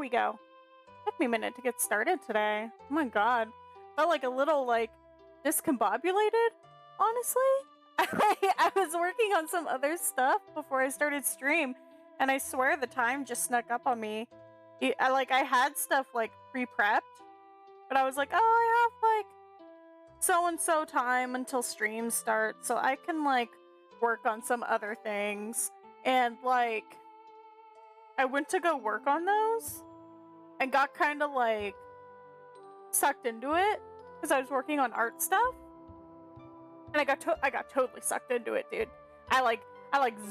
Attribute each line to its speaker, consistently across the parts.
Speaker 1: we go. Took me a minute to get started today. Oh my god. Felt like a little, discombobulated, honestly. I was working on some other stuff before I started stream, and I swear the time just snuck up on me. I had stuff, pre-prepped, but I was like, oh, I have, so-and-so time until stream starts, so I can, work on some other things. And, I went to go work on those, and got kind of, sucked into it, because I was working on art stuff, and I got totally sucked into it, dude. I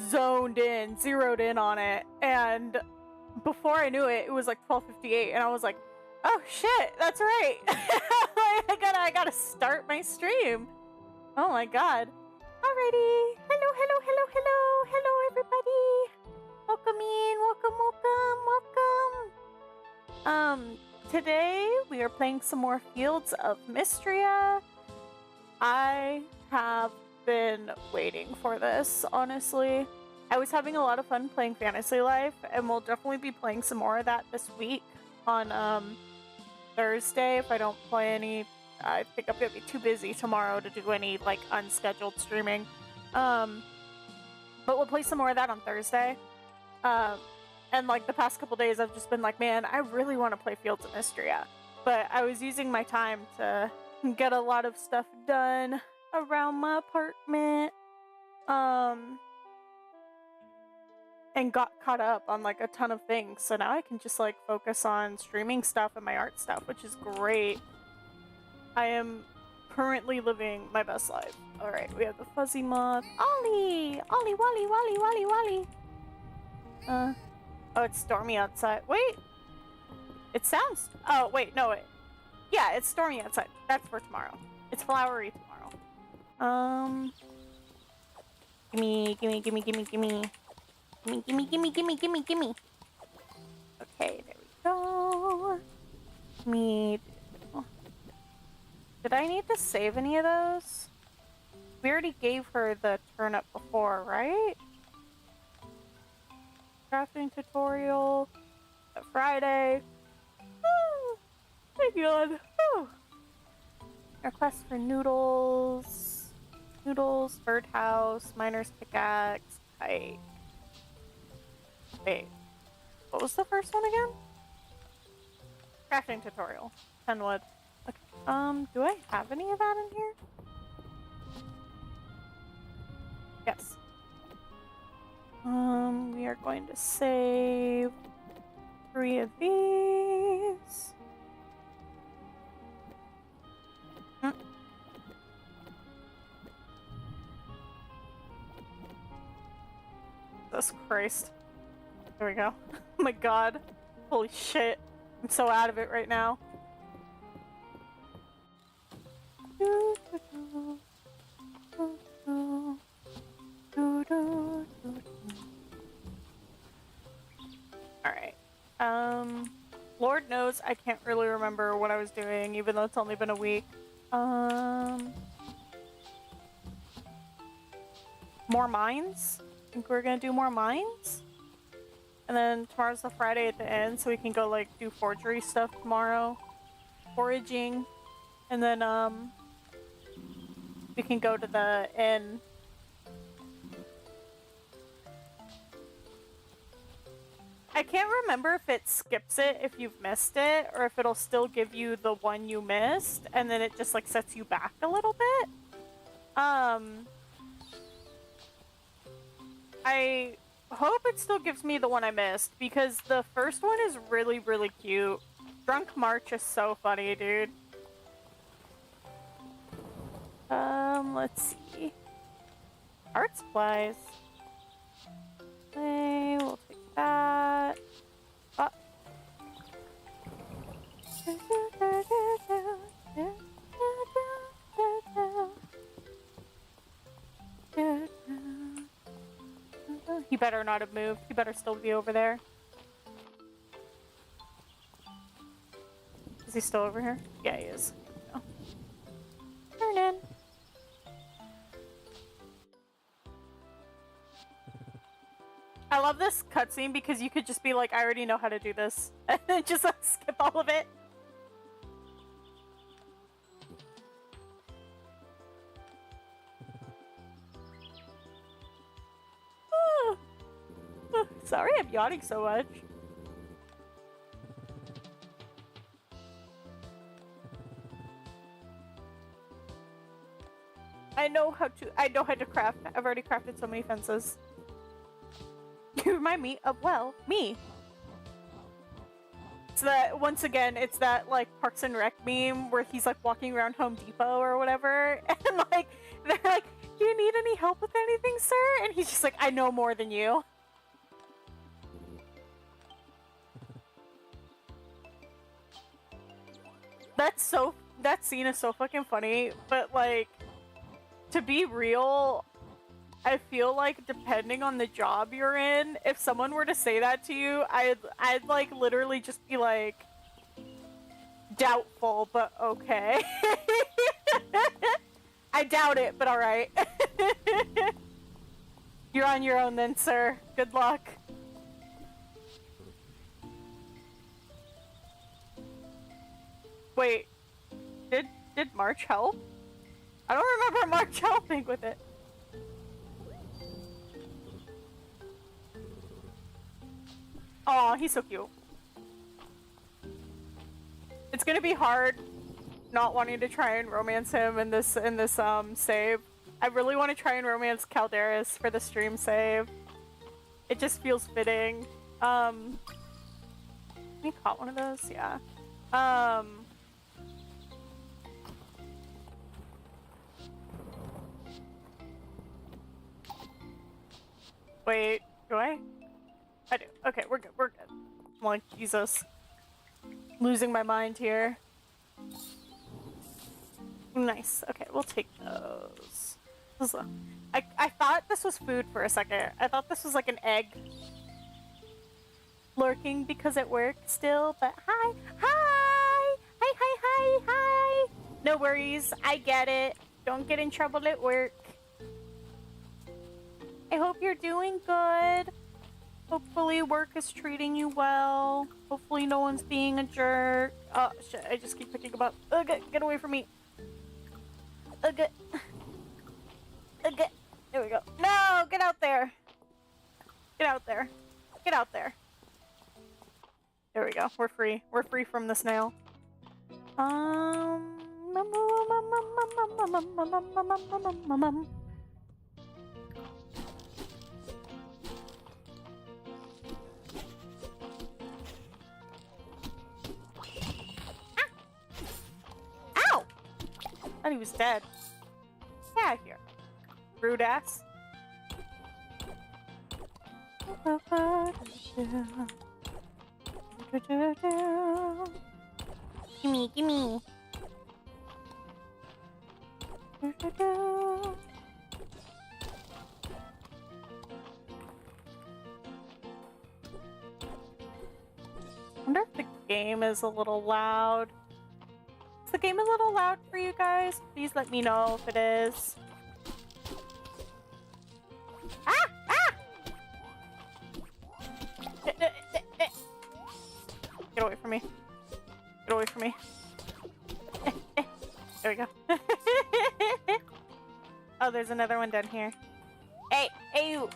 Speaker 1: zoned in, zeroed in on it, and before I knew it, it was 12:58, and I was like, oh shit, that's right. I gotta start my stream. Oh my god. Alrighty. Hello, everybody. Welcome in, welcome. Today we are playing some more Fields of Mistria. I have been waiting for this, honestly. I was having a lot of fun playing Fantasy Life, and we'll definitely be playing some more of that this week on Thursday if I don't play any. I think I'm gonna be too busy tomorrow to do any unscheduled streaming. But we'll play some more of that on Thursday. And the past couple days I've just been like, man, I really want to play Fields of Mistria. But I was using my time to get a lot of stuff done around my apartment. And got caught up on a ton of things. So now I can just focus on streaming stuff and my art stuff, which is great. I am currently living my best life. Alright, we have the fuzzy moth. Ollie! Ollie, Wally, Wally, Wally, Wally! Oh, it's stormy outside. Wait! It sounds... Oh, wait, no, wait. Yeah, it's stormy outside. That's for tomorrow. It's flowery tomorrow. Gimme. Gimme. Okay, there we go. Did I need to save any of those? We already gave her the turnip before, right? Crafting tutorial. Friday. Woo! Thank God. Woo! Request for noodles. Noodles, birdhouse, miner's pickaxe, kite. Wait. What was the first one again? Crafting tutorial. 10 wood. Okay. Do I have any of that in here? Yes. We are going to save 3 of these. Jesus Christ. There we go. Oh my god. Holy shit. I'm so out of it right now. Alright. Lord knows I can't really remember what I was doing, even though it's only been a week. More mines? I think we're gonna do more mines? And then tomorrow's the Friday at the end, so we can go do forgery stuff tomorrow. Foraging. And then we can go to the inn. I can't remember if it skips it if you've missed it, or if it'll still give you the one you missed, and then it just sets you back a little bit. I hope it still gives me the one I missed, because the first one is really, really cute. Drunk March is so funny, dude. Let's see. Art supplies. Okay, we'll take that. Oh. He better not have moved. He better still be over there. Is he still over here? Yeah, he is. Oh. Turn in. I love this cutscene because you could just be like, I already know how to do this. And then just like, skip all of it. Sorry I'm yawning so much. I know how to craft. I've already crafted so many fences. You remind me of, well, me. So that, once again, it's that, like, Parks and Rec meme where he's, like, walking around Home Depot or whatever, and, like, they're like, do you need any help with anything, sir? And he's just like, I know more than you. That scene is so fucking funny, but, like, to be real, I feel like depending on the job you're in, if someone were to say that to you, I'd like literally just be like, doubtful, but okay. I doubt it, but alright. You're on your own then, sir. Good luck. Wait, did March help? I don't remember March helping with it. Aw, he's so cute. It's gonna be hard not wanting to try and romance him in this save. I really want to try and romance Calderis for the stream save. It just feels fitting. Can you caught one of those? Yeah. Wait, do I? I do. Okay, we're good. We're good. I'm like, Jesus. Losing my mind here. Nice. Okay, we'll take those. I thought this was food for a second. I thought this was like an egg. Lurking because it works still, but hi! Hi! Hi, hi, hi, hi! No worries, I get it. Don't get in trouble at work. I hope you're doing good. Hopefully work is treating you well. Hopefully no one's being a jerk. Oh shit, I just keep picking them up. Ugh, get away from me. Ugh. Ugh. There we go. No, get out there. Get out there. Get out there. There we go. We're free. We're free from the snail. Ow! I thought he was dead. Get out of here. Rude ass. Gimme, gimme. Wonder if the game is a little loud. Is the game a little loud for you guys? Please let me know if it is. Ah! Ah! Get away from me. Get away from me. There we go. Oh, there's another one down here. Hey! Ew!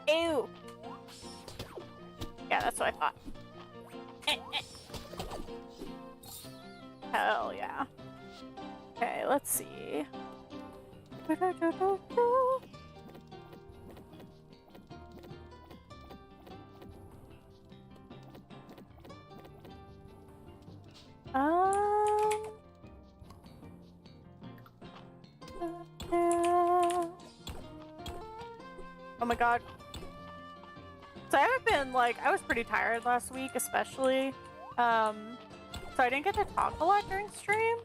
Speaker 1: Ew! Yeah, that's what I thought. Hell yeah. Okay, let's see. Oh my god. So I haven't been, like, I was pretty tired last week, especially. So I didn't get to talk a lot during stream.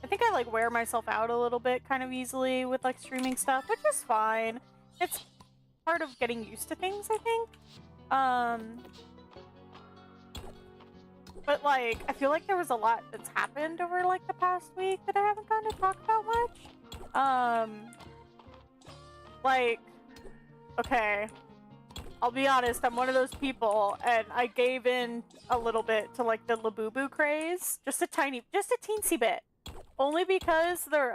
Speaker 1: I think I, like, wear myself out a little bit kind of easily with, like, streaming stuff, which is fine. It's part of getting used to things, I think. But, like, I feel like there was a lot that's happened over, like, the past week that I haven't gotten to talk about much. Like, okay. I'll be honest, I'm one of those people, and I gave in a little bit to like the Labubu craze, just a teensy bit, only because their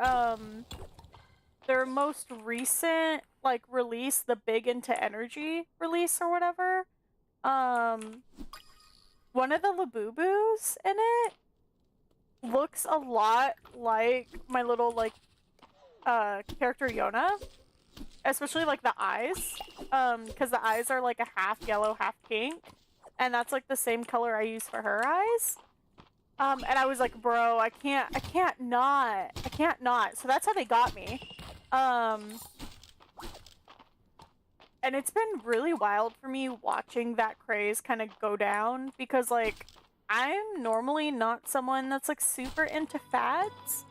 Speaker 1: most recent like release, the Big Into Energy release or whatever, one of the Labubus in it looks a lot like my little like character Yona. Especially like the eyes, because the eyes are like a half yellow, half pink, and that's like the same color I use for her eyes. And I was like, bro, I can't not. So that's how they got me. And it's been really wild for me watching that craze kind of go down, because like I'm normally not someone that's like super into fads.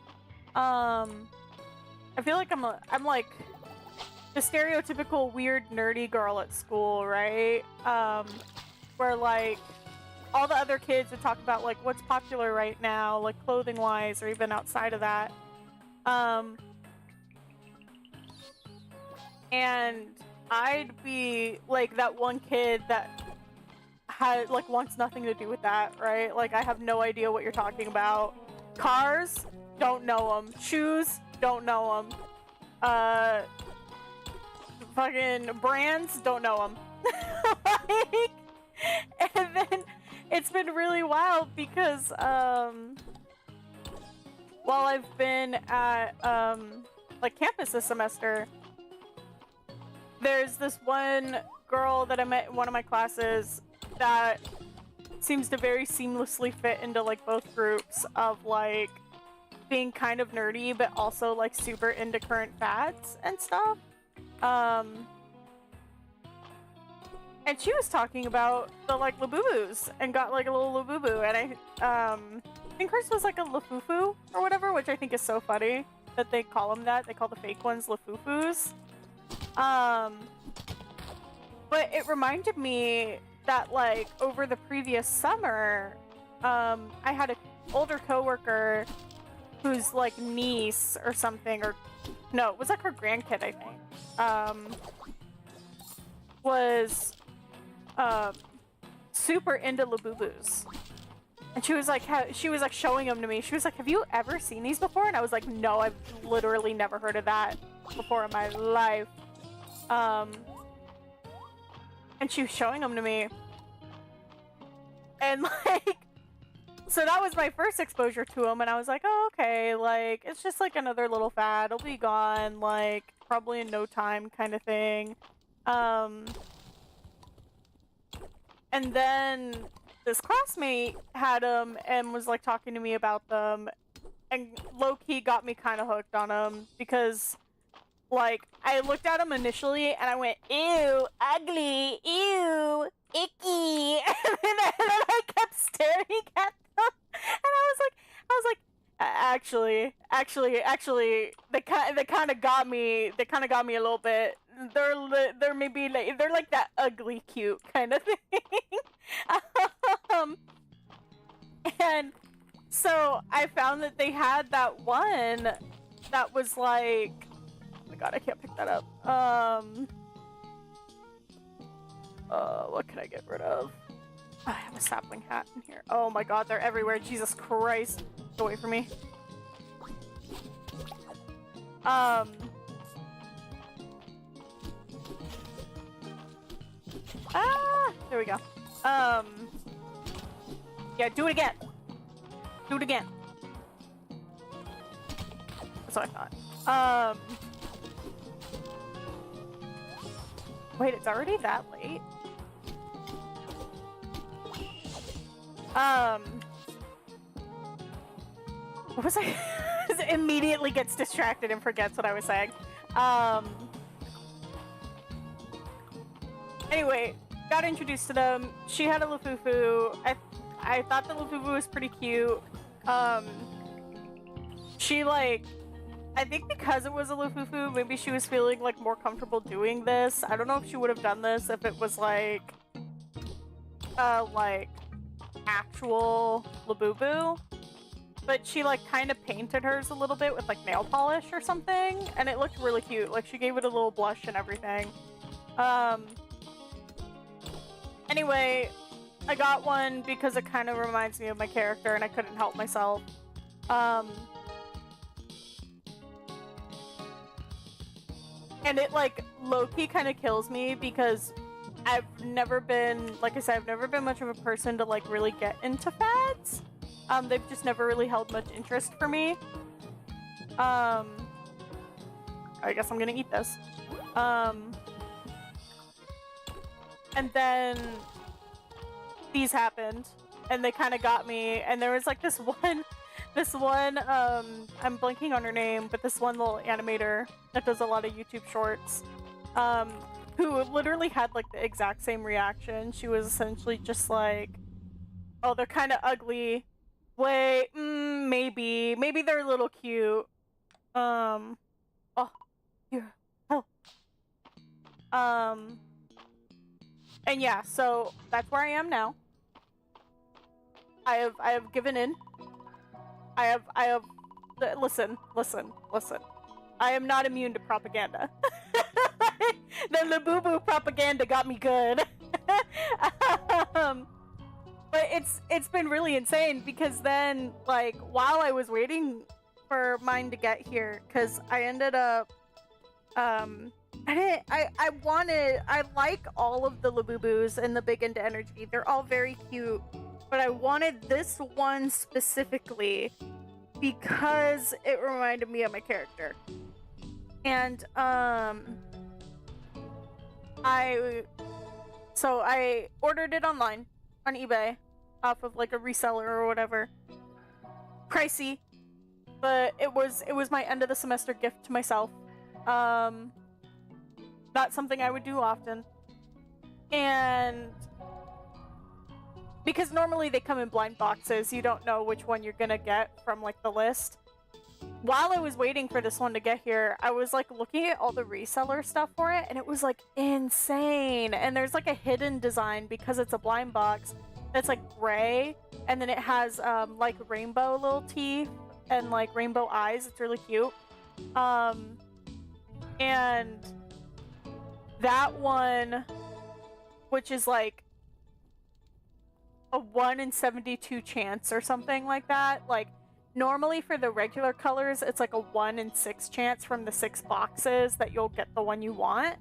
Speaker 1: I feel like I'm like the stereotypical weird nerdy girl at school, right? Where like all the other kids would talk about like what's popular right now, like clothing wise or even outside of that. And I'd be like that one kid that had like wants nothing to do with that, right? Like I have no idea what you're talking about. Cars, don't know them. Shoes, don't know them. Fucking brands, don't know them. Like, and then it's been really wild because while I've been at like campus this semester, there's this one girl that I met in one of my classes that seems to very seamlessly fit into like both groups of like being kind of nerdy but also like super into current fads and stuff. And she was talking about the like Labubus and got like a little Labubu, and I think hers was like a Lafufu or whatever, which I think is so funny that they call them that. They call the fake ones Lafufus. But it reminded me that like over the previous summer, I had an older coworker whose like niece or something, or no, it was like her grandkid, I think, was super into Labubus. And she was like showing them to me. She was like, have you ever seen these before? And I was like, no, I've literally never heard of that before in my life. And she was showing them to me. And like, so that was my first exposure to them, and I was like, oh, okay, like, it's just like another little fad. It'll be gone, like, probably in no time kind of thing. And then this classmate had them and was like talking to me about them, and low-key got me kind of hooked on them because like I looked at them initially and I went, ew, ugly, ew, icky, and then I kept staring at them, and I was like actually they kind of got me a little bit. They're maybe like, they're like that ugly cute kind of thing. And so I found that they had that one that was like, oh my god, I can't pick that up. What can I get rid of? I have a sapling hat in here. Oh my god, they're everywhere. Jesus Christ. Get away from me. There we go. Yeah, do it again. Do it again. That's what I thought. Wait, it's already that late? What was I? Immediately gets distracted and forgets what I was saying. Anyway, got introduced to them. She had a Lafufu. I thought the Lafufu was pretty cute. She like, I think because it was a Lafufu, maybe she was feeling like more comfortable doing this. I don't know if she would have done this if it was like actual Labubu. But she like kind of painted hers a little bit with like nail polish or something, and it looked really cute. Like she gave it a little blush and everything. Anyway, I got one because it kind of reminds me of my character and I couldn't help myself. And it, like, low-key kind of kills me because I've never been, like I said, I've never been much of a person to, like, really get into fads. They've just never really held much interest for me. I guess I'm gonna eat this. And then these happened, and they kind of got me, and there was, like, this one, I'm blanking on her name, but this one little animator that does a lot of YouTube shorts, who literally had, like, the exact same reaction. She was essentially just like, oh, they're kind of ugly. Wait, maybe they're a little cute. Oh, here, help. And yeah, so that's where I am now. I have given in. I have, listen. I am not immune to propaganda. Then the boo-boo propaganda got me good. But it's been really insane because then, like, while I was waiting for mine to get here, because I ended up, I like all of the Labubu's and the Big Into Energy. They're all very cute, but I wanted this one specifically because it reminded me of my character. And, I ordered it online on eBay off of, like, a reseller or whatever. Pricey, but it was my end of the semester gift to myself. Not something I would do often. And because normally they come in blind boxes, you don't know which one you're gonna get from, like, the list. While I was waiting for this one to get here, I was, like, looking at all the reseller stuff for it, and it was, like, insane. And there's, like, a hidden design because it's a blind box that's, like, gray, and then it has, like, rainbow little teeth and, like, rainbow eyes. It's really cute. And that one, which is, like, a 1 in 72 chance or something like that, like, normally for the regular colors, it's like a 1 in 6 chance from the 6 boxes that you'll get the one you want.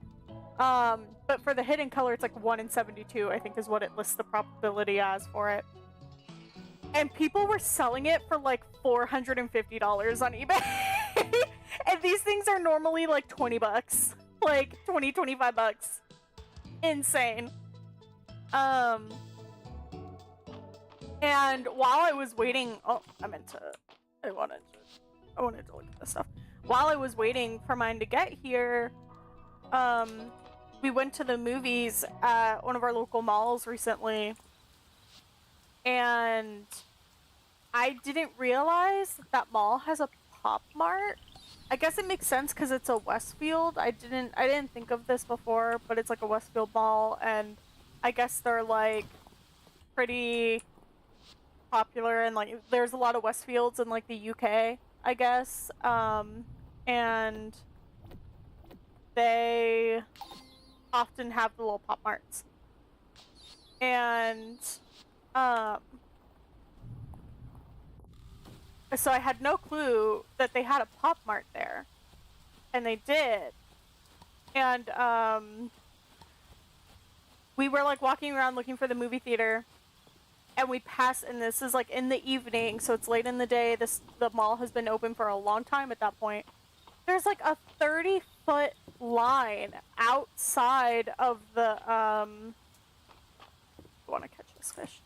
Speaker 1: But for the hidden color, it's like 1 in 72, I think is what it lists the probability as for it. And people were selling it for like $450 on eBay. And these things are normally like 20 bucks. Like 20, 25 bucks. Insane. And while I was waiting, I wanted to look at this stuff. While I was waiting for mine to get here, we went to the movies at one of our local malls recently, and I didn't realize that mall has a Pop Mart. I guess it makes sense because it's a Westfield. I didn't think of this before, but it's like a Westfield mall, and I guess they're like pretty popular, and like there's a lot of Westfields in like the UK, I guess, and they often have the little Pop Marts, and so I had no clue that they had a Pop Mart there, and they did. And we were like walking around looking for the movie theater, and we passed, and this is like in the evening, so it's late in the day. The mall has been open for a long time at that point. There's like a 30-foot line outside of the I want to catch this fish.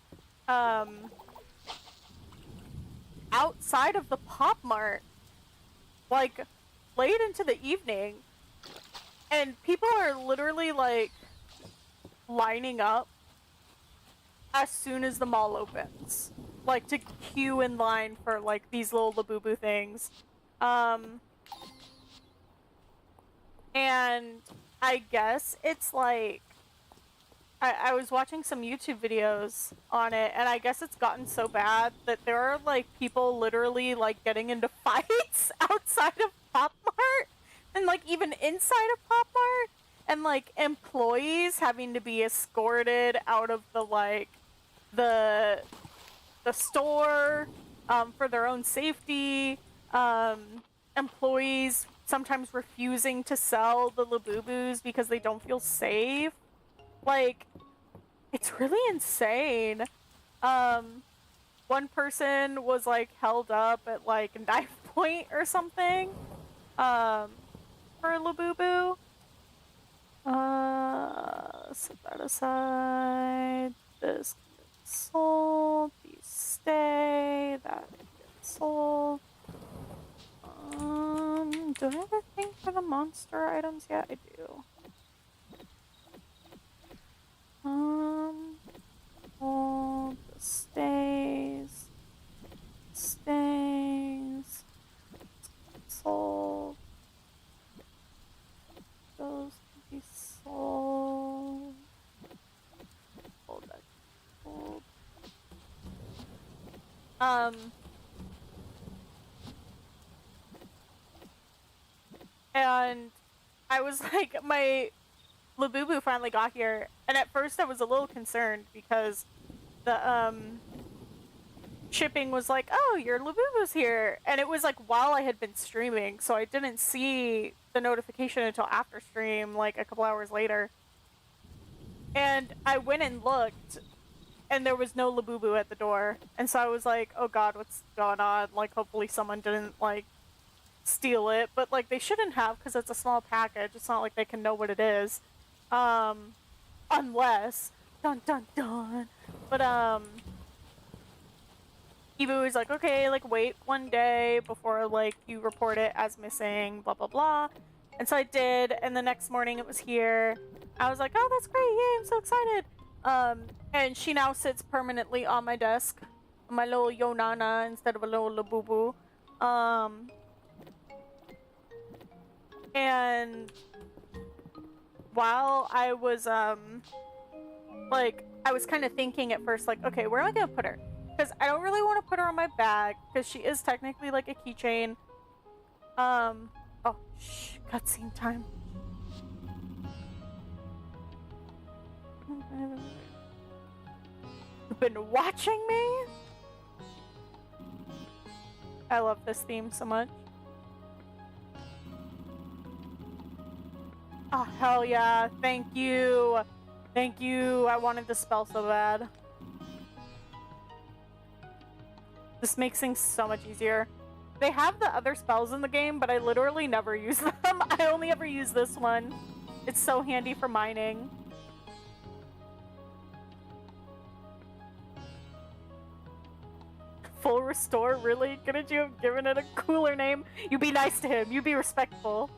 Speaker 1: Outside of the Pop Mart, like late into the evening, and people are literally like lining up as soon as the mall opens, like to queue in line for like these little Labubu things. And I guess it's like I was watching some YouTube videos on it, and I guess it's gotten so bad that there are like people literally like getting into fights outside of Pop Mart and like even inside of Pop Mart. and like employees having to be escorted out of the like the store for their own safety. Employees sometimes refusing to sell the Labubus because they don't feel safe. Like, it's really insane. One person was like held up at like knife point or something for a Labubu. Set that aside. This gets sold. These stay. That gets sold. Do I have a thing for the monster items yet? I do. Hold the stays. Stays. Sold. Those can be sold. Hold that. Hold. And I was like, my Labubu finally got here, and at first I was a little concerned because the shipping was like, oh, your Labubu's here, and it was like while I had been streaming, so I didn't see the notification until after stream, like a couple hours later. And I went and looked, and there was no Labubu at the door, and so I was like, oh god, what's going on? Like, hopefully someone didn't like steal it, but like they shouldn't have because it's a small package. It's not like they can know what it is, unless dun dun dun. But Evo was like, okay, like wait one day before like you report it as missing, blah blah blah. And so I did, and the next morning it was here. I was like, oh, that's great, yay, I'm so excited. And she now sits permanently on my desk, my little Yonana instead of a little Labubu. And while I was, like, I was kind of thinking at first, like, okay, where am I gonna put her? Because I don't really want to put her on my bag, because she is technically, like, a keychain. Oh, shh, cutscene time. You've been watching me? I love this theme so much. Oh, hell yeah. Thank you. Thank you. I wanted the spell so bad. This makes things so much easier. They have the other spells in the game, but I literally never use them. I only ever use this one. It's so handy for mining. Full restore? Really? Couldn't you have given it a cooler name? You be nice to him. You be respectful.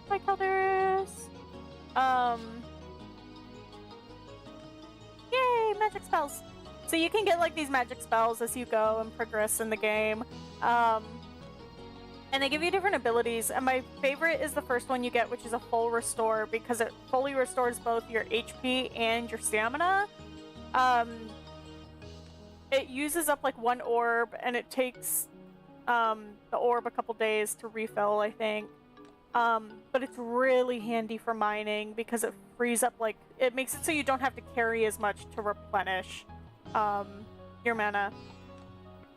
Speaker 1: Like how there is. Yay, magic spells. So you can get like these magic spells as you go and progress in the game. And they give you different abilities, and my favorite is the first one you get, which is a full restore, because it fully restores both your HP and your stamina. It uses up like one orb, and it takes the orb a couple days to refill, I think. But it's really handy for mining because it frees up, like, it makes it so you don't have to carry as much to replenish your mana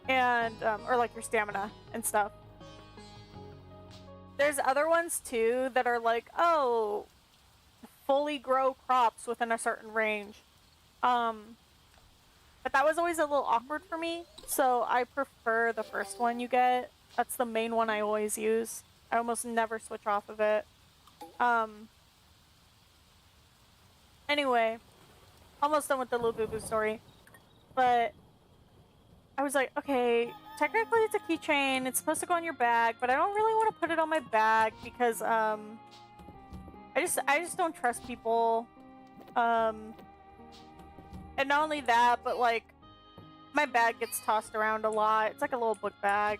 Speaker 1: and or like your stamina and stuff. There's other ones too that are like, oh, fully grow crops within a certain range. But that was always a little awkward for me, so I prefer the first one you get. That's the main one I always use. I almost never switch off of it. Anyway, almost done with the Labubu story. But I was like, okay, technically it's a keychain. It's supposed to go on your bag, but I don't really want to put it on my bag because I just don't trust people. And not only that, but like my bag gets tossed around a lot. It's like a little book bag.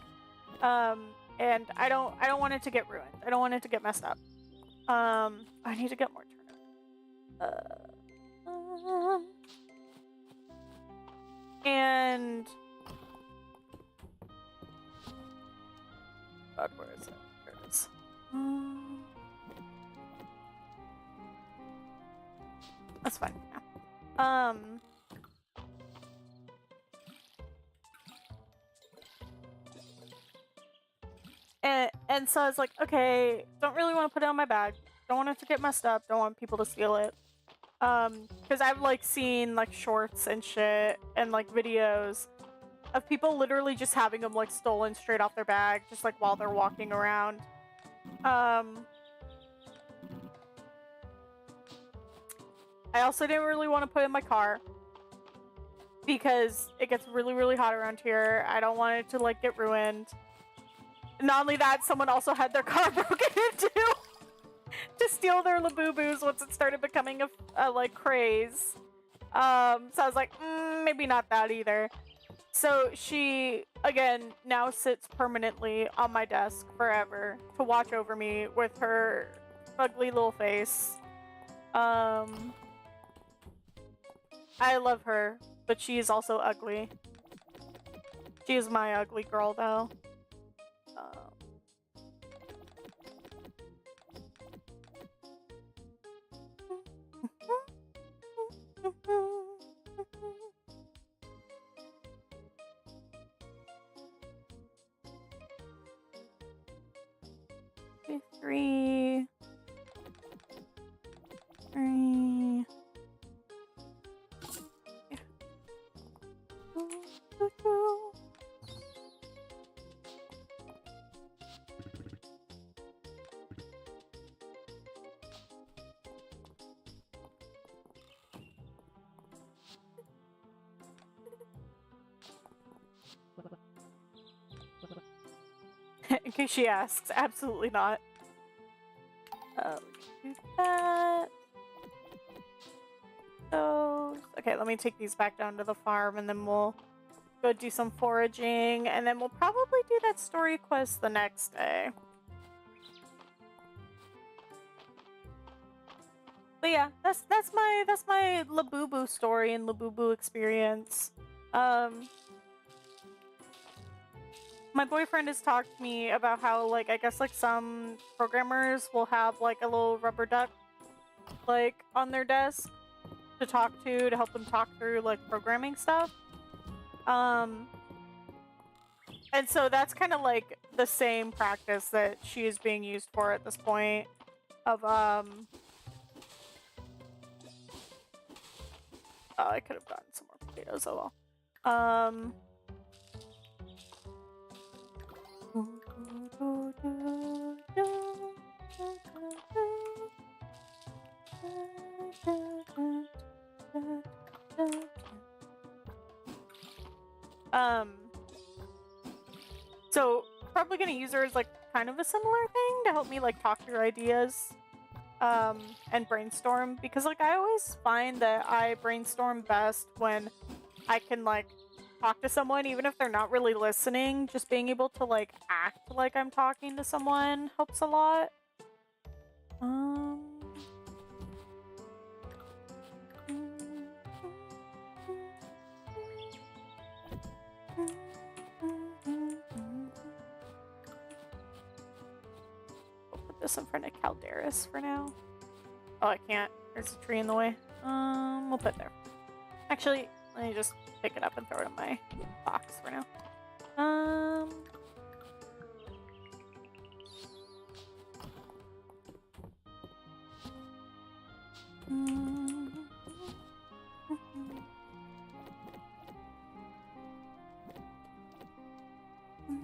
Speaker 1: And I don't want it to get ruined. I don't want it to get messed up. I need to get more turnip. God, where is it? There it is. That's fine. Yeah. And so I was like, okay, don't really want to put it on my bag. Don't want it to get messed up. Don't want people to steal it. Because I've like seen like shorts and shit and like videos of people literally just having them like stolen straight off their bag, just like while they're walking around. I also didn't really want to put it in my car because it gets really, really hot around here. I don't want it to like get ruined. Not only that, someone also had their car broken into to steal their Labubu's once it started becoming a like craze. So I was like, maybe not that either. So she, again, now sits permanently on my desk forever to watch over me with her ugly little face. I love her, but she is also ugly. She is my ugly girl, though. Three. In case she asks, absolutely not. Do that. Those. Okay, let me take these back down to the farm and then we'll go do some foraging and then we'll probably do that story quest the next day. But yeah, that's my Labubu story and Labubu experience. My boyfriend has talked to me about how, like, I guess, like, some programmers will have, like, a little rubber duck, like, on their desk to talk to help them talk through, like, programming stuff. And so that's kind of, like, the same practice that she is being used for at this point of, oh, I could have gotten some more potatoes, oh well. So probably gonna use her as like kind of a similar thing to help me like talk through ideas and brainstorm, because like I always find that I brainstorm best when I can like talk to someone even if they're not really listening. Just being able to like act like I'm talking to someone helps a lot. We'll put this in front of Calderis for now. Oh, I can't. There's a tree in the way. We'll put it there. Actually, let me just pick it up and throw it in my box for now.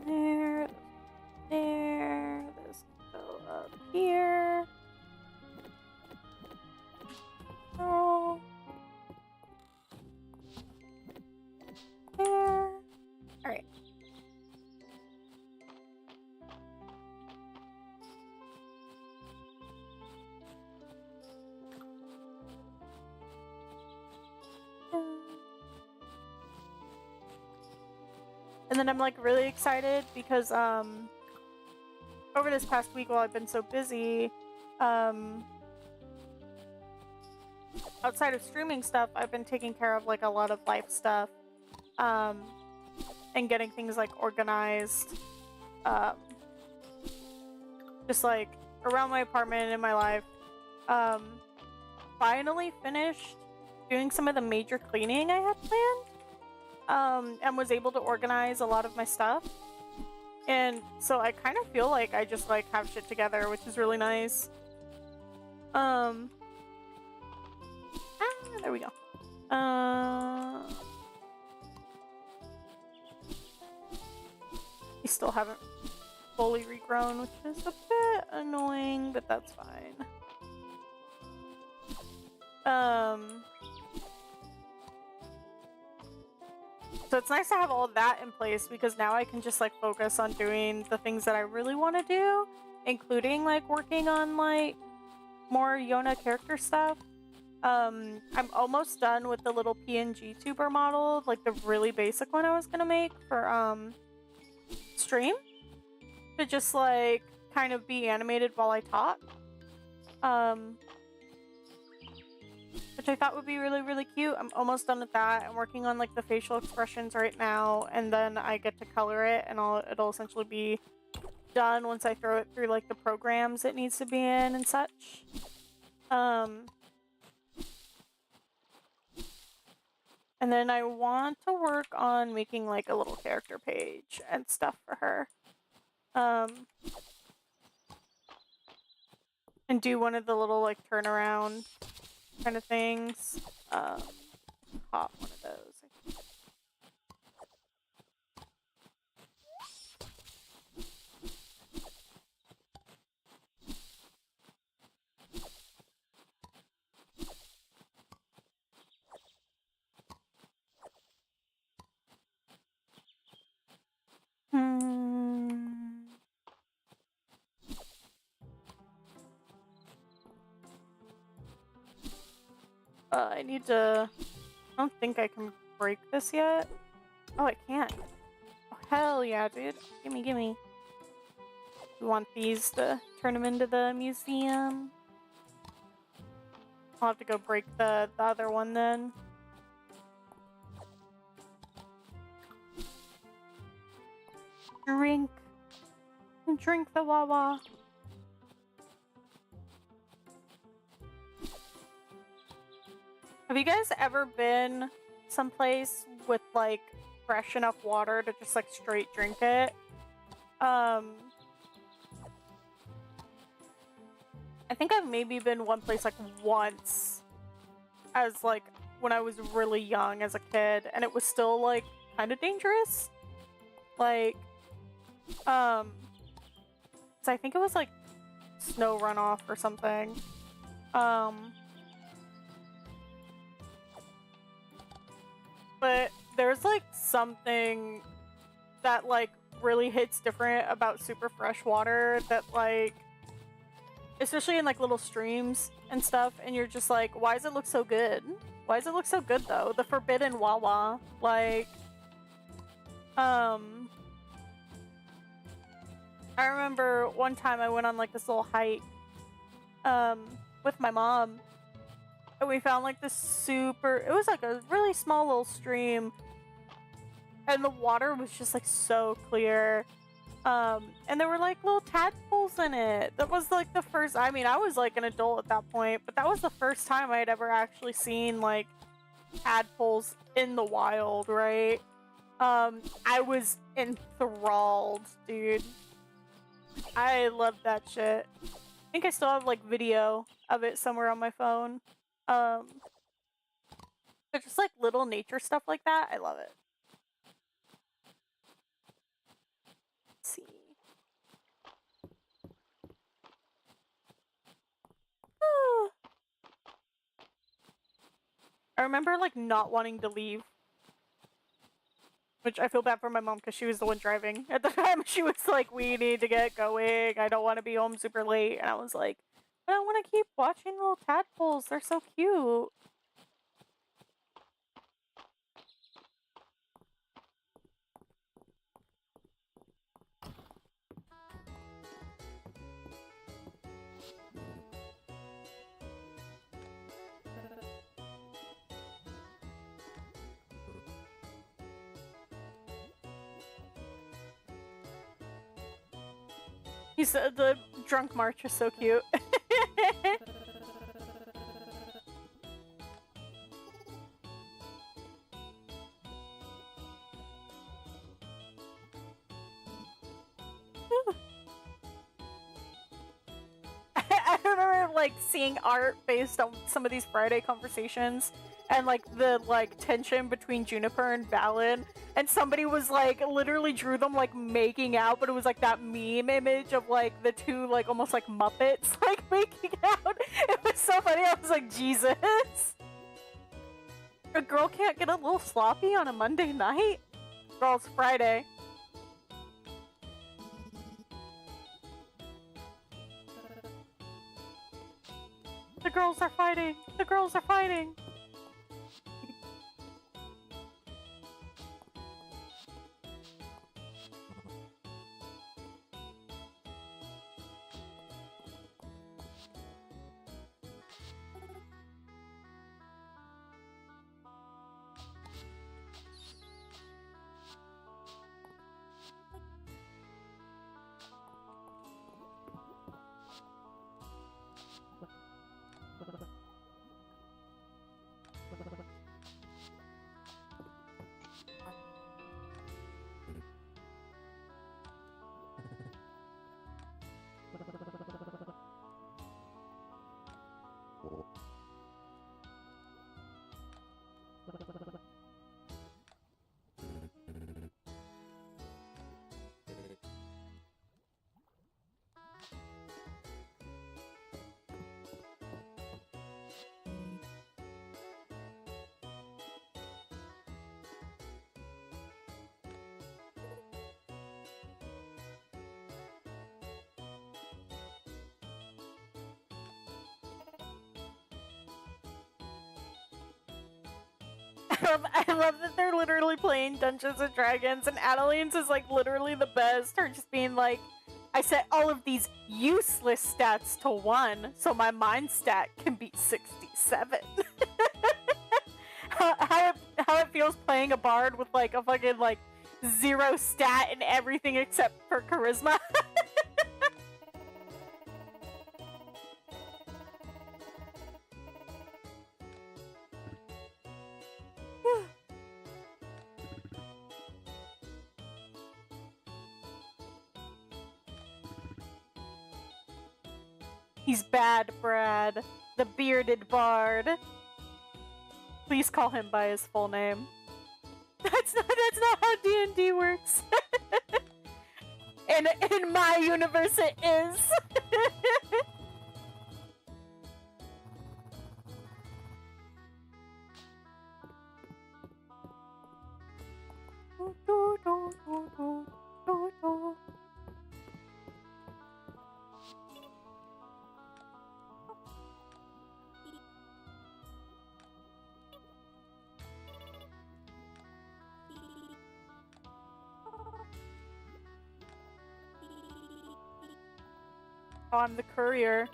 Speaker 1: There. This can go up here. Oh. There. Alright. And then I'm like really excited because over this past week while I've been so busy, outside of streaming stuff, I've been taking care of like a lot of life stuff, and getting things like organized, just like around my apartment in my life. Finally finished doing some of the major cleaning I had planned, and was able to organize a lot of my stuff. And so I kind of feel like I just like have shit together, which is really nice. There we go. We still haven't fully regrown, which is a bit annoying, but that's fine. So it's nice to have all of that in place because now I can just like focus on doing the things that I really want to do, including like working on like more Yona character stuff. I'm almost done with the little PNG tuber model, like the really basic one I was gonna make for stream to just like kind of be animated while I talk. Which I thought would be really, really cute. I'm almost done with that. I'm working on like the facial expressions right now, and then I get to color it, and it'll essentially be done once I throw it through like the programs it needs to be in and such. And then I want to work on making like a little character page and stuff for her. And do one of the little like turnaround kind of things. Pop one of those. I need to... I don't think I can break this yet. Oh, I can't. Oh, hell yeah, dude. Gimme, gimme. We want these to turn them into the museum. I'll have to go break the other one then. Drink. Drink the Wawa. Have you guys ever been someplace with like fresh enough water to just like straight drink it? I think I've maybe been one place like once as like when I was really young as a kid, and it was still like kind of dangerous. Like, so I think it was like snow runoff or something. But there's like something that like really hits different about super fresh water that like, especially in like little streams and stuff, and you're just like, why does it look so good? Why does it look so good though? The forbidden Wawa. Like, I remember one time I went on like this little hike with my mom, and we found like this it was like a really small little stream, and the water was just like so clear. And there were like little tadpoles in it. That was like the first, I mean, I was like an adult at that point, but that was the first time I had ever actually seen like tadpoles in the wild, right? I was enthralled, dude. I loved that shit. I think I still have like video of it somewhere on my phone. But just like little nature stuff like that, I love it. Let's see. I remember like not wanting to leave. Which I feel bad for my mom because she was the one driving at the time. She was like, we need to get going. I don't want to be home super late. And I was like, but I want to keep watching little tadpoles. They're so cute. He said the drunk march is so cute. I remember like seeing art based on some of these Friday conversations and like the like tension between Juniper and Valen, and somebody was like literally drew them like making out, but it was like that meme image of like the two like almost like Muppets like making out. It was so funny. I was like, Jesus, a girl can't get a little sloppy on a Monday night? Girl, it's Friday. The girls are fighting! The girls are fighting! I love that they're literally playing Dungeons and Dragons, and Adeline's is like literally the best. Her just being like, I set all of these useless stats to 1, so my mind stat can be 67. how it feels playing a bard with like a fucking like 0 stat and everything except for charisma. He's bad, Brad. The bearded bard. Please call him by his full name. That's not how D&D works. In my universe it is. Oh, I'm the courier.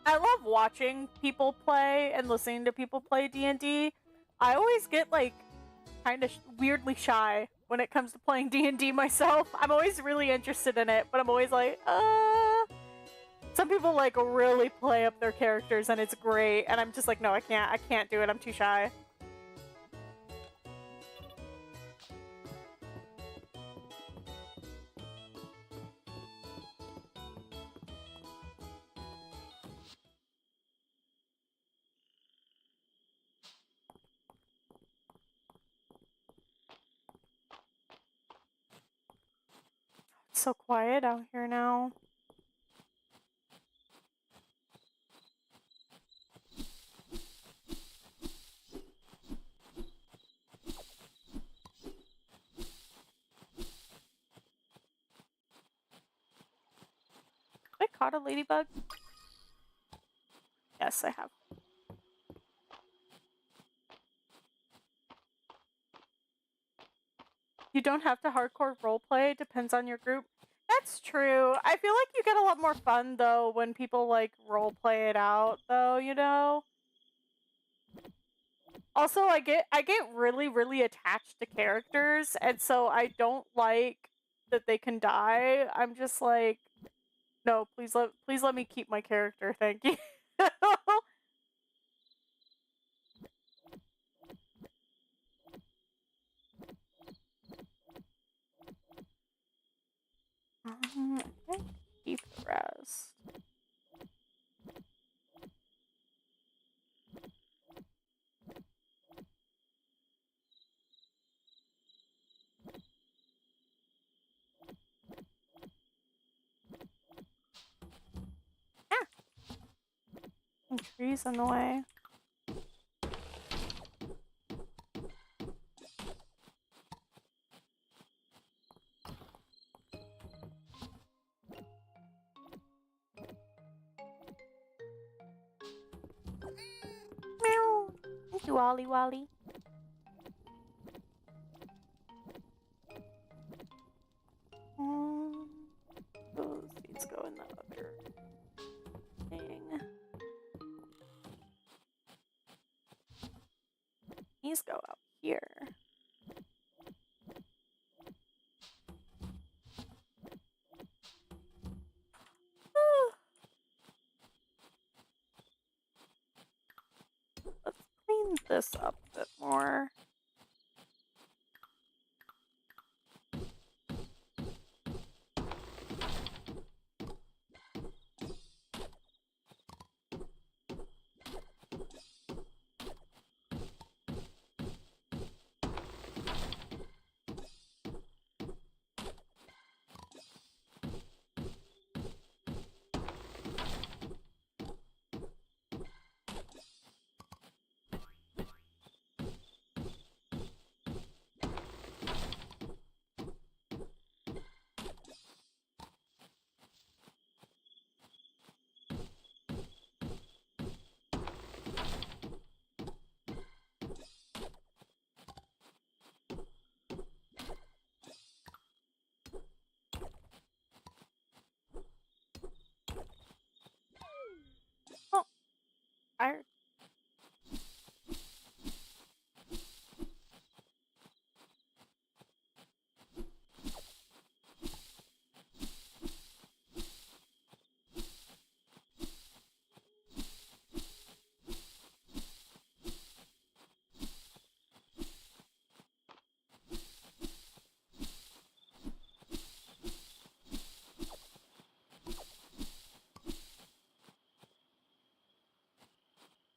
Speaker 1: I love watching people play and listening to people play D&D. I always get like kind of weirdly shy when it comes to playing D&D myself. I'm always really interested in it, but I'm always like, Some people like really play up their characters and it's great, and I'm just like, no, I can't do it. I'm too shy. It's so quiet out here now. Have I caught a ladybug? Yes, I have. You don't have to hardcore roleplay, depends on your group. That's true. I feel like you get a lot more fun, though, when people, like, roleplay it out, though, you know? Also, I get really, really attached to characters, and so I don't like that they can die. I'm just like, no, please let me keep my character, thank you. Okay, keep the rest. Ah! Trees in the way. Meow. Thank you, Ollie Wally. Those seeds go in the other thing. These go out here. Let's clean this up a bit more. Oh, I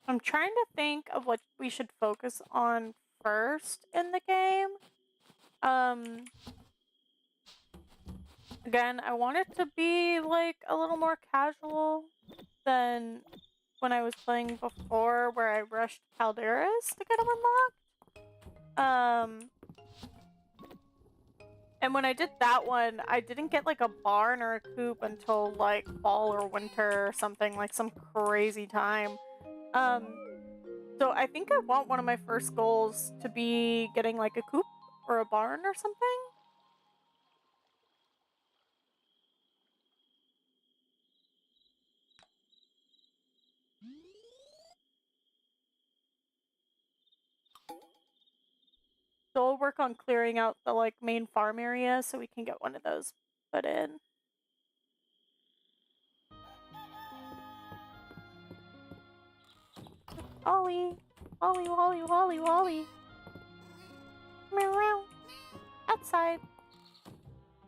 Speaker 1: I'm trying to think of what we should focus on first in the game. Again, I want it to be like a little more casual than when I was playing before, where I rushed Calderas to get them unlocked. And when I did that one, I didn't get like a barn or a coop until like fall or winter or something, like some crazy time. So I think I want one of my first goals to be getting like a coop or a barn or something. So I'll work on clearing out the like main farm area so we can get one of those put in. Ollie, Ollie, Wally, Wally, Wally. Meow. Outside.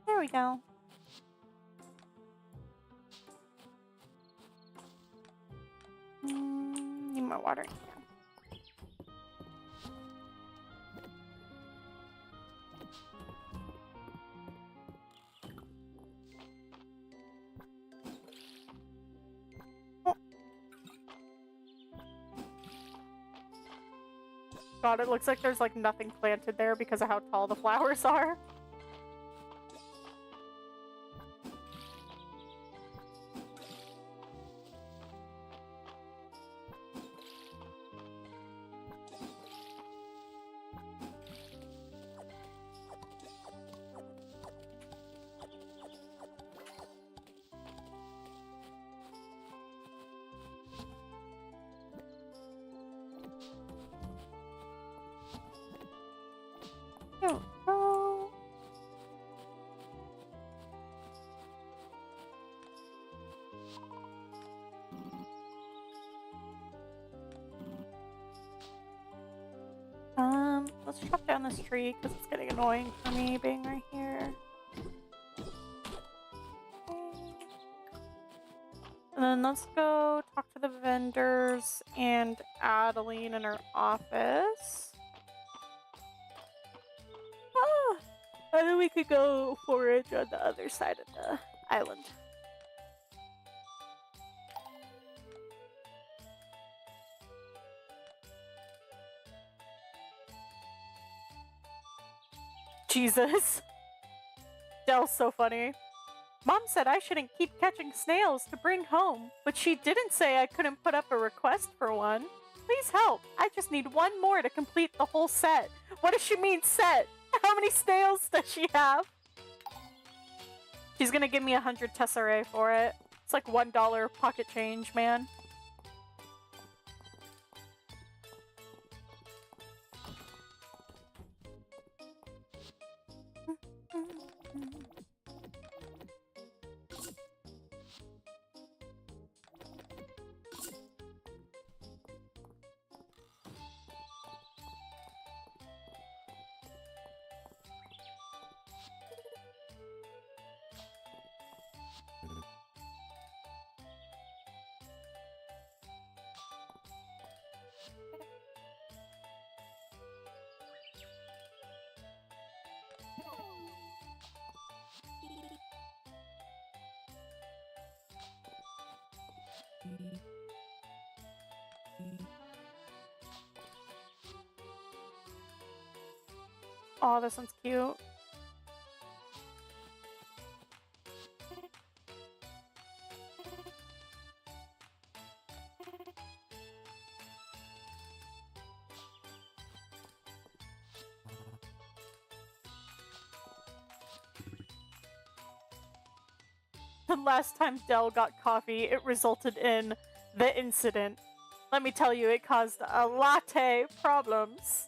Speaker 1: There we go. Need more water in here. God, it looks like there's like nothing planted there because of how tall the flowers are. don't know. Let's chop down this tree because it's getting annoying for me being right here. And then let's go talk to the vendors and Adeline in her office. Ah, and then we could go forage on the other side of the island. Jesus. Dell's so funny. Mom said I shouldn't keep catching snails to bring home, but she didn't say I couldn't put up a request for one. Please help. I just need one more to complete the whole set. What does she mean set? How many snails does she have? She's gonna give me 100 tesserae for it. It's like $1 pocket change, man. Oh, this one's cute. The last time Dell got coffee, it resulted in the incident. Let me tell you, it caused a latte problems.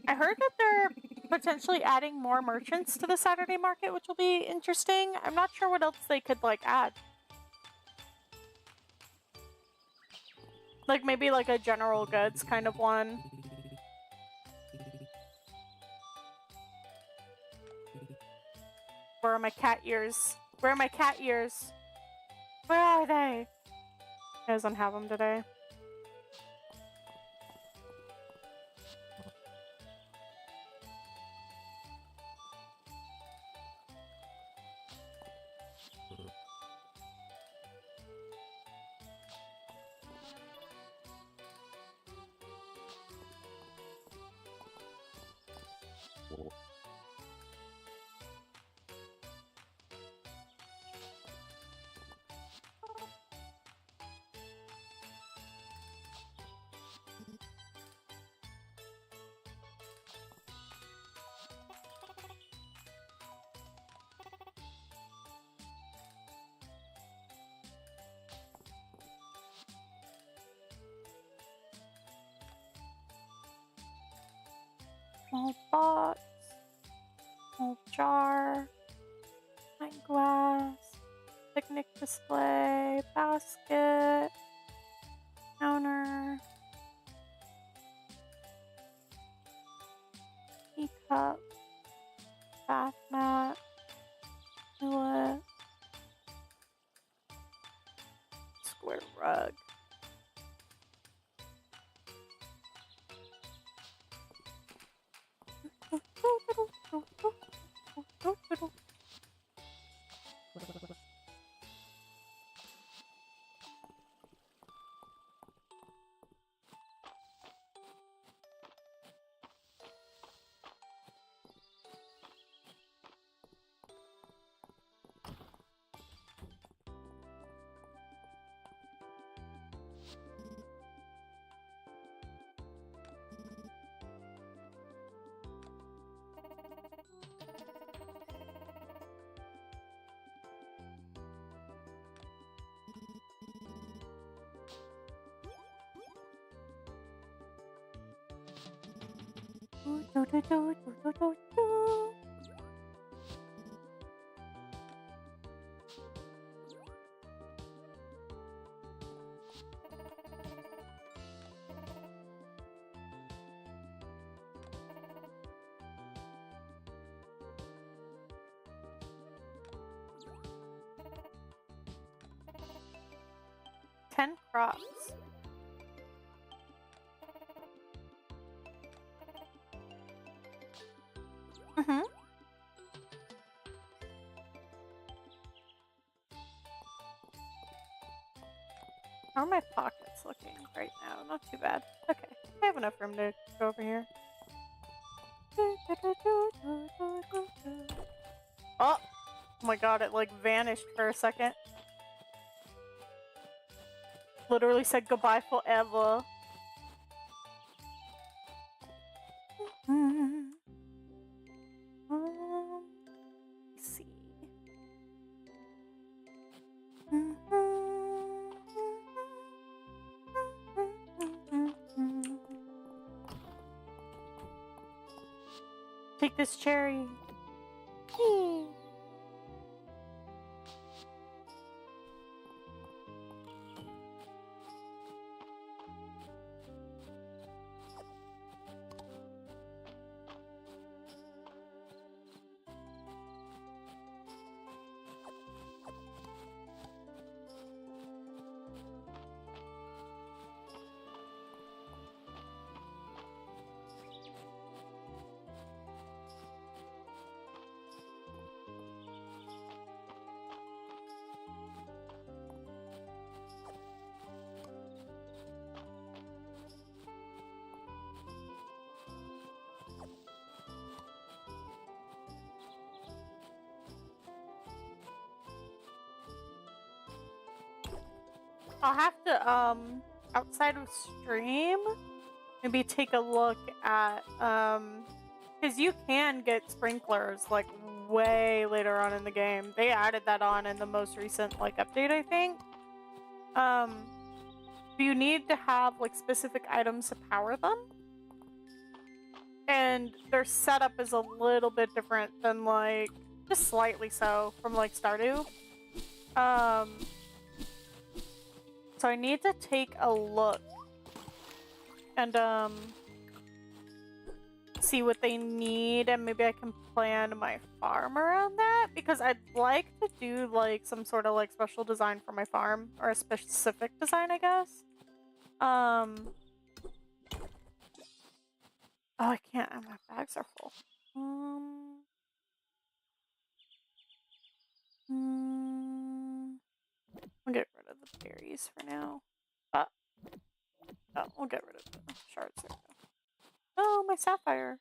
Speaker 1: I heard that they're potentially adding more merchants to the Saturday market, which will be interesting. I'm not sure what else they could, like, add. Like, maybe, like, a general goods kind of one. Where are my cat ears? Where are my cat ears? Where are they? He doesn't have them today. Small box, small jar, pint glass, picnic display, basket, counter, teacup, bath mat, toilet, square rug. 10 crops. Mm-hmm. How are my pockets looking right now? Not too bad. Okay, I have enough room to go over here. Oh my god, it like vanished for a second. Literally said goodbye forever. Let's see. Take this cherry. I'll have to, outside of stream, maybe take a look at, because you can get sprinklers, like, way later on in the game. They added that on in the most recent, like, update, I think. You need to have, like, specific items to power them. And their setup is a little bit different than, like, just slightly so, from, like, Stardew. So I need to take a look and see what they need, and maybe I can plan my farm around that, because I'd like to do like some sort of like special design for my farm, or a specific design, I guess. Oh, I can't. My bags are full. I'll get rid of the berries for now. Oh, we'll get rid of the shards. There we go. Oh, my sapphire.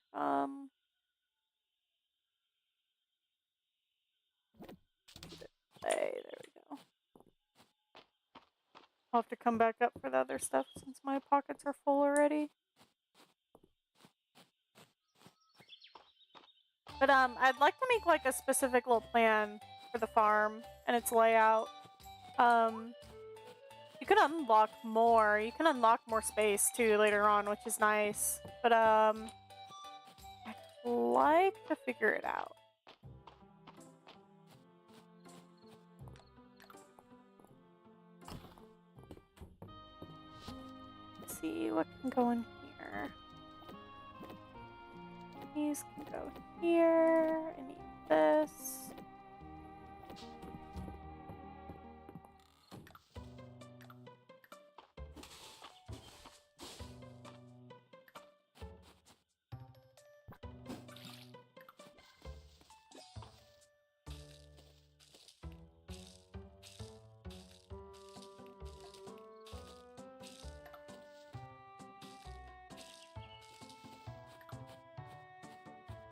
Speaker 1: Hey, there we go. I'll have to come back up for the other stuff since my pockets are full already. But I'd like to make like a specific little plan for the farm and its layout. You can unlock more. You can unlock more space too later on, which is nice. But I'd like to figure it out. Let's see what can go in here. These can go here. I need this.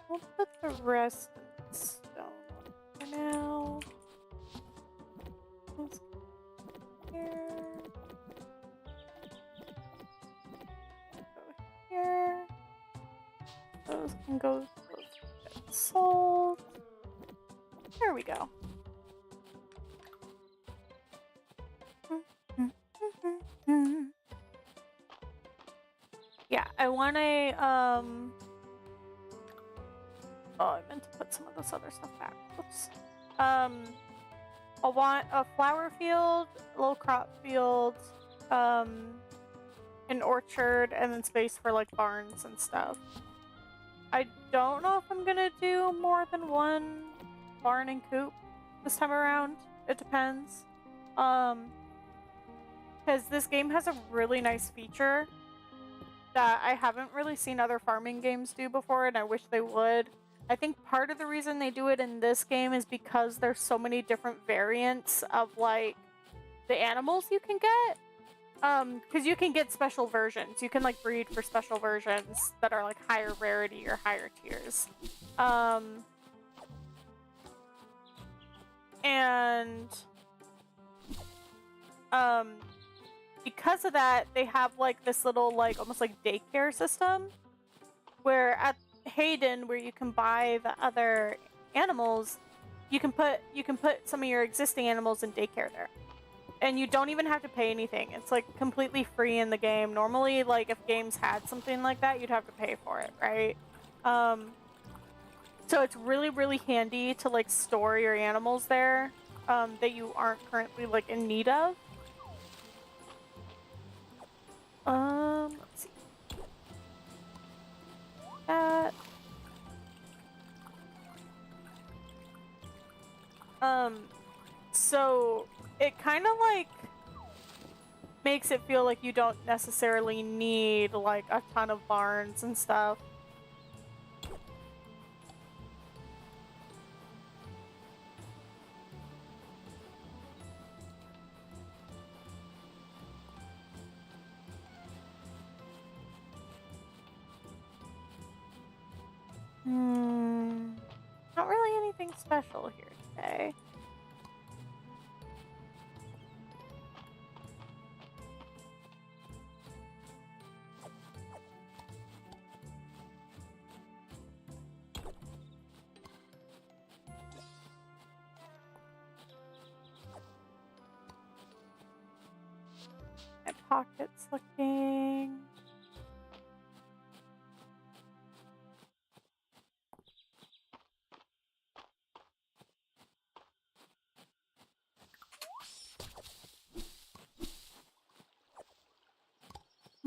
Speaker 1: We'll put the rest in the stone for now. Let's go here. Go here. Those can go get sold. There we go. Yeah, I want a Oh, I meant to put some of this other stuff back. Oops. I'll want a flower field, a little crop field, an orchard, and then space for like barns and stuff. I don't know if I'm gonna do more than one barn and coop this time around. It depends. Because this game has a really nice feature that I haven't really seen other farming games do before, and I wish they would. I think part of the reason they do it in this game is because there's so many different variants of like the animals you can get. Because you can get special versions. You can like breed for special versions that are like higher rarity or higher tiers. And because of that, they have like this little like almost like daycare system where at Hayden, where you can buy the other animals, you can put some of your existing animals in daycare there. And you don't even have to pay anything. It's like completely free in the game. Normally, like if games had something like that, you'd have to pay for it, right? So it's really, really handy to like store your animals there that you aren't currently like in need of. Let's see. That. So it kind of like makes it feel like you don't necessarily need like a ton of barns and stuff. Not really anything special here today. My pocket's looking...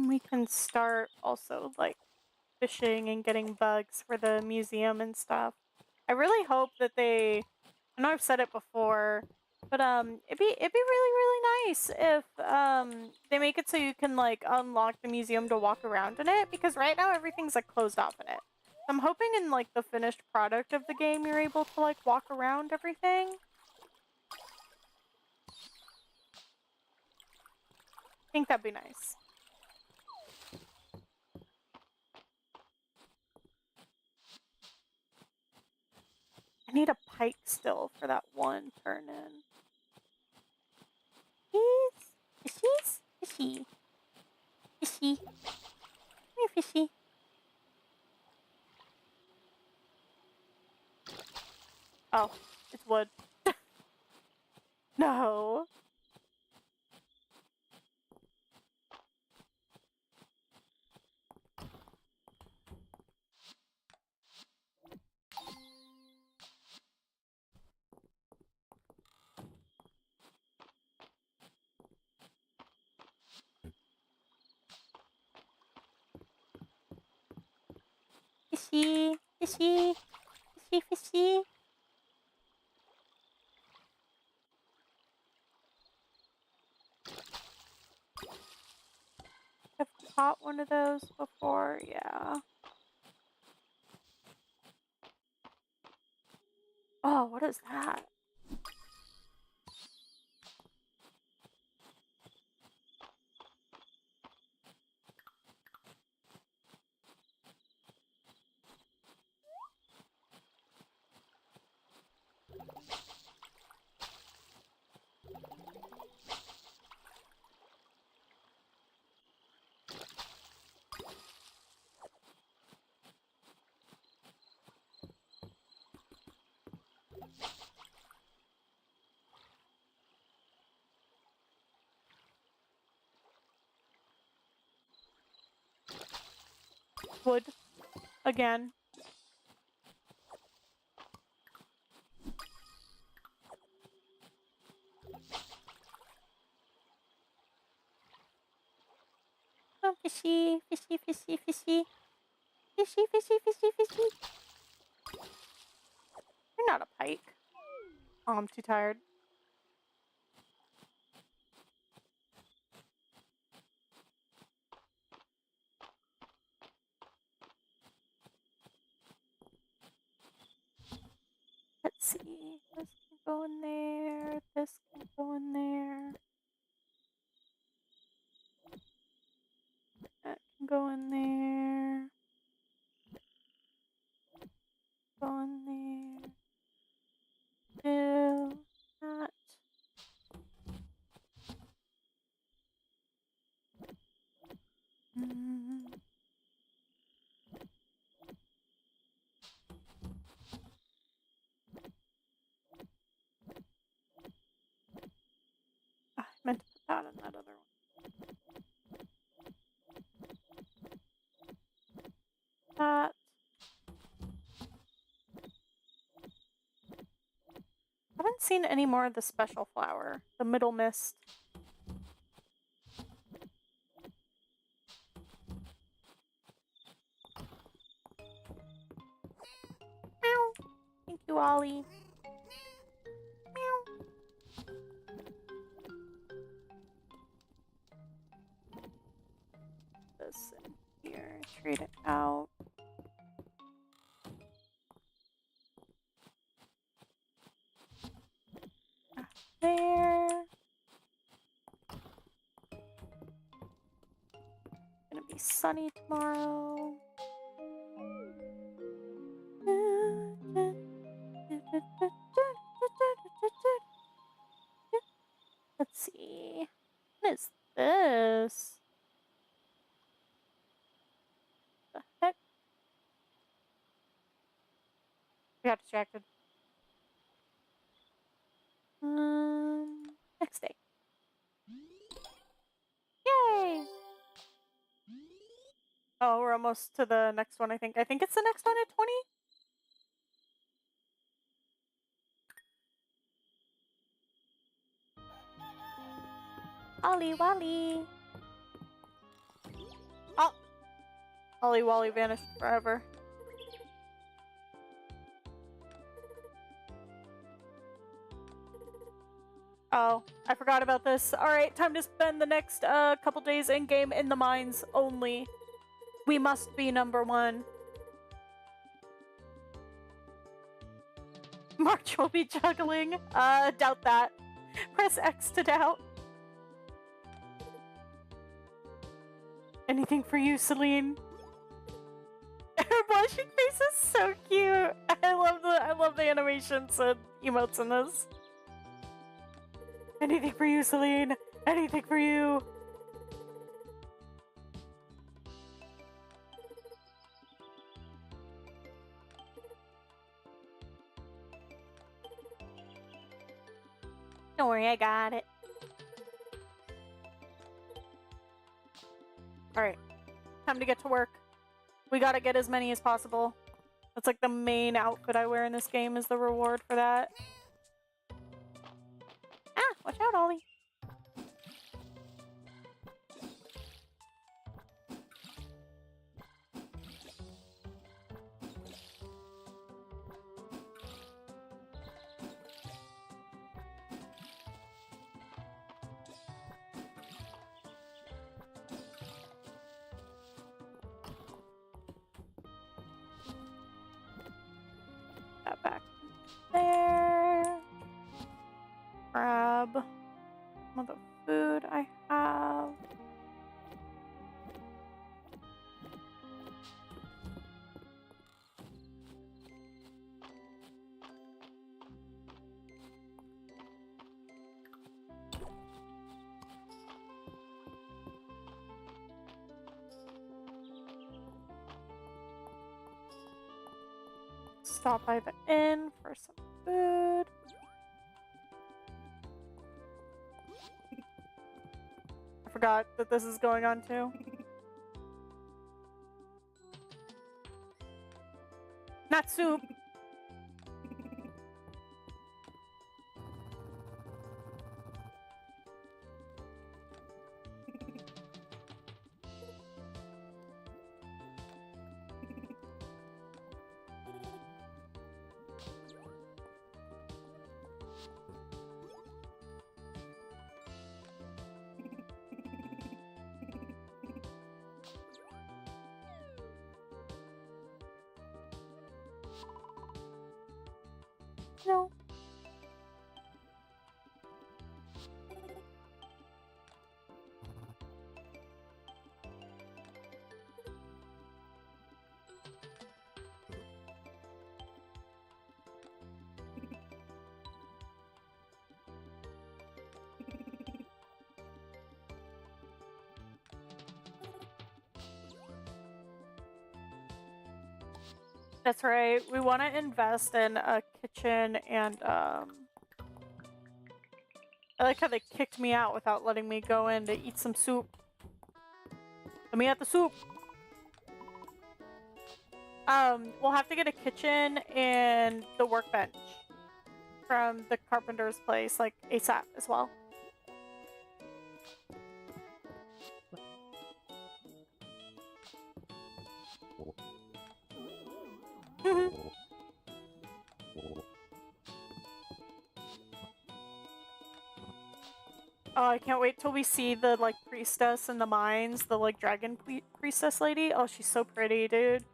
Speaker 1: We can start also like fishing and getting bugs for the museum and stuff. I really hope that they, I know I've said it before, but it'd be really nice if they make it so you can like unlock the museum to walk around in it, because right now everything's like closed off in it. I'm hoping in like the finished product of the game you're able to like walk around everything. I think that'd be nice. I need a pike still for that one turn in. Fishy. Fishy. Come here, fishy. Oh, it's wood. No. Fishy. Fishy. Fishy, fishy. I've caught one of those before, yeah. Oh, what is that? Wood. Again. Fishy, fishy, fishy, fishy. Fishy, fishy, fishy, fishy. You're not a pike. Oh, I'm too tired. Let's see. This can go in there. This can go in there. That can go in there. Go in there. Do that. I meant to put that in that other one. That. I haven't seen any more of the special flower, the middle mist. Meow. Thank you, Ollie. Meow. This in here. Trade it out. There. Gonna be sunny tomorrow. Let's see. What is this? The heck? I got distracted. Next day. Yay! Oh, we're almost to the next one, I think. I think it's the next one at 20? Ollie Wally! Oh! Ollie Wally vanished forever. Oh, I forgot about this. Alright, time to spend the next couple days in-game in the mines only. We must be number one. March will be juggling. Doubt that. Press X to doubt. Anything for you, Celine? Her blushing face is so cute. I love the animations and emotes in this. Anything for you, Celine. Anything for you. Don't worry, I got it. Alright. Time to get to work. We gotta get as many as possible. That's like the main outfit I wear in this game is the reward for that. Ah! Watch out, Ollie. That back there. Grab some of the food I have. Stop by the inn for some food. I forgot that this is going on too. Not soup. No. That's right. We want to invest in a kitchen and I like how they kicked me out without letting me go in to eat some soup. Let me at the soup. We'll have to get a kitchen and the workbench from the carpenter's place, like ASAP as well. Oh, I can't wait till we see the, like, priestess in the mines, the, like, dragon priestess lady. Oh, she's so pretty, dude.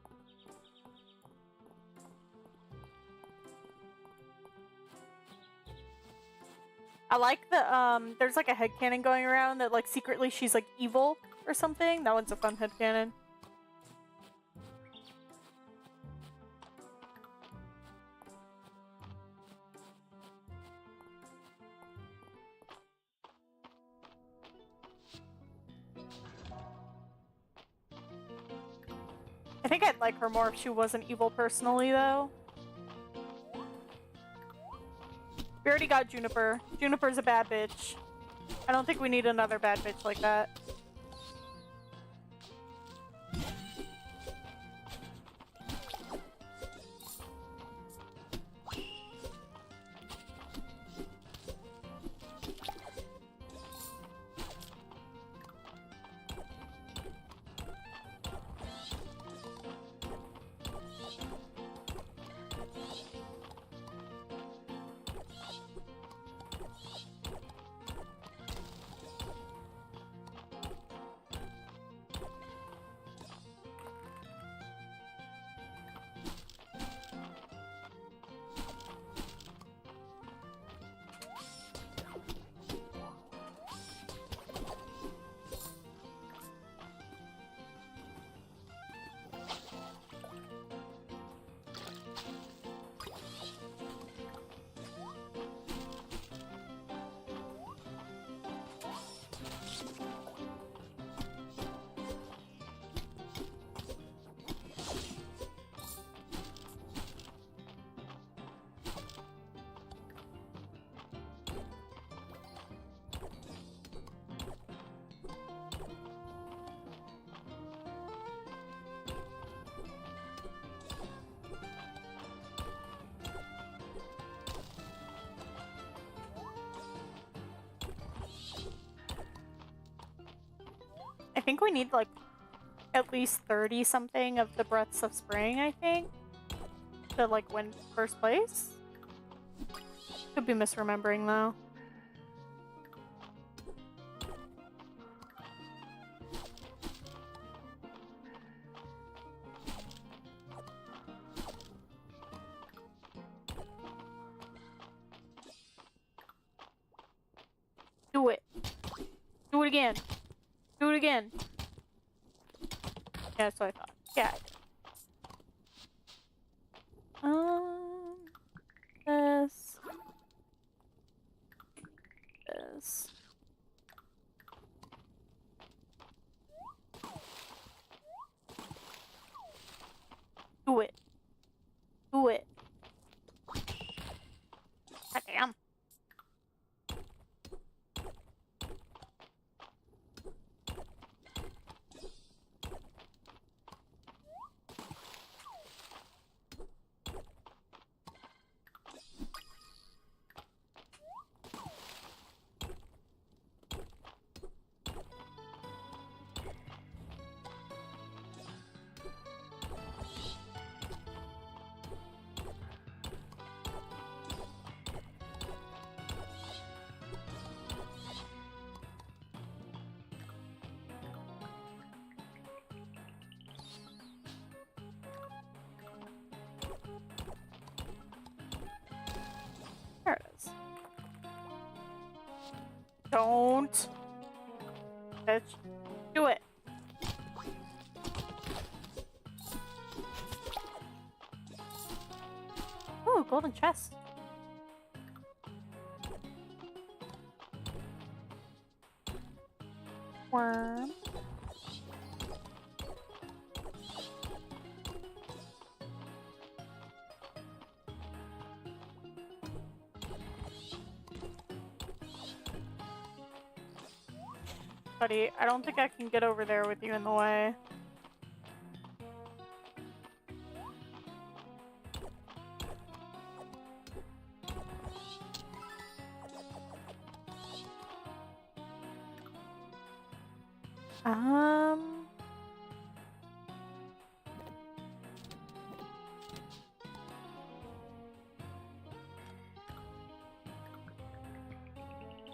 Speaker 1: I like the, there's, like, a headcanon going around that, like, secretly she's, like, evil or something. That one's a fun headcanon. I think I'd like her more if she wasn't evil personally, though. We already got Juniper. Juniper's a bad bitch. I don't think we need another bad bitch like that. I think we need, like, at least 30 something of the Breaths of Spring, I think, to, like, win first place. Could be misremembering, though. Do it. Do it again. Do it again. Yeah, that's what I thought. Yeah. This. This. Do it. Do it. God damn. Don't. Bitch. Do it. Ooh, golden chest. Worm. Buddy, I don't think I can get over there with you in the way.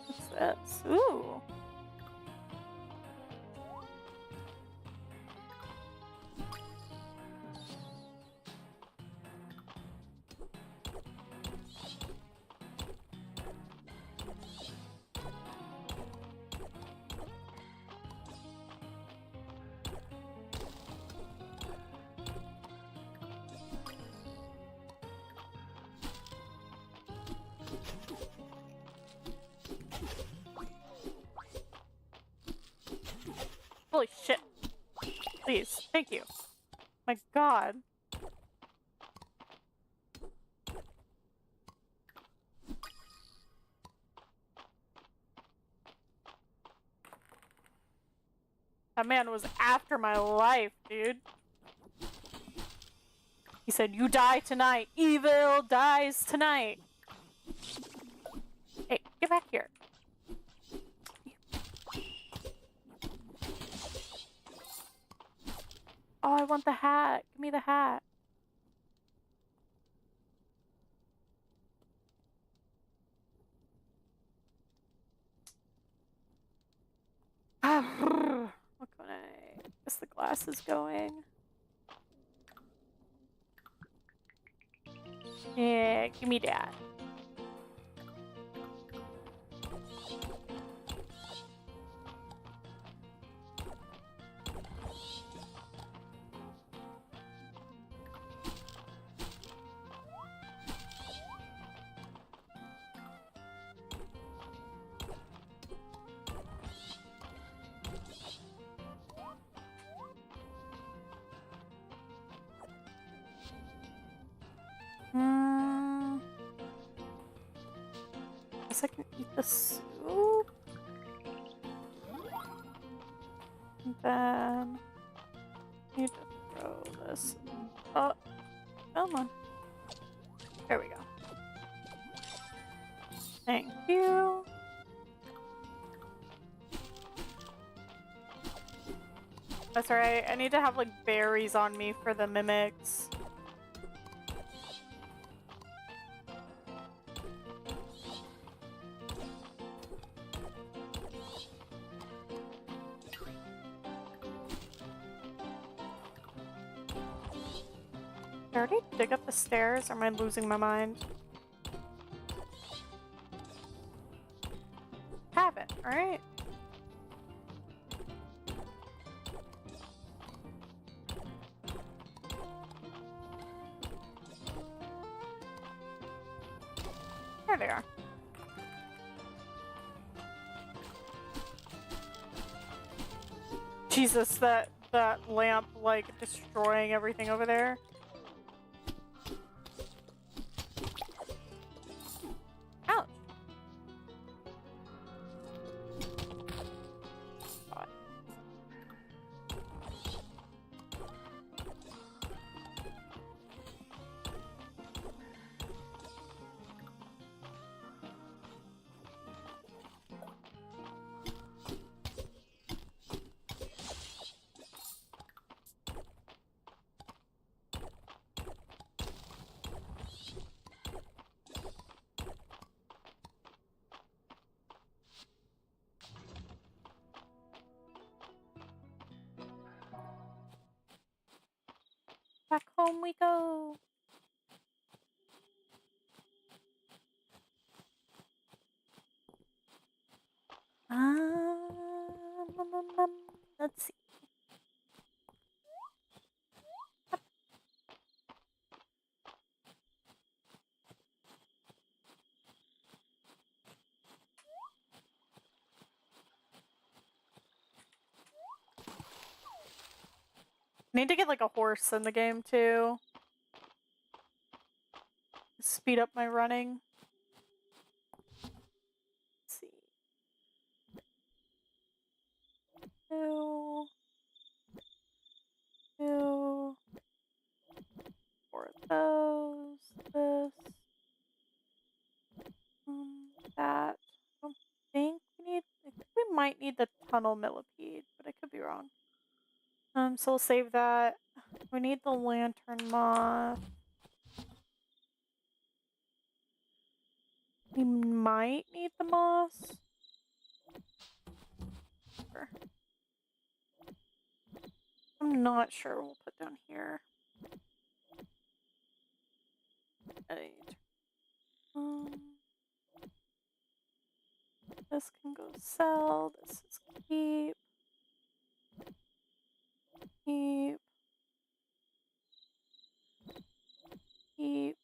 Speaker 1: What's this? Ooh. Holy shit. Please. Thank you. My god. That man was after my life, dude. He said, "You die tonight. Evil dies tonight." Hey, get back here. Oh, I want the hat. Give me the hat. What can I... guess the glass is going. Yeah, give me that. Guess I can eat the soup. And then I need to throw this. Oh, come on. There we go. Thank you. That's right. I need to have like berries on me for the mimics. Did I already dig up the stairs, or am I losing my mind? Haven't, alright? There they are. Jesus, that lamp, like, destroying everything over there. Ouch. God. Back home we go. Let's see. Need to get like a horse in the game too. Speed up my running. Let's see. 2, 2, 4 of those. This. That. I don't think we need. I think we might need the tunnel millipede, but I could be wrong. So we'll save that. We need the lantern moth. We might need the moss. Sure. I'm not sure. We'll put down here. This can go sell. This is keep. Keep. Keep.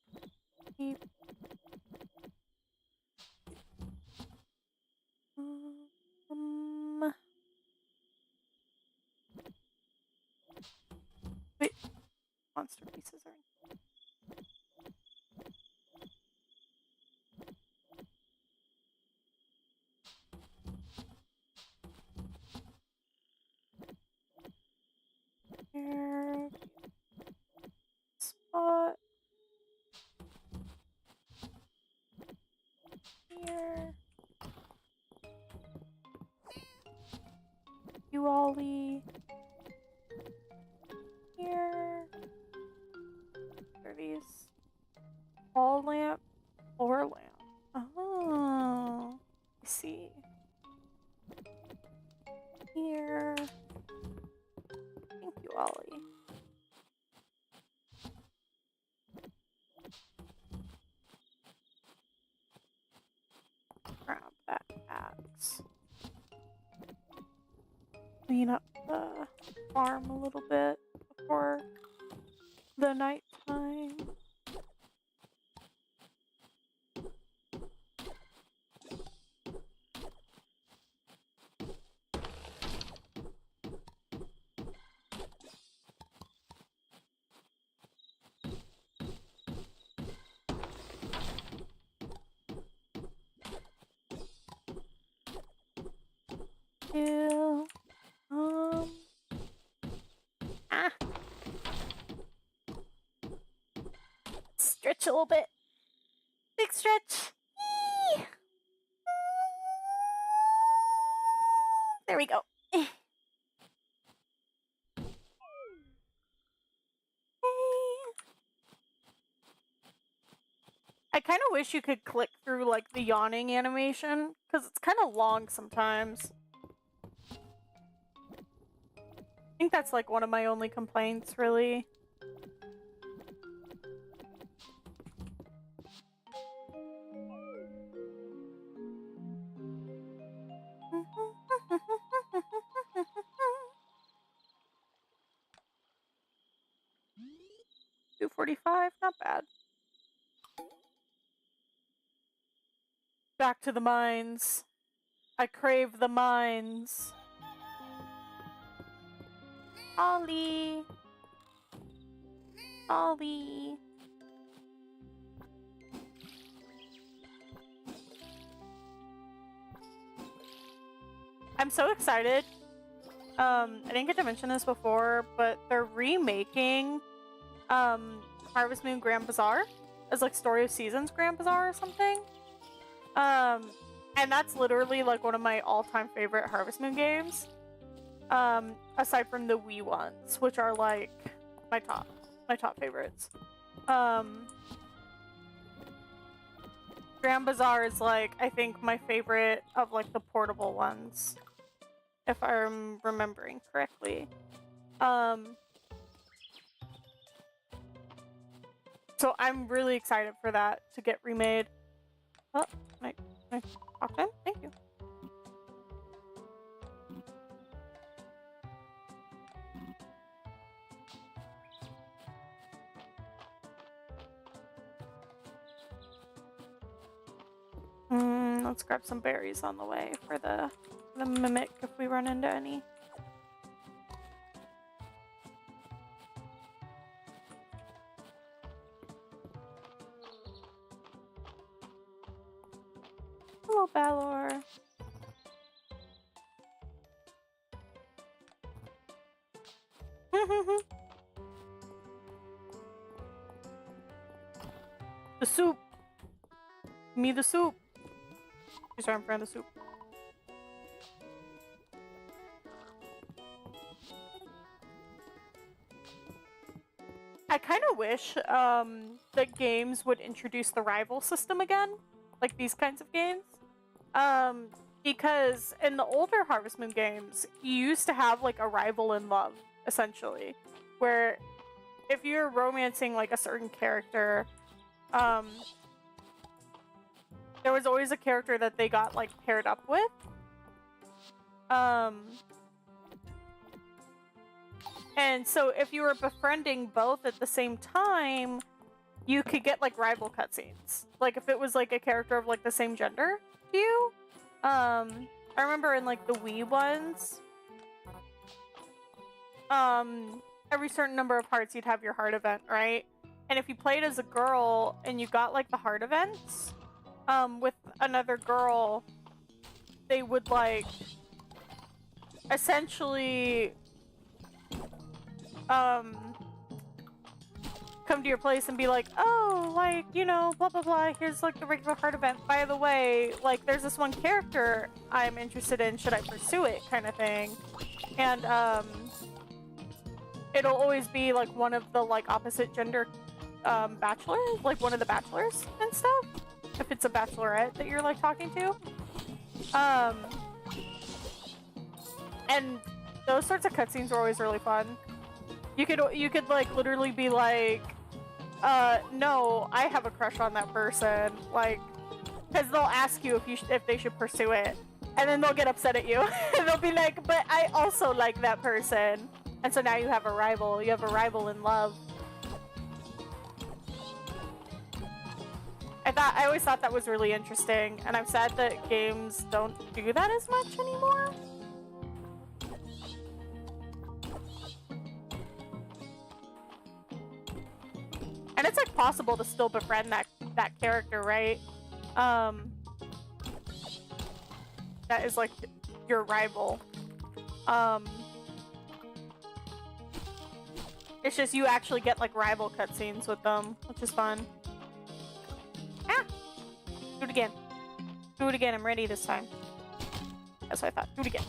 Speaker 1: Keep. Wait. Monster pieces are in. Here. Spot. Here. You Ollie. Here. There are these. Wall lamp. Floor lamp. Oh. I see. Here. Thank you, Ollie. Grab that axe. Clean up the farm a little bit before the nighttime. Ew. Stretch a little bit. Big stretch. Eee. There we go. I kind of wish you could click through like the yawning animation because it's kind of long sometimes. I think that's like one of my only complaints, really. $2.45, not bad. Back to the mines. I crave the mines. Ollie. Ollie. I'm so excited. I didn't get to mention this before, but they're remaking Harvest Moon Grand Bazaar as like Story of Seasons Grand Bazaar or something. And that's literally like one of my all-time favorite Harvest Moon games. Aside from the Wii ones, which are like my top favorites. Grand Bazaar is like, I think, my favorite of like the portable ones, if I'm remembering correctly. So I'm really excited for that to get remade. Oh, can I talk to him? Thank you. let's grab some berries on the way for the mimic if we run into any. Hello, Balor. The soup. Me the soup. She's right in front of the soup. I kind of wish that games would introduce the rival system again, like these kinds of games. Because in the older Harvest Moon games, you used to have like a rival in love, essentially, where if you're romancing like a certain character, there was always a character that they got like paired up with. And so if you were befriending both at the same time, you could get like rival cutscenes. Like if it was like a character of like the same gender to you. I remember in like the Wii ones, every certain number of hearts you'd have your heart event, right? And if you played as a girl and you got like the heart events, with another girl, they would like essentially come to your place and be like, oh, like, you know, blah blah blah, here's like the regular heart event, by the way, like there's this one character I'm interested in, should I pursue it, kind of thing. And it'll always be like one of the like opposite gender bachelors, like one of the bachelors and stuff, if it's a bachelorette that you're like talking to. And those sorts of cutscenes are always really fun. You could like literally be like, no, I have a crush on that person, like, because they'll ask you if they should pursue it, and then they'll get upset at you. And they'll be like, but I also like that person, and so now you have a rival. You have a rival in love. I always thought that was really interesting, and I'm sad that games don't do that as much anymore. And it's like possible to still befriend that character, right? That is like your rival. It's just you actually get like rival cutscenes with them, which is fun. Ah! Do it again. Do it again. I'm ready this time. That's what I thought. Do it again.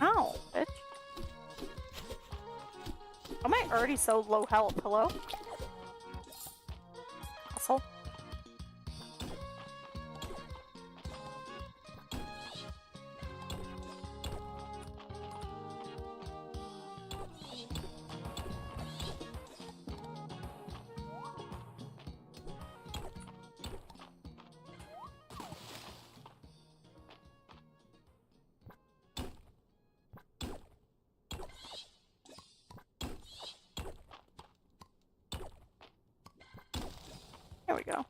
Speaker 1: Ow, bitch. Am I already so low health? Hello? Asshole. There we go.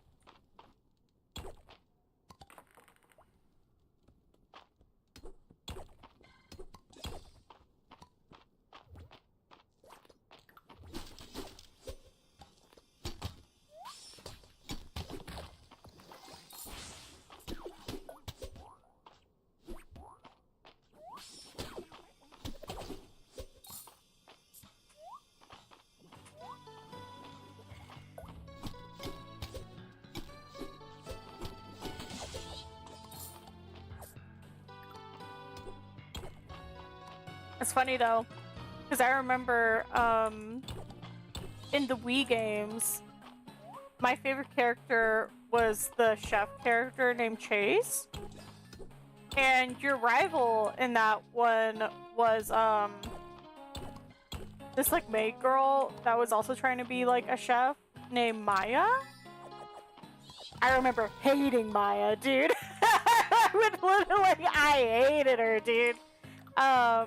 Speaker 1: It's funny though, because I remember in the Wii games, my favorite character was the chef character named Chase, and your rival in that one was the this like maid girl that was also trying to be like a chef named Maya. I remember hating Maya, dude. I hated her, dude. I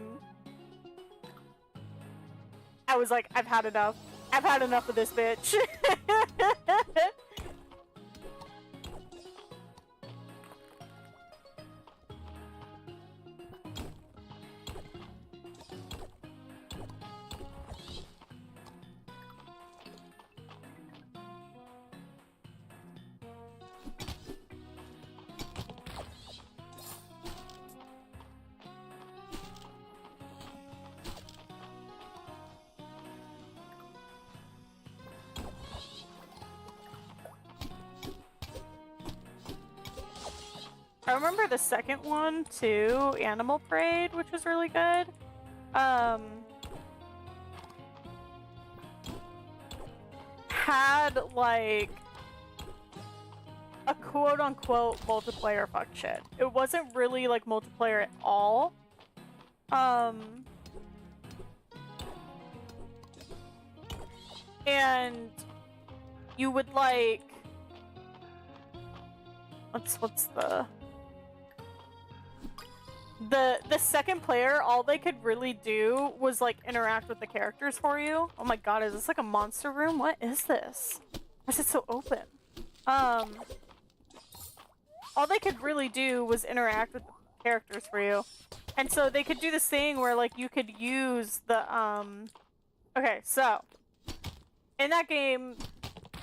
Speaker 1: was like, I've had enough. I've had enough of this bitch. I remember the second one too, Animal Parade, which was really good. Had like a quote-unquote multiplayer function. It wasn't really like multiplayer at all. And you would like what's the second player, all they could really do was like interact with the characters for you. Oh my god, is this like a monster room? What is this? Why is it so open? All they could really do was interact with the characters for you. And so they could do this thing where like you could use the okay, so in that game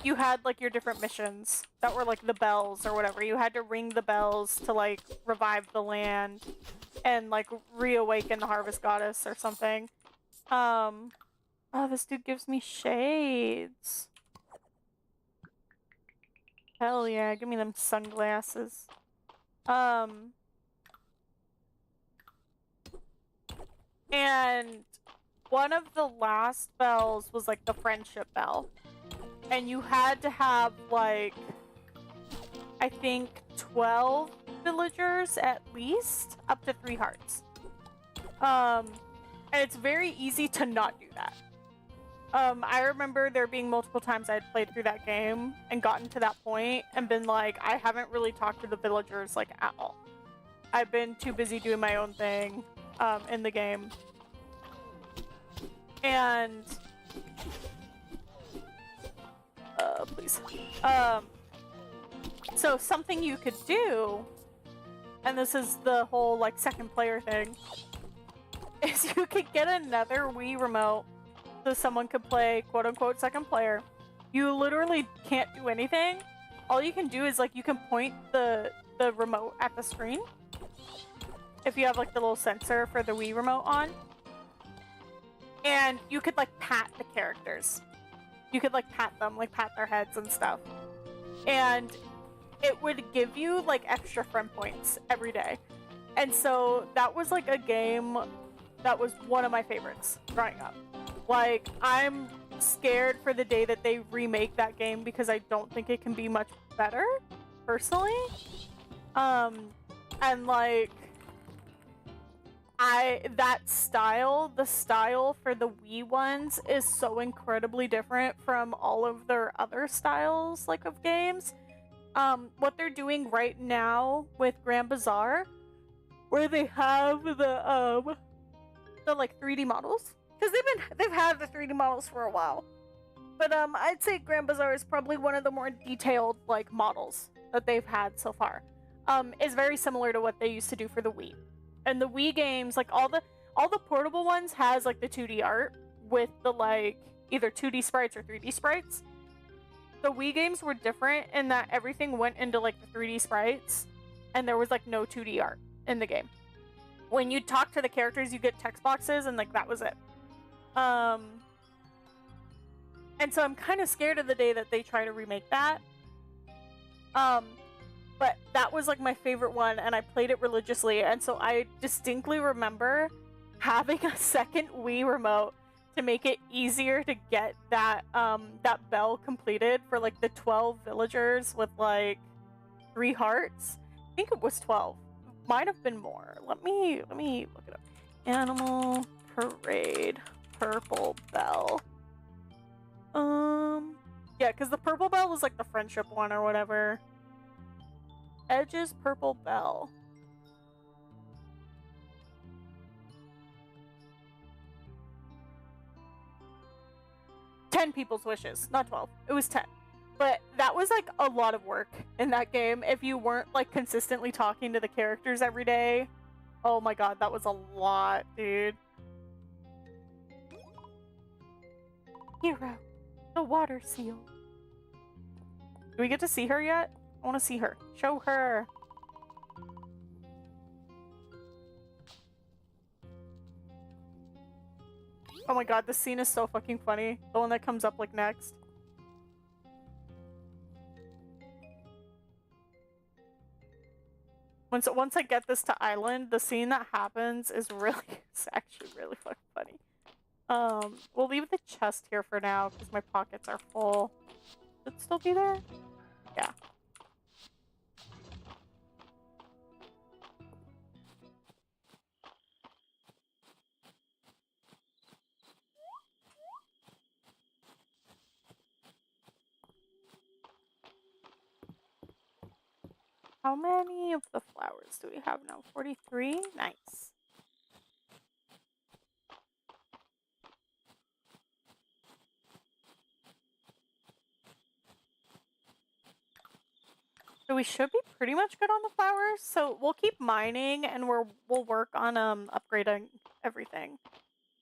Speaker 1: you had like your different missions that were like the bells or whatever. You had to ring the bells to like revive the land and like reawaken the harvest goddess or something. Oh, this dude gives me shades. Hell yeah, give me them sunglasses. And one of the last bells was like the friendship bell. And you had to have like, I think 12 villagers at least, up to 3 hearts. And it's very easy to not do that. I remember there being multiple times I had played through that game and gotten to that point and been like, I haven't really talked to the villagers like at all. I've been too busy doing my own thing in the game. And please. So something you could do, and this is the whole like second player thing, is you could get another Wii remote so someone could play quote unquote second player. You literally can't do anything. All you can do is like you can point the remote at the screen if you have like the little sensor for the Wii remote on, and you could like pat the characters. You could like pat them, like pat their heads and stuff. And it would give you like extra friend points every day. And so that was like a game that was one of my favorites growing up. Like, I'm scared for the day that they remake that game because I don't think it can be much better, personally. And like, the style for the Wii ones is so incredibly different from all of their other styles, like, of games. What they're doing right now with Grand Bazaar, where they have the like 3D models, because they've had the 3D models for a while, but I'd say Grand Bazaar is probably one of the more detailed like models that they've had so far. Is very similar to what they used to do for the Wii. And the Wii games, like all the portable ones, has like the 2D art with the like either 2D sprites or 3D sprites. The Wii games were different in that everything went into like the 3D sprites, and there was like no 2D art in the game. When you talk to the characters, you get text boxes, and like that was it. And so I'm kind of scared of the day that they try to remake that. But that was like my favorite one, and I played it religiously, and so I distinctly remember having a second Wii remote to make it easier to get that that bell completed for like the 12 villagers with like 3 hearts. I think it was 12. Might have been more. Let me look it up. Animal Parade purple bell. Yeah, because the purple bell was like the friendship one or whatever. Edge's purple bell. "10 people's wishes," not 12. It was 10. But that was like a lot of work in that game if you weren't like consistently talking to the characters every day. Oh my god, that was a lot, dude. Hero, the water seal. Do we get to see her yet? I want to see her. Show her. Oh my god, this scene is so fucking funny. The one that comes up like next. Once I get this to Island, the scene that happens is really, it's actually really fucking funny. We'll leave the chest here for now because my pockets are full. Should it still be there? Yeah. How many of the flowers do we have now? 43? Nice. So we should be pretty much good on the flowers. So we'll keep mining and we'll work on upgrading everything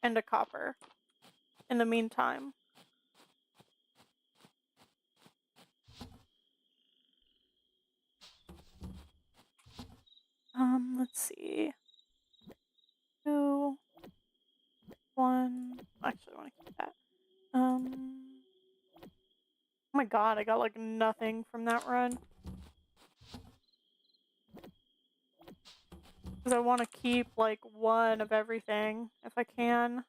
Speaker 1: into copper in the meantime. Let's see. 2, 1. Actually, I want to keep that. Oh my god, I got like nothing from that run. Because I want to keep like one of everything if I can.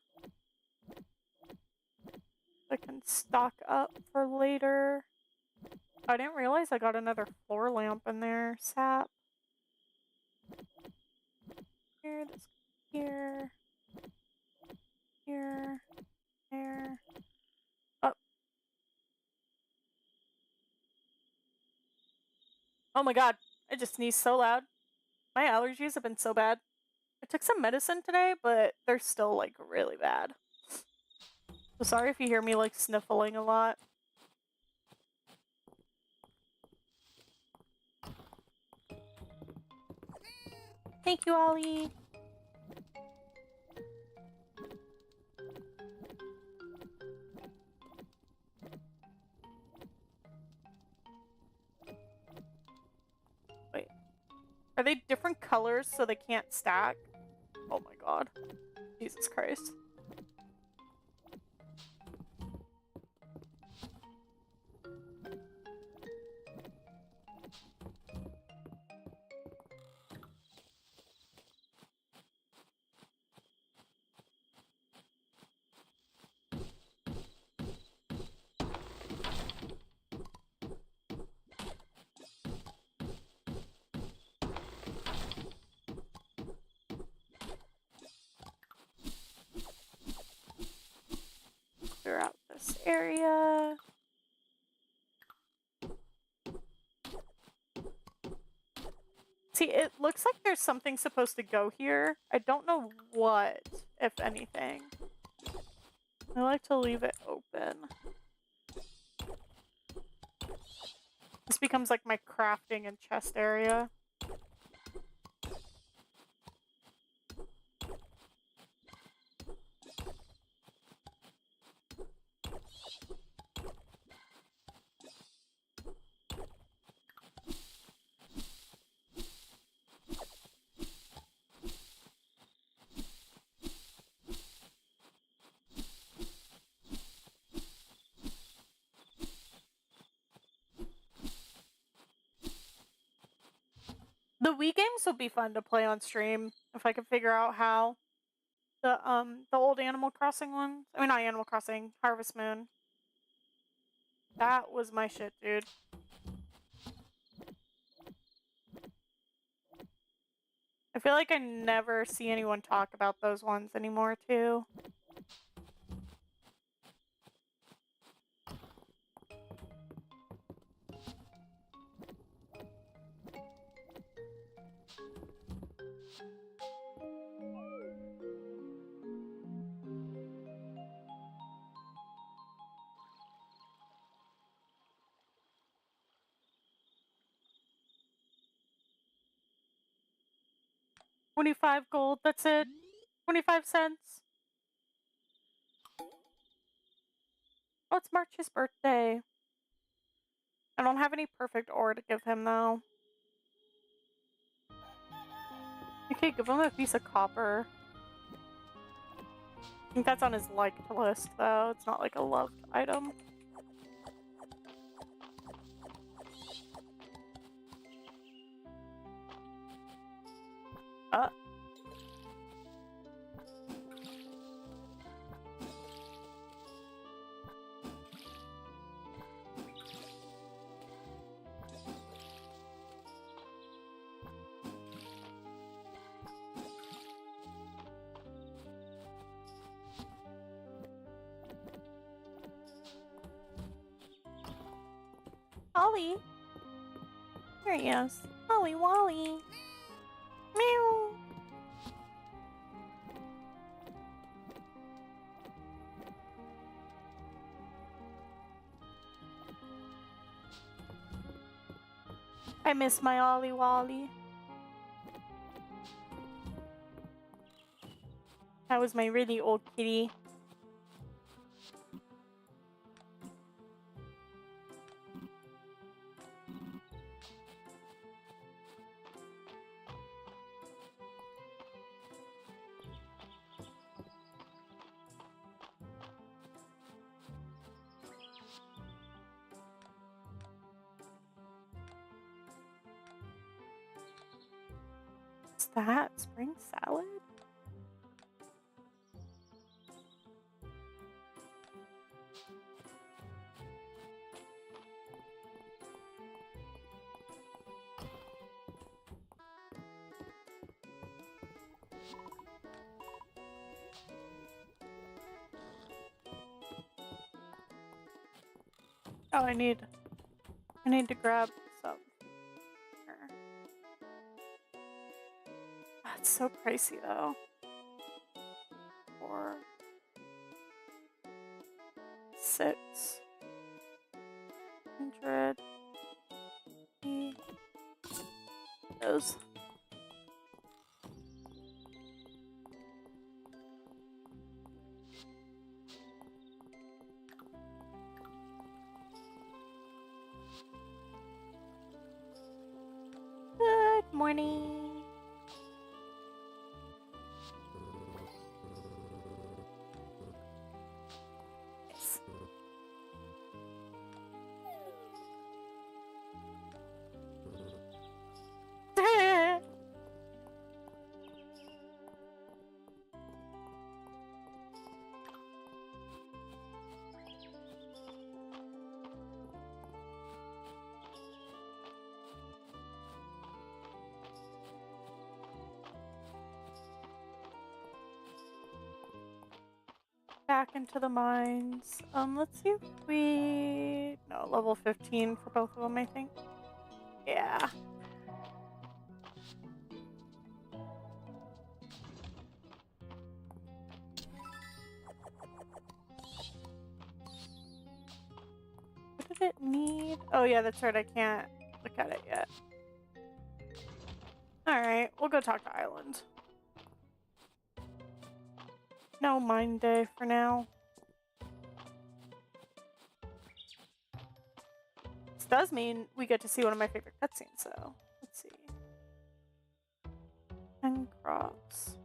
Speaker 1: I can stock up for later. I didn't realize I got another floor lamp in there. Sap. Here, this here. Here. There. Oh. Oh my god. I just sneezed so loud. My allergies have been so bad. I took some medicine today, but they're still like really bad. So sorry if you hear me like sniffling a lot. Thank you, Ollie. Wait. Are they different colors so they can't stack? Oh my god. Jesus Christ. Clear out this area. See, it looks like there's something supposed to go here. I don't know what, if anything. I like to leave it open. This becomes like my crafting and chest area. The Wii games would be fun to play on stream if I could figure out how. The old Animal Crossing ones. I mean, not Animal Crossing, Harvest Moon. That was my shit, dude. I feel like I never see anyone talk about those ones anymore, too. 25 gold, that's it. 25 cents. Oh, it's March's birthday. I don't have any perfect ore to give him, though. Okay, give him a piece of copper. I think that's on his liked list, though. It's not like a loved item. Ollie! There he is. Ollie Wally! Meow! I miss my Ollie Wally. That was my really old kitty. What's that? Spring salad? Oh, I need to grab some. That's so pricey though. 4, 600. Those. Good morning. Yes. Back into the mines. Let's see if we... No, level 15 for both of them, I think. Yeah. What did it need? Oh yeah, that's right, I can't look at it yet. Alright, we'll go talk to Island. No mine day for now. This does mean we get to see one of my favorite cutscenes, so let's see. 10 crops.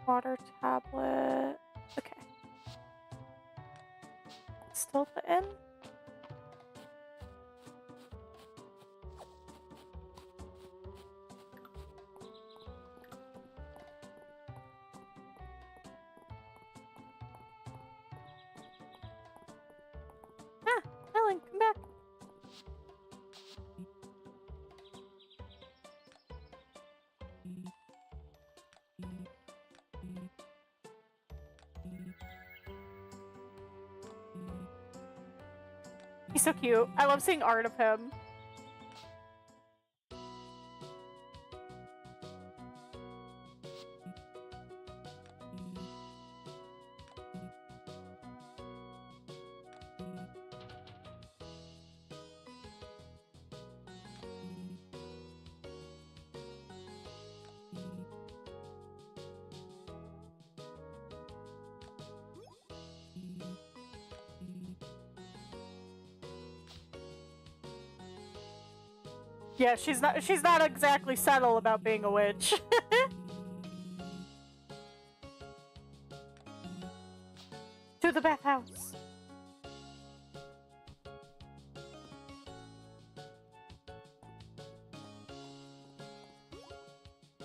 Speaker 1: Water tablet. Okay. Still at the inn? Ah, Ellen, come back. He's so cute. I love seeing art of him. Yeah, she's not exactly subtle about being a witch. To the bathhouse.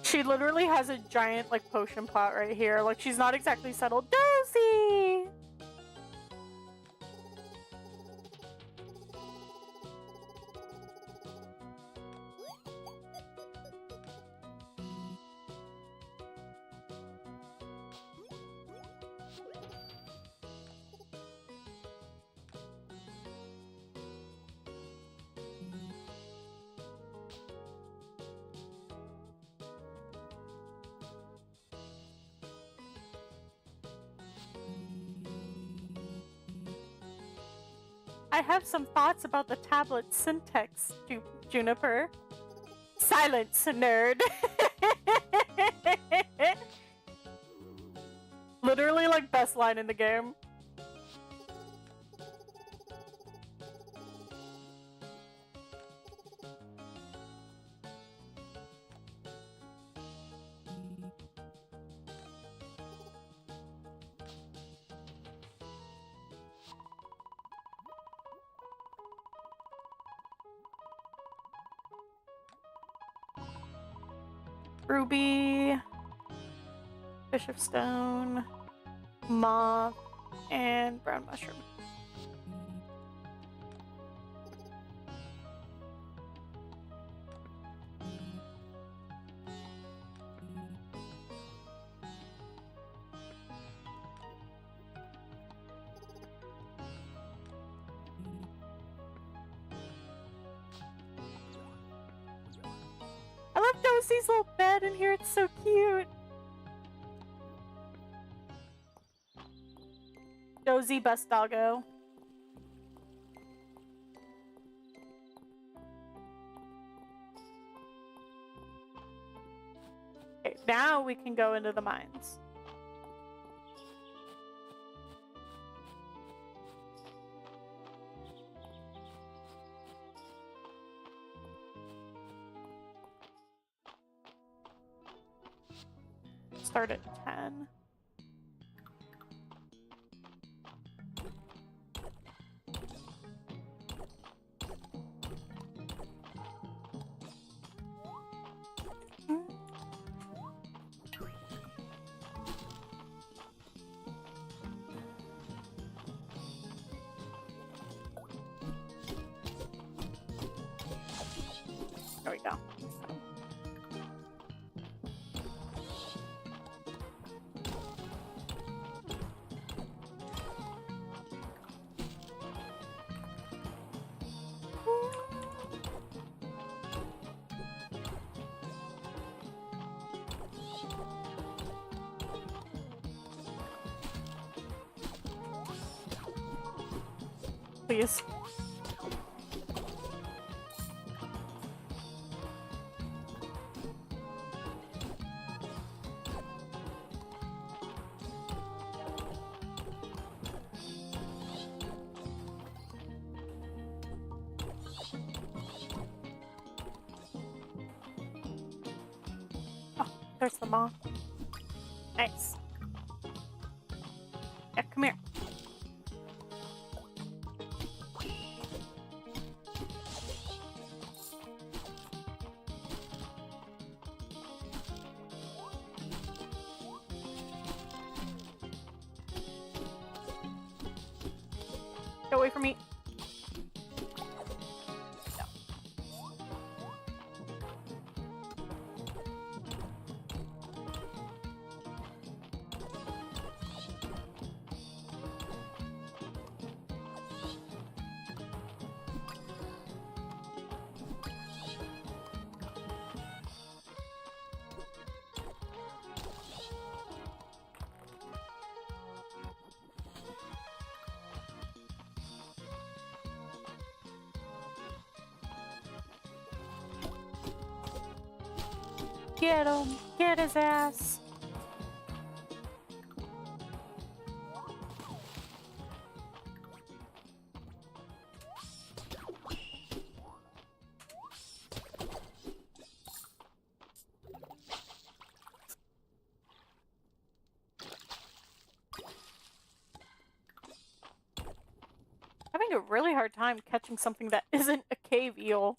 Speaker 1: She literally has a giant, like, potion pot right here. Like, she's not exactly subtle. Dozy! I have some thoughts about the tablet syntax, Juniper. Silence, nerd. Literally, like, best line in the game. Ruby, Fish of Stone, Moth, and Brown Mushroom. I love Dosie's little bed in here, it's so cute. Dozy best doggo. Okay, now we can go into the mines. Start at 10. There we go. Please. Oh, there's the moth. Nice. Yeah, come here. Get away from me. No. Get him! Get his ass! having a really hard time catching something that isn't a cave eel.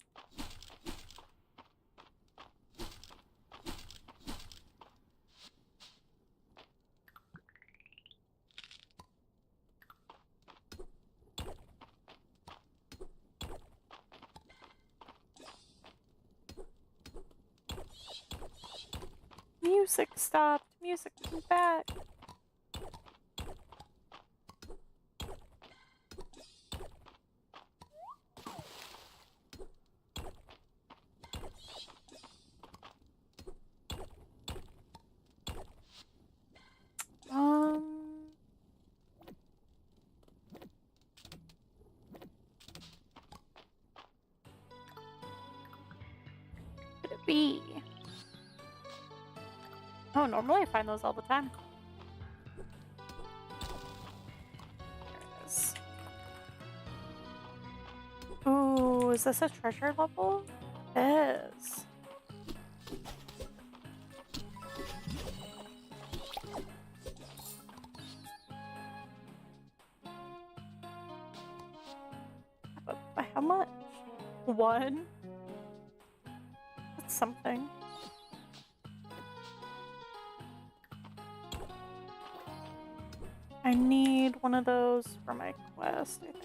Speaker 1: Music stopped. Music came back. Could it be? Oh, normally I find those all the time. There it is. Ooh, is this a treasure level? It is. But by how much? 1? That's something. I need one of those for my quest, I think.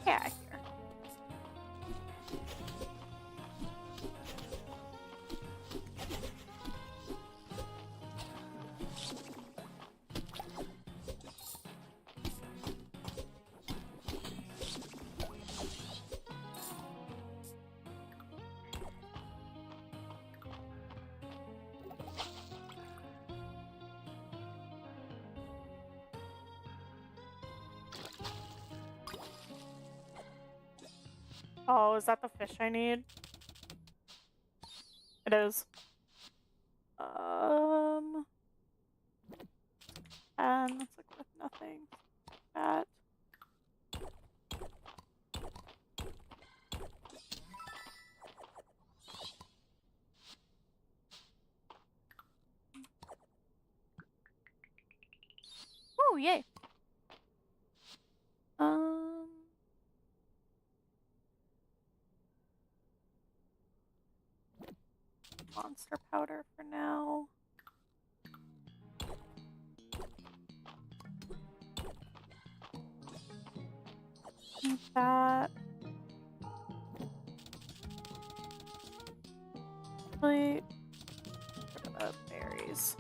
Speaker 1: Yeah, here. Oh, is that the fish I need? It is. And let's look with nothing. That. Oh, yay. Monster powder for now. Need that. Really, what about berries?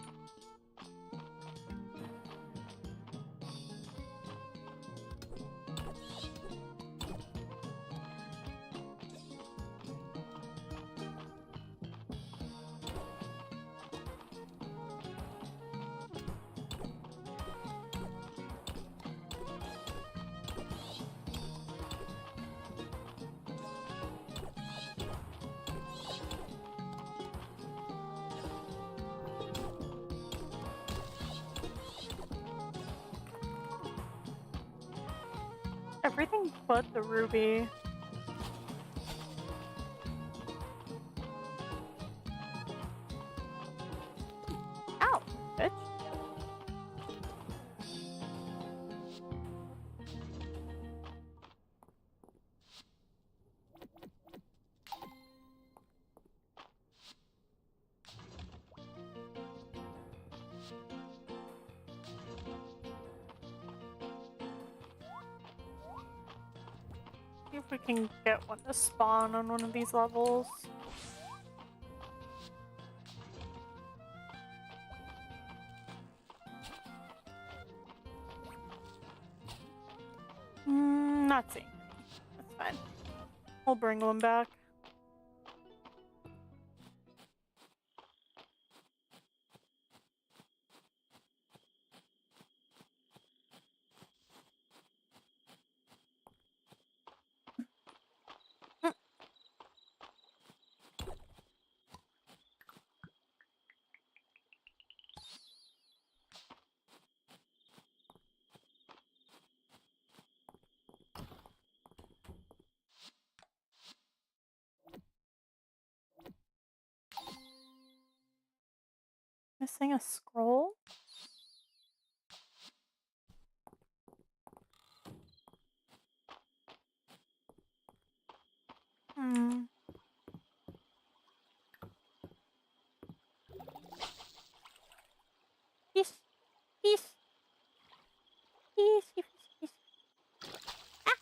Speaker 1: Everything but the ruby. Ow, bitch. See if we can get one to spawn on one of these levels. Not seeing. That's fine. I'll bring one back. Missing a scroll? Hmm. Peace. Peace. Peace. Peace. Peace. Ah!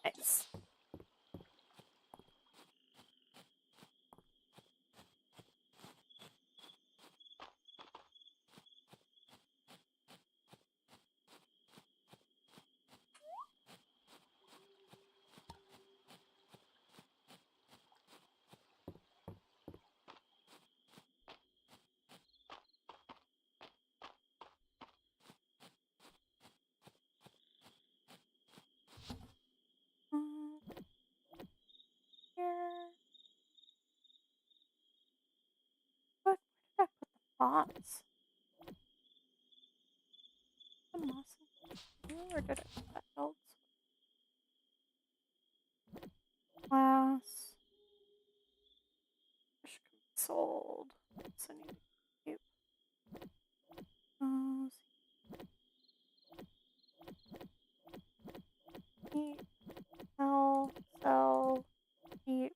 Speaker 1: Nice. Here. What? Where did I put the pots? The moss here, or did I put that else? Glass. Fish can be sold. So I need to keep those. Eat. Sell. Eat.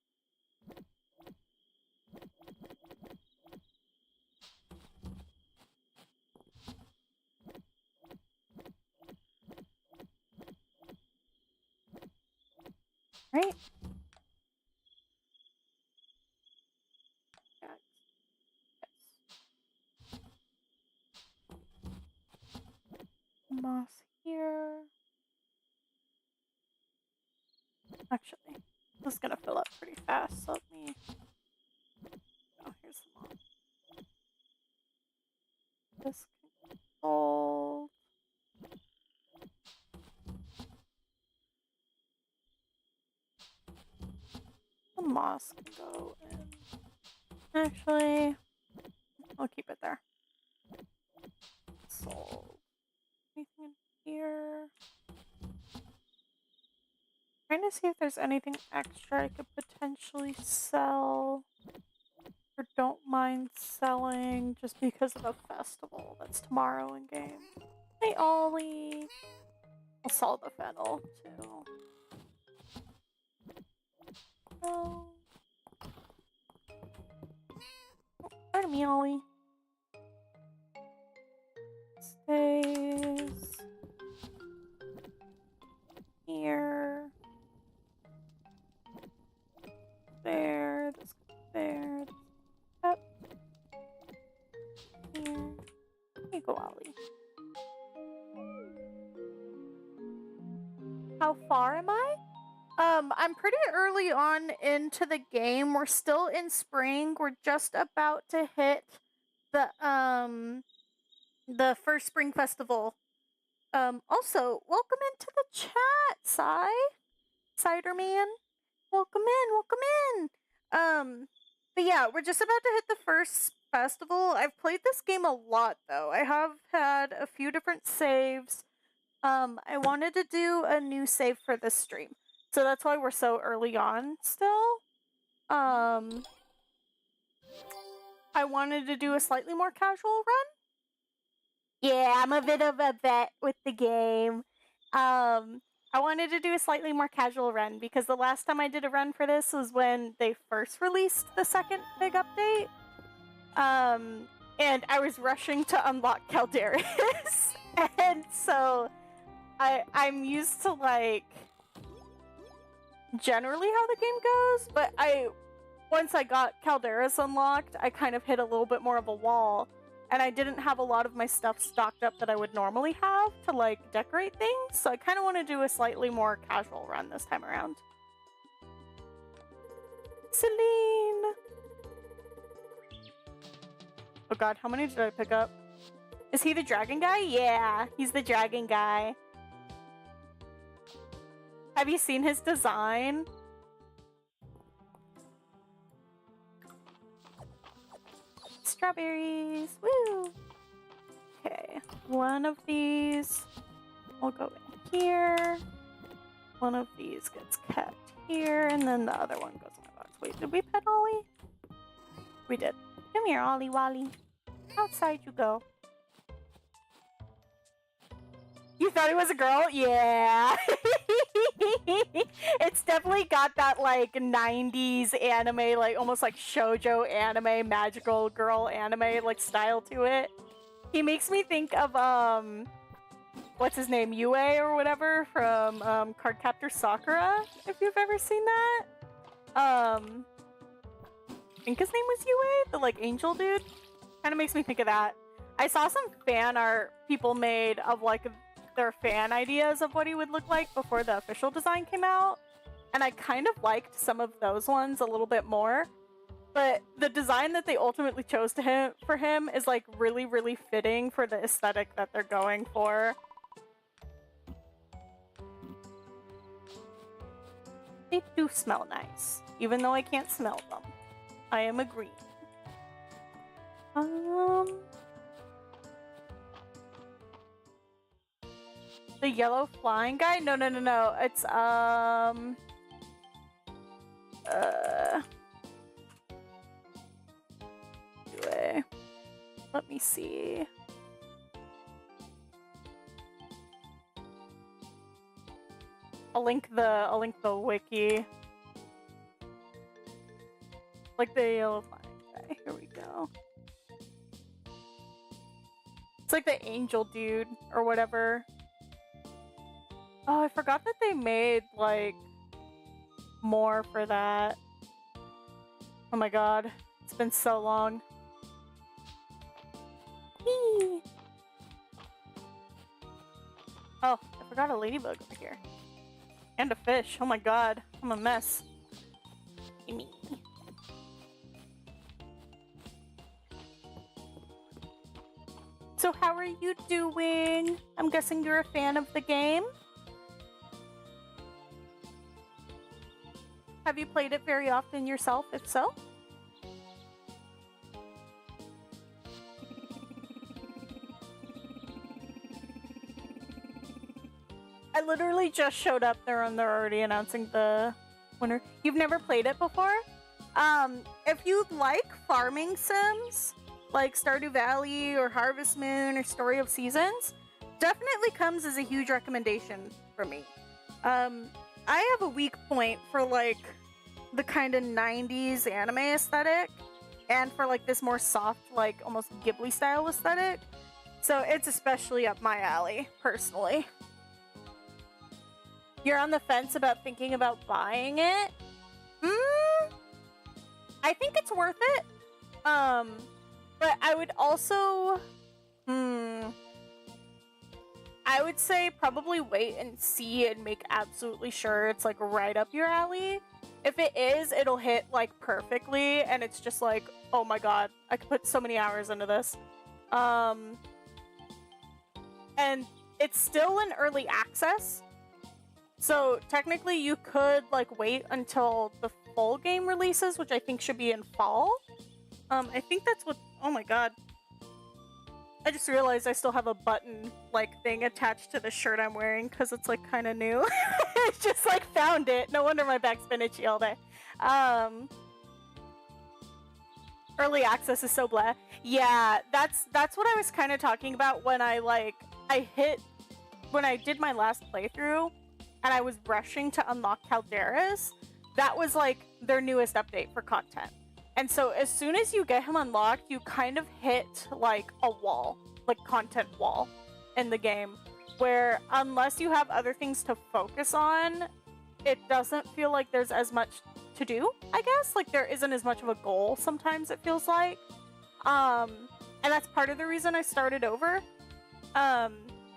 Speaker 1: Right? Yes. Moss here. Actually, this is gonna fill up pretty fast, so let me... Oh, here's the moss. This can be sold. The moss can go in. Actually, I'll keep it there. Sold. Anything in here? Trying to see if there's anything extra I could potentially sell. Or don't mind selling just because of a festival that's tomorrow in game. Hey, Ollie. I'll sell the fennel too. Oh. Pardon me, Ollie. Stays here. There. This there. Up. Here. Here you go, Ollie. How far am I? I'm pretty early on into the game. We're still in spring. We're just about to hit the first spring festival. Also, welcome into the chat, Ciderman. Welcome in. But yeah, we're just about to hit the first festival. I've played this game a lot though. I have had a few different saves. I wanted to do a new save for this stream. So that's why we're so early on still. I wanted to do a slightly more casual run. Yeah, I'm a bit of a vet with the game. I wanted to do a slightly more casual run because the last time I did a run for this was when they first released the second big update. And I was rushing to unlock Calderis. And so I'm used to like generally how the game goes, but once I got Calderis unlocked, I kind of hit a little bit more of a wall. and I didn't have a lot of my stuff stocked up that I would normally have to like decorate things, so I kind of want to do a slightly more casual run this time around. Celine! Oh god, how many did I pick up? Is he the dragon guy? Yeah, he's the dragon guy. Have you seen his design? Strawberries! Woo! Okay, one of these will go in here. One of these gets kept here, and then the other one goes in my box. Wait, did we pet Ollie? We did. Come here, Ollie Wally. Outside you go. You thought he was a girl? Yeah. It's definitely got that like 90s anime, like almost like shoujo anime, magical girl anime like style to it. He makes me think of what's his name, Yue or whatever from Cardcaptor Sakura, if you've ever seen that. I think his name was Yue, the like angel dude. Kind of makes me think of that. I saw some fan art people made of like their fan ideas of what he would look like before the official design came out, and I kind of liked some of those ones a little bit more, but the design that they ultimately chose for him is like really, really fitting for the aesthetic that they're going for. They do smell nice, even though I can't smell them. I am agreeing. The yellow flying guy? No. It's, anyway. Let me see. I'll link the wiki. Like the yellow flying guy. Here we go. It's like the angel dude or whatever. Oh, I forgot that they made, like, more for that. Oh my god. It's been so long. Whee! Oh, I forgot a ladybug over here. And a fish. Oh my god. I'm a mess. Gimme. So how are you doing? I'm guessing you're a fan of the game? Have you played it very often yourself, if so? I literally just showed up there and they're already announcing the winner. You've never played it before? If you like farming sims, like Stardew Valley or Harvest Moon or Story of Seasons, definitely comes as a huge recommendation for me. I have a weak point for like the kind of 90s anime aesthetic and for like this more soft, like almost Ghibli style aesthetic. So it's especially up my alley, personally. You're on the fence about thinking about buying it? I think it's worth it. But I would also, I would say probably wait and see and make absolutely sure it's like right up your alley. If it is, it'll hit like perfectly and it's just like, oh my god, I could put so many hours into this. And it's still in early access. So technically you could like wait until the full game releases, which I think should be in fall. I think that's what, oh my god. I just realized I still have a button like thing attached to the shirt I'm wearing because it's like kind of new. It's just like found it. No wonder my back's been itchy all day. Early access is so blah. Yeah, that's what I was kind of talking about when when I did my last playthrough and I was rushing to unlock Calderas. That was like their newest update for content. And so as soon as you get him unlocked, you kind of hit like a wall, like content wall in the game, where unless you have other things to focus on, it doesn't feel like there's as much to do, I guess. Like there isn't as much of a goal sometimes, it feels like. And that's part of the reason I started over.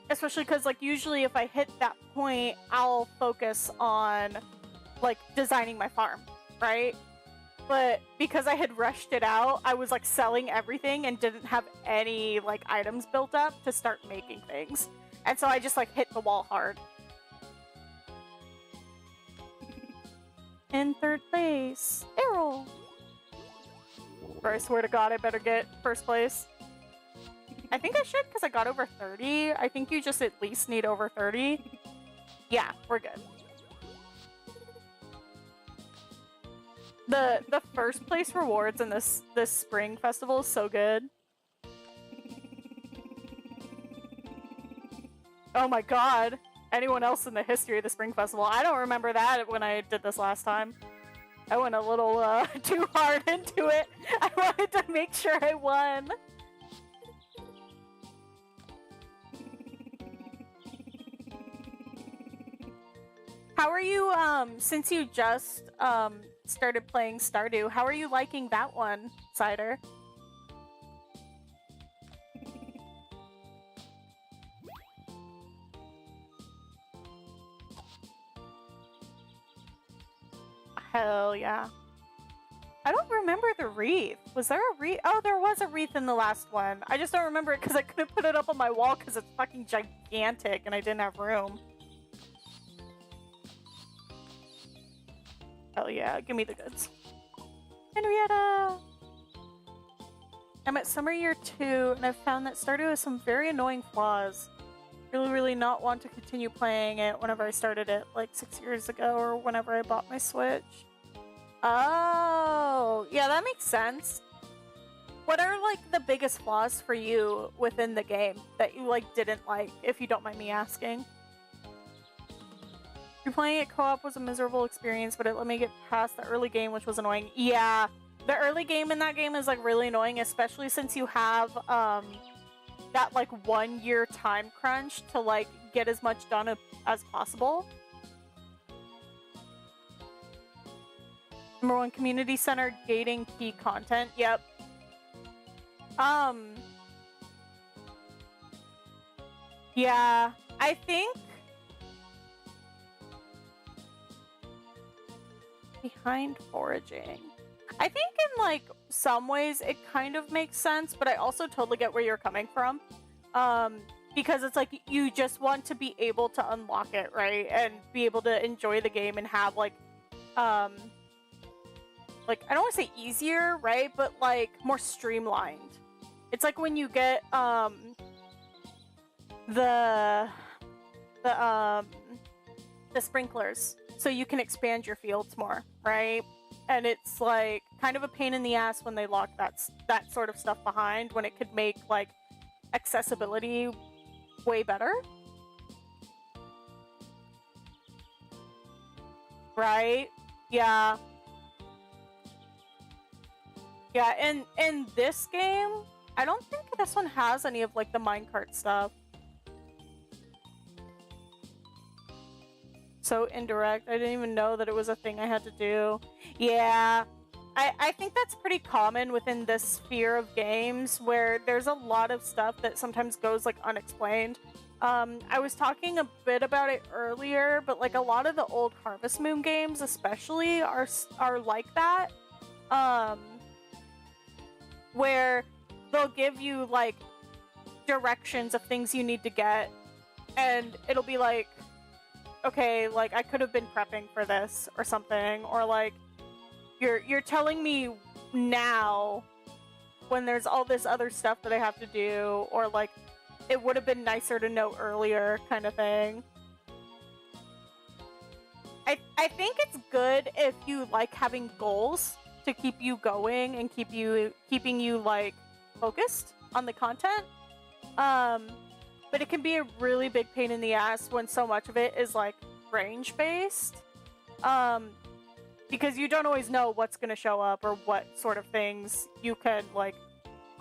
Speaker 1: Especially because, like, usually if I hit that point, I'll focus on, like, designing my farm, right? But because I had rushed it out, I was, like, selling everything and didn't have any, like, items built up to start making things. And so I just, like, hit the wall hard. In third place, Errol. Bro, I swear to God, I better get first place. I think I should because I got over 30. I think you just at least need over 30. Yeah, we're good. The first place rewards in this spring festival is so good. Oh my god. Anyone else in the history of the spring festival? I don't remember that when I did this last time. I went a little too hard into it. I wanted to make sure I won. How are you, since you just started playing Stardew, how are you liking that one, Cider? Hell yeah. I don't remember the wreath. Was there a wreath? Oh, there was a wreath in the last one. I just don't remember it because I couldn't put it up on my wall because it's fucking gigantic and I didn't have room. Hell yeah, give me the goods. Henrietta! I'm at summer year 2 and I've found that Stardew has some very annoying flaws. Really not want to continue playing it whenever I started it, like 6 years ago or whenever I bought my Switch. Oh, yeah, that makes sense. What are, like, the biggest flaws for you within the game that you, like, didn't like, if you don't mind me asking? Replaying it co-op was a miserable experience, but it let me get past the early game, which was annoying. Yeah, the early game in that game is, like, really annoying, especially since you have, that, like, 1 year time crunch to, like, get as much done as possible. Number 1, community center gating key content. Yep. Yeah, I think behind foraging. I think in, like, some ways it kind of makes sense, but I also totally get where you're coming from. Because it's like, you just want to be able to unlock it, right? And be able to enjoy the game and have, like, I don't want to say easier, right? But, like, more streamlined. It's like when you get, the sprinklers, so you can expand your fields more, right? And it's, like, kind of a pain in the ass when they lock that sort of stuff behind, when it could make, like, accessibility way better. Right? Yeah. Yeah, in this game, I don't think this one has any of, like, the minecart stuff. So indirect. I didn't even know that it was a thing I had to do. Yeah. I think that's pretty common within this sphere of games, where there's a lot of stuff that sometimes goes, like, unexplained. I was talking a bit about it earlier, but, like, a lot of the old Harvest Moon games especially are like that. Where they'll give you, like, directions of things you need to get, and it'll be like, okay, like, I could have been prepping for this or something, or, like, you're telling me now when there's all this other stuff that I have to do, or, like, it would have been nicer to know earlier, kind of thing. I think it's good if you like having goals to keep you going and keeping you, like, focused on the content. But it can be a really big pain in the ass when so much of it is, like, range based. Because you don't always know what's gonna show up or what sort of things you can, like,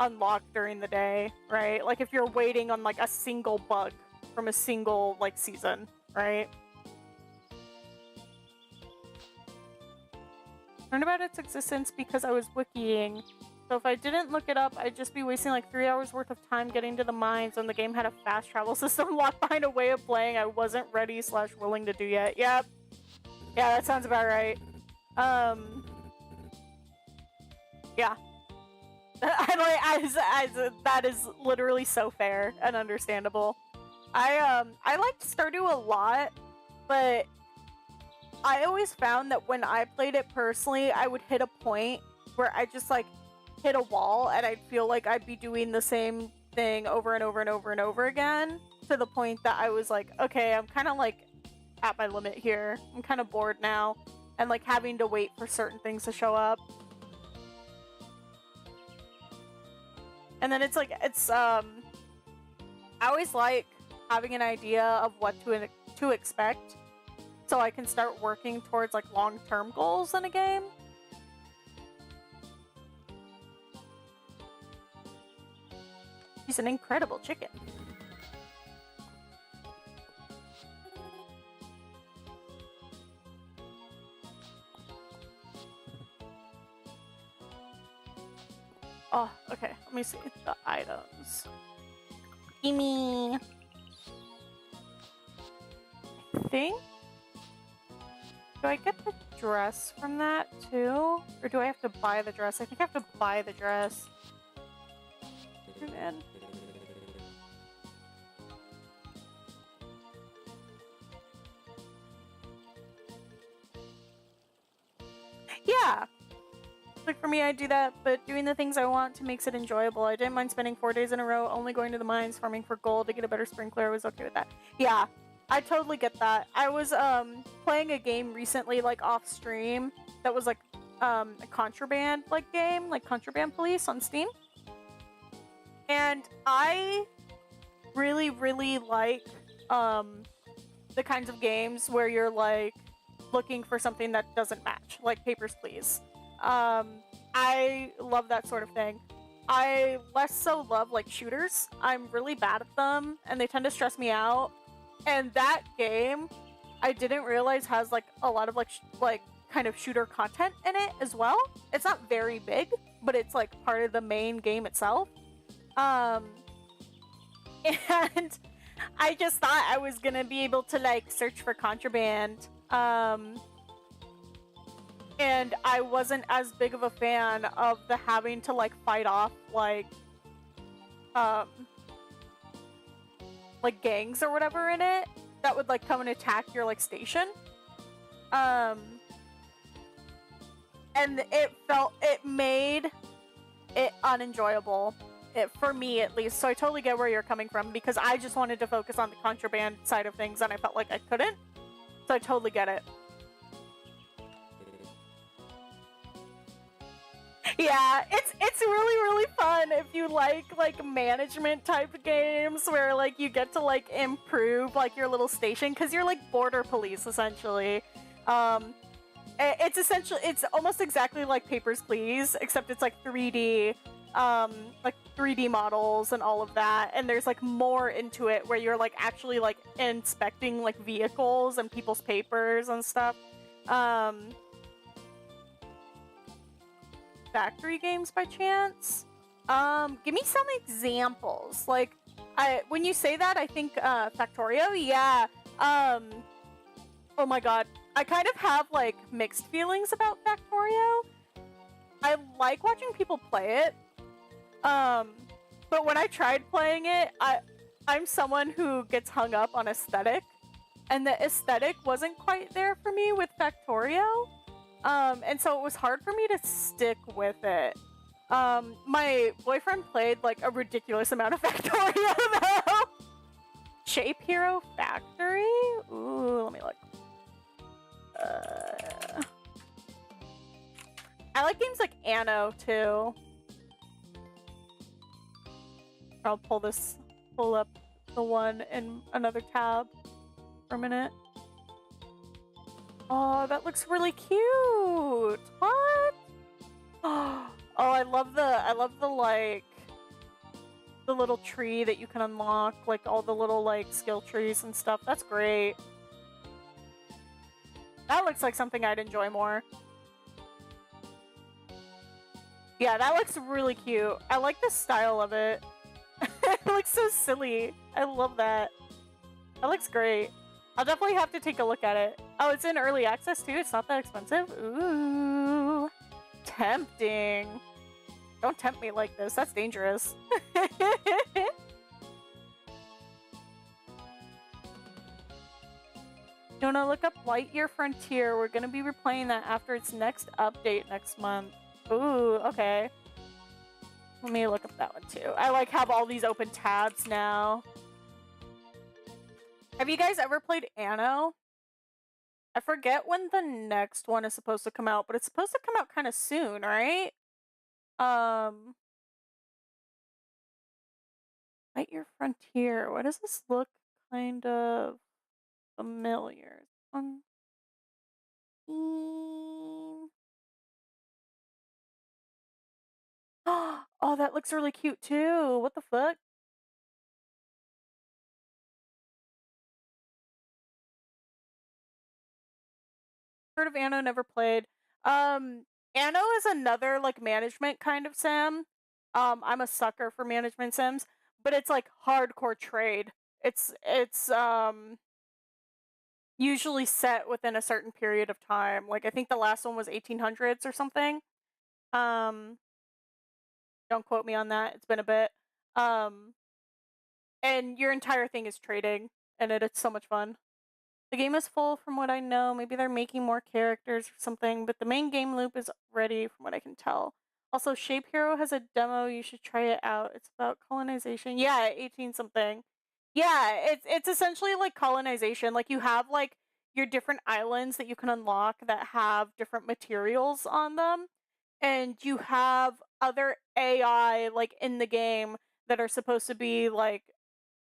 Speaker 1: unlock during the day, right? Like, if you're waiting on, like, a single bug from a single, like, season, right? Learned about its existence because I was wikiing So if I didn't look it up, I'd just be wasting like 3 hours worth of time getting to the mines when the game had a fast travel system locked behind a way of playing I wasn't ready / willing to do yet. Yep. Yeah, that sounds about right. Yeah. That is literally so fair and understandable. I liked Stardew a lot, but I always found that when I played it personally, I would hit a point where I just like hit a wall and I'd feel like I'd be doing the same thing over and over and over and over again, to the point that I was like, okay, I'm kind of like at my limit here. I'm kind of bored now, and like having to wait for certain things to show up. And then it's like, I always like having an idea of what to expect, so I can start working towards like long-term goals in a game. She's an incredible chicken. Oh, okay. Let me see the items. Gimme. I think. Do I get the dress from that too? Or do I have to buy the dress? I think I have to buy the dress. Oh, man. Yeah. Like for me, I do that, but doing the things I want to makes it enjoyable. I didn't mind spending 4 days in a row only going to the mines, farming for gold to get a better sprinkler. I was okay with that. Yeah, I totally get that. I was playing a game recently, like off stream, that was like a contraband like game, like Contraband Police on Steam. And I really, really like the kinds of games where you're like looking for something that doesn't match, like Papers, Please. I love that sort of thing. I less so love like shooters. I'm really bad at them and they tend to stress me out. And that game, I didn't realize has like a lot of like kind of shooter content in it as well. It's not very big, but it's like part of the main game itself. And I just thought I was gonna be able to like search for contraband. And I wasn't as big of a fan of the having to like fight off like gangs or whatever in it that would like come and attack your like station. And it made it unenjoyable. For me at least. So I totally get where you're coming from, because I just wanted to focus on the contraband side of things and I felt like I couldn't. So I totally get it. Yeah, it's really, really fun if you like management type games where like you get to like improve like your little station, because you're like border police essentially. It's almost exactly like Papers, Please, except it's like 3D, like 3D models and all of that, and there's like more into it where you're like actually like inspecting like vehicles and people's papers and stuff. Factory games by chance? Give me some examples. Like, when you say that, I think Factorio. Yeah. Oh my god, I kind of have like mixed feelings about Factorio. I like watching people play it, but when I tried playing it, I'm someone who gets hung up on aesthetic, and the aesthetic wasn't quite there for me with Factorio. And so it was hard for me to stick with it. My boyfriend played like a ridiculous amount of Factorio though. Shape Hero Factory? Ooh, let me look. I like games like Anno too. I'll pull up the one in another tab for a minute. Oh, that looks really cute. What? Oh, I love the like the little tree that you can unlock, like all the little like skill trees and stuff. That's great. That looks like something I'd enjoy more. Yeah, that looks really cute. I like the style of it. It looks so silly. I love that. That looks great. I'll definitely have to take a look at it. Oh, it's in early access too? It's not that expensive? Ooh. Tempting. Don't tempt me like this. That's dangerous. You wanna look up Lightyear Frontier? We're gonna be replaying that after its next update next month. Ooh, okay. Let me look up that one too. I like have all these open tabs now. Have you guys ever played Anno? I forget when the next one is supposed to come out, but it's supposed to come out kind of soon, right? Lightyear Frontier. Why does this look kind of familiar? Oh, that looks really cute too. What the fuck? Heard of Anno, never played. Anno is another like management kind of sim. I'm a sucker for management sims, but it's like hardcore trade. It's usually set within a certain period of time. Like I think the last one was 1800s or something. Don't quote me on that. It's been a bit. And your entire thing is trading, and it's so much fun. The game is full from what I know. Maybe they're making more characters or something, but the main game loop is ready from what I can tell. Also, Shape Hero has a demo. You should try it out. It's about colonization. Yeah, 18 something. Yeah, it's essentially like colonization. Like you have like your different islands that you can unlock that have different materials on them, and you have other AI like in the game that are supposed to be like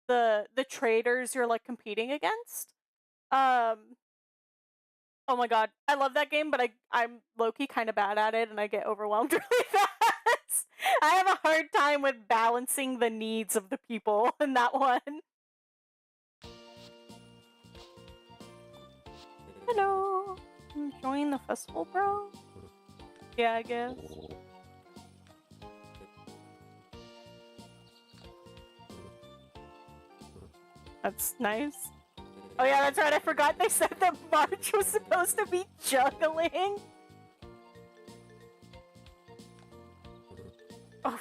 Speaker 1: the traders you're like competing against. Oh my god, I love that game, but I'm low-key kind of bad at it, and I get overwhelmed really fast. I have a hard time with balancing the needs of the people in that one. Hello, enjoying the festival, bro? Yeah, I guess. That's nice. Oh yeah, that's right, I forgot they said that March was supposed to be juggling. Oh,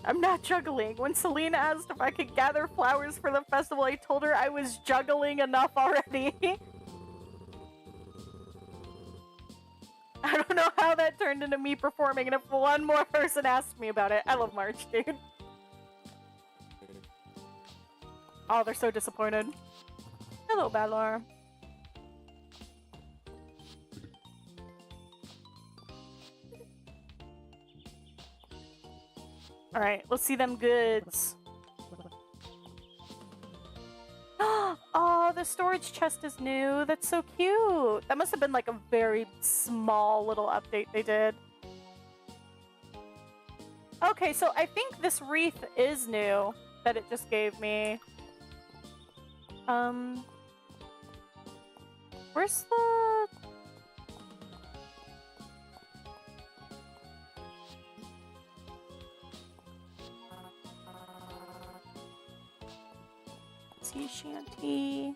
Speaker 1: I'm not juggling. When Selena asked if I could gather flowers for the festival, I told her I was juggling enough already. I don't know how that turned into me performing, and if one more person asked me about it. I love March, dude. Oh, they're so disappointed. Hello, Balor. Alright, let's see them goods. Oh, the storage chest is new. That's so cute. That must have been like a very small little update they did. Okay, so I think this wreath is new that it just gave me. Where's the... Sea shanty.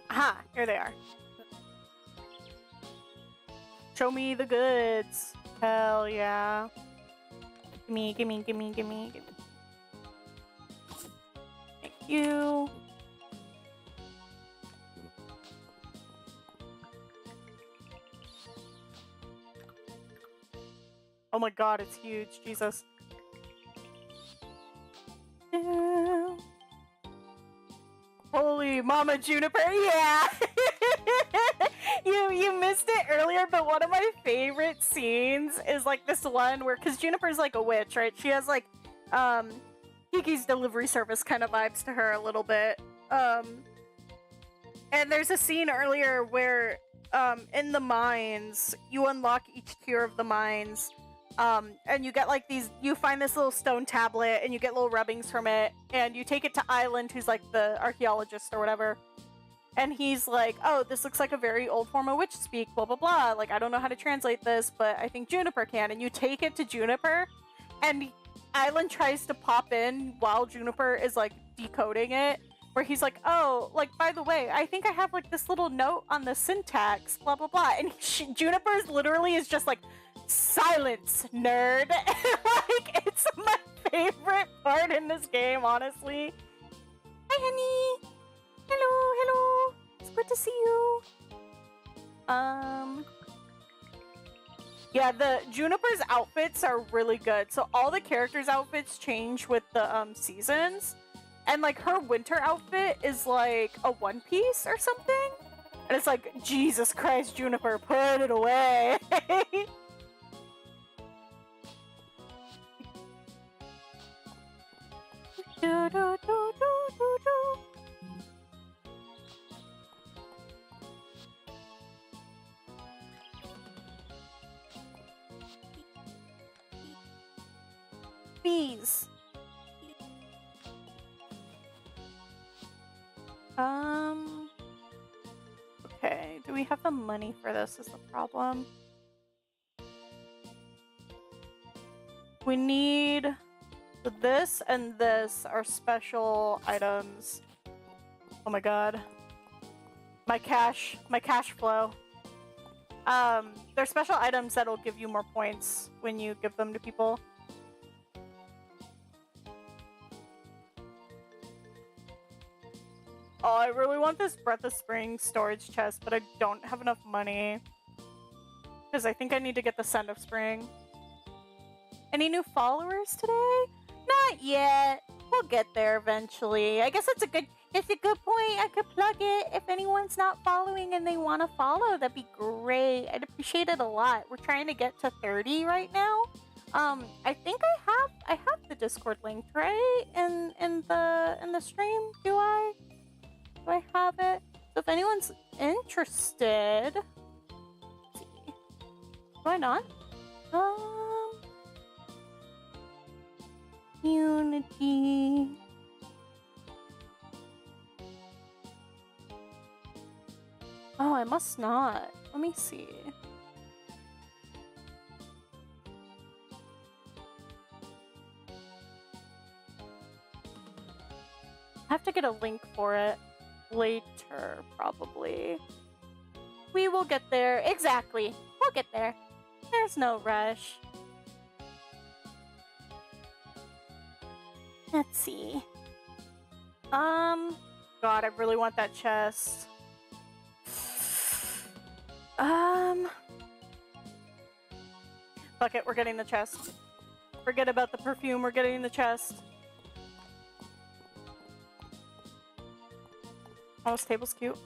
Speaker 1: Aha, here they are. Show me the goods. Hell yeah. Gimme, gimme, gimme, gimme, gimme. Thank you. Oh my god, it's huge. Jesus. Holy Mama Juniper, yeah! you missed it earlier, but one of my favorite scenes is like this one where, because Juniper's like a witch, right? She has like, Kiki's delivery service kind of vibes to her a little bit. And there's a scene earlier where, in the mines, you unlock each tier of the mines, and you get like you find this little stone tablet and you get little rubbings from it, and you take it to Island, who's like the archaeologist or whatever, And he's like, oh, this looks like a very old form of witch speak, blah, blah, blah. Like, I don't know how to translate this, but I think Juniper can. And you take it to Juniper, and Island tries to pop in while Juniper is, like, decoding it, where he's like, oh, like, by the way, I think I have, like, this little note on the syntax, blah, blah, blah. And Juniper's literally is just like, silence, nerd. Like, it's my favorite part in this game, honestly. Hi, honey. Hello, hello. It's good to see you. Yeah, the Juniper's outfits are really good. So all the characters' outfits change with the seasons. And like her winter outfit is like a one piece or something. And it's like, Jesus Christ, Juniper, put it away. do, do, do, do, do, do. Bees. Okay, do we have the money for this is the problem. We need this and this are special items. Oh my god. My cash flow. They're special items that'll give you more points when you give them to people. Oh, I really want this Breath of Spring storage chest, but I don't have enough money. Because I think I need to get the Scent of Spring. Any new followers today? Not yet. We'll get there eventually. I guess it's a good point. I could plug it. If anyone's not following and they want to follow, that'd be great. I'd appreciate it a lot. We're trying to get to 30 right now. I think I have the Discord link, right? In the stream, do I? Do I have it? So if anyone's interested, let's see. Why not? Unity. Oh, I must not. Let me see. I have to get a link for it. Later, probably. We will get there. Exactly. We'll get there. There's no rush. Let's see. God, I really want that chest. Fuck it, we're getting the chest. Forget about the perfume, we're getting the chest. Oh, this table's cute.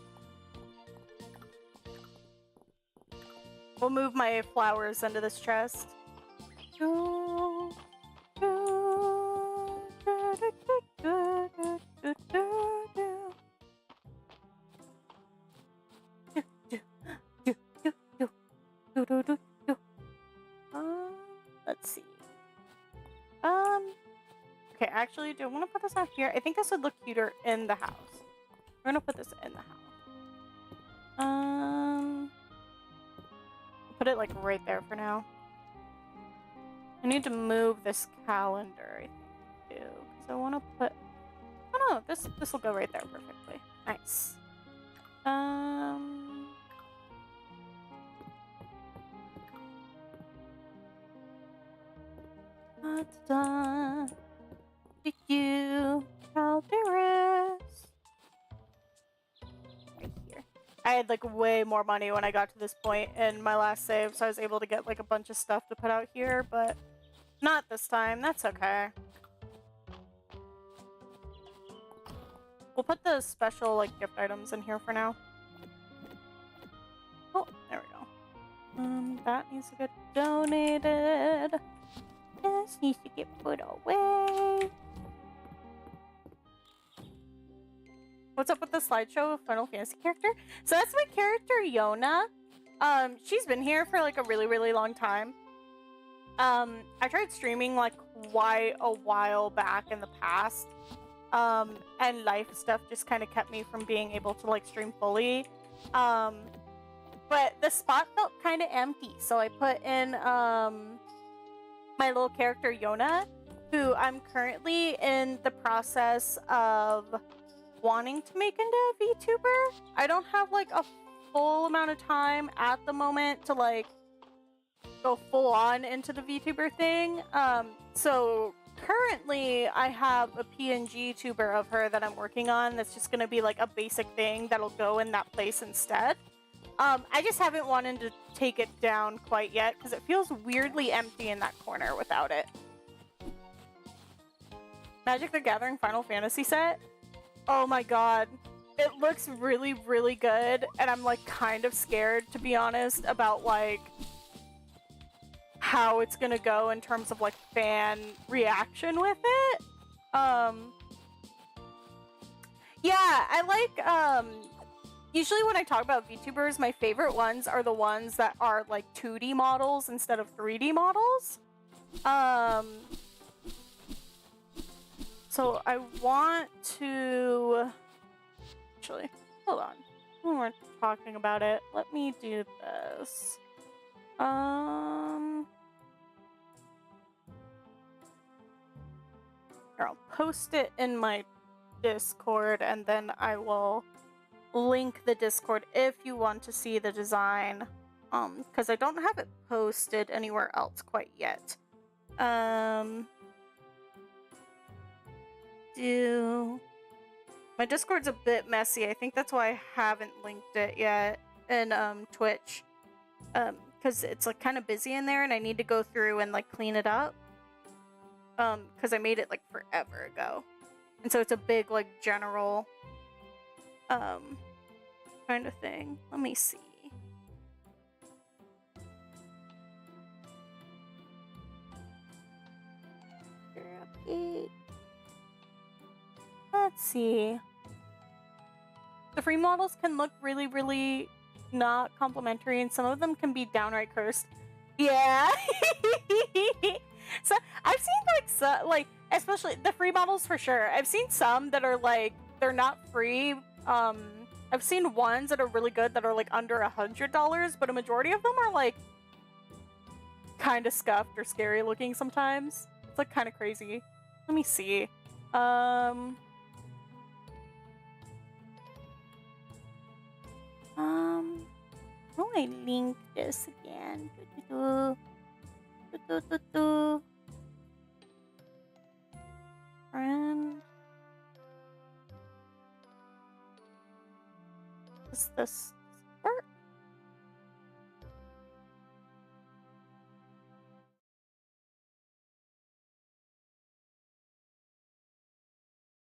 Speaker 1: We'll move my flowers into this chest. Let's see. Okay, actually, do I want to put this out here? I think this would look cuter in the house. We're gonna put this in the house. Put it like right there for now. I need to move this calendar, I think, too, because I want to put. Oh no, this will go right there perfectly. Nice. Done. Did you Calderas? Right here. I had like way more money when I got to this point in my last save, so I was able to get like a bunch of stuff to put out here, but not this time. That's okay. We'll put the special like gift items in here for now. Oh, there we go. That needs to get donated. This needs to get put away. What's up with the slideshow of Final Fantasy character? So that's my character, Yona. She's been here for like a really, really long time. I tried streaming like a while back in the past. and life stuff just kind of kept me from being able to like stream fully. But the spot felt kind of empty, so I put in my little character Yona, who I'm currently in the process of wanting to make into a VTuber. I don't have like a full amount of time at the moment to like go full on into the VTuber thing. So currently I have a PNG tuber of her that I'm working on that's just gonna be like a basic thing that'll go in that place instead. I just haven't wanted to take it down quite yet because it feels weirdly empty in that corner without it. Magic the Gathering Final Fantasy set? Oh my god. It looks really, really good, and I'm like kind of scared, to be honest, about like how it's gonna go in terms of like fan reaction with it. Yeah, I like usually when I talk about VTubers, my favorite ones are the ones that are like 2D models instead of 3D models. So I want to... Actually, hold on. When we're talking about it, let me do this. Here, I'll post it in my Discord, and then I will link the Discord if you want to see the design. Because I don't have it posted anywhere else quite yet. My Discord's a bit messy. I think that's why I haven't linked it yet in Twitch. Because it's like kind of busy in there and I need to go through and like clean it up. Because I made it like forever ago. And so it's a big like general kind of thing. Let me see. Let's see. The free models can look really, really not complimentary, and some of them can be downright cursed. Yeah. So I've seen like especially the free models for sure. I've seen some that are like they're not free. I've seen ones that are really good that are like under $100, but a majority of them are like kind of scuffed or scary looking sometimes. It's like kind of crazy. Let me see. How do I link this again? Friend. Does this work?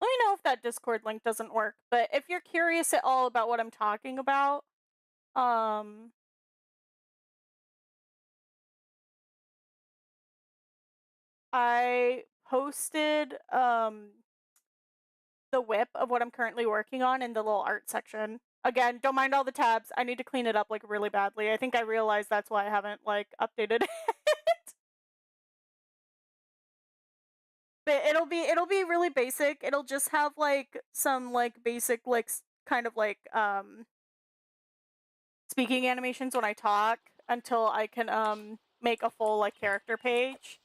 Speaker 1: Let me know if that Discord link doesn't work, but if you're curious at all about what I'm talking about, I posted the whip of what I'm currently working on in the little art section. Again, don't mind all the tabs. I need to clean it up like really badly. I think I realized that's why I haven't like updated it. But it'll be really basic. It'll just have like some like basic like kind of like speaking animations when I talk until I can make a full like character page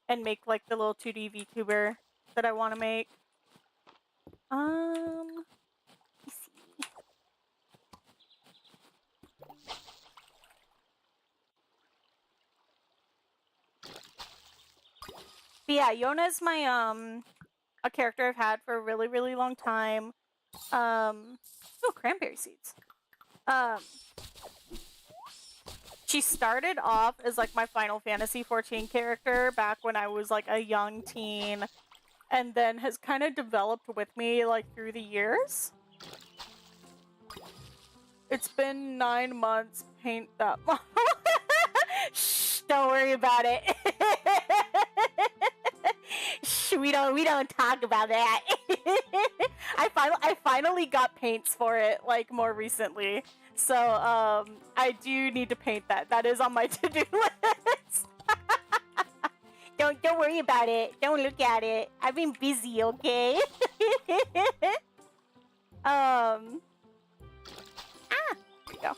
Speaker 1: and make like the little 2D VTuber that I want to make. Let's see. But yeah, Yona's my a character I've had for a really, really long time. Oh, cranberry seeds. She started off as like my Final Fantasy XIV character back when I was like a young teen, and then has kind of developed with me like through the years. It's been 9 months. Paint that model. Shh, don't worry about it. Shh, we don't talk about that. I finally got paints for it like more recently. So I do need to paint that. That is on my to-do list. Don't worry about it. Don't look at it. I've been busy, okay? There you go.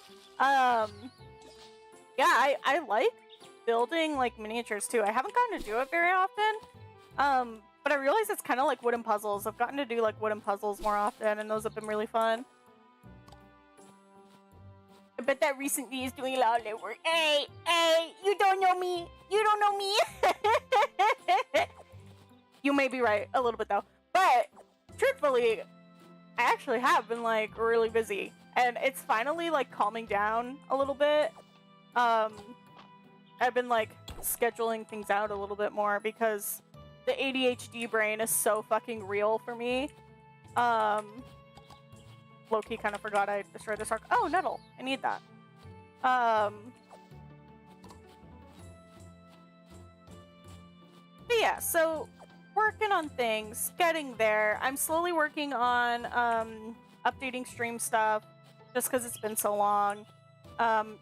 Speaker 1: Yeah, I like building like miniatures too. I haven't gotten to do it very often. But I realize it's kind of like wooden puzzles. I've gotten to do like wooden puzzles more often, and those have been really fun. I bet that recently is doing a lot of work. Hey, you don't know me. You don't know me. You may be right a little bit though, but truthfully, I actually have been like really busy, and it's finally like calming down a little bit. I've been like scheduling things out a little bit more because the ADHD brain is so fucking real for me. Low-key kind of forgot I destroyed this arc. Oh, nettle. I need that. But yeah, so working on things, getting there. I'm slowly working on updating stream stuff just because it's been so long.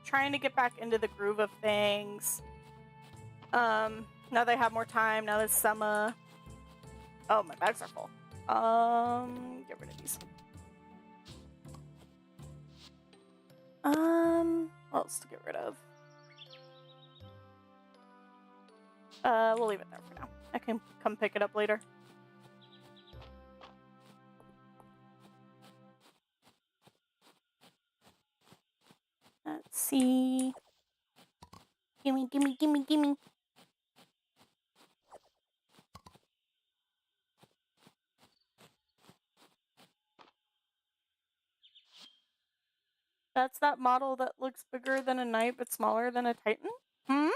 Speaker 1: Trying to get back into the groove of things. Now that I have more time, now that it's summer. Oh, my bags are full. Get rid of these. What else to get rid of? We'll leave it there for now. I can come pick it up later. Let's see. Gimme, gimme, gimme, gimme. That's that model that looks bigger than a knight but smaller than a titan? Hmm?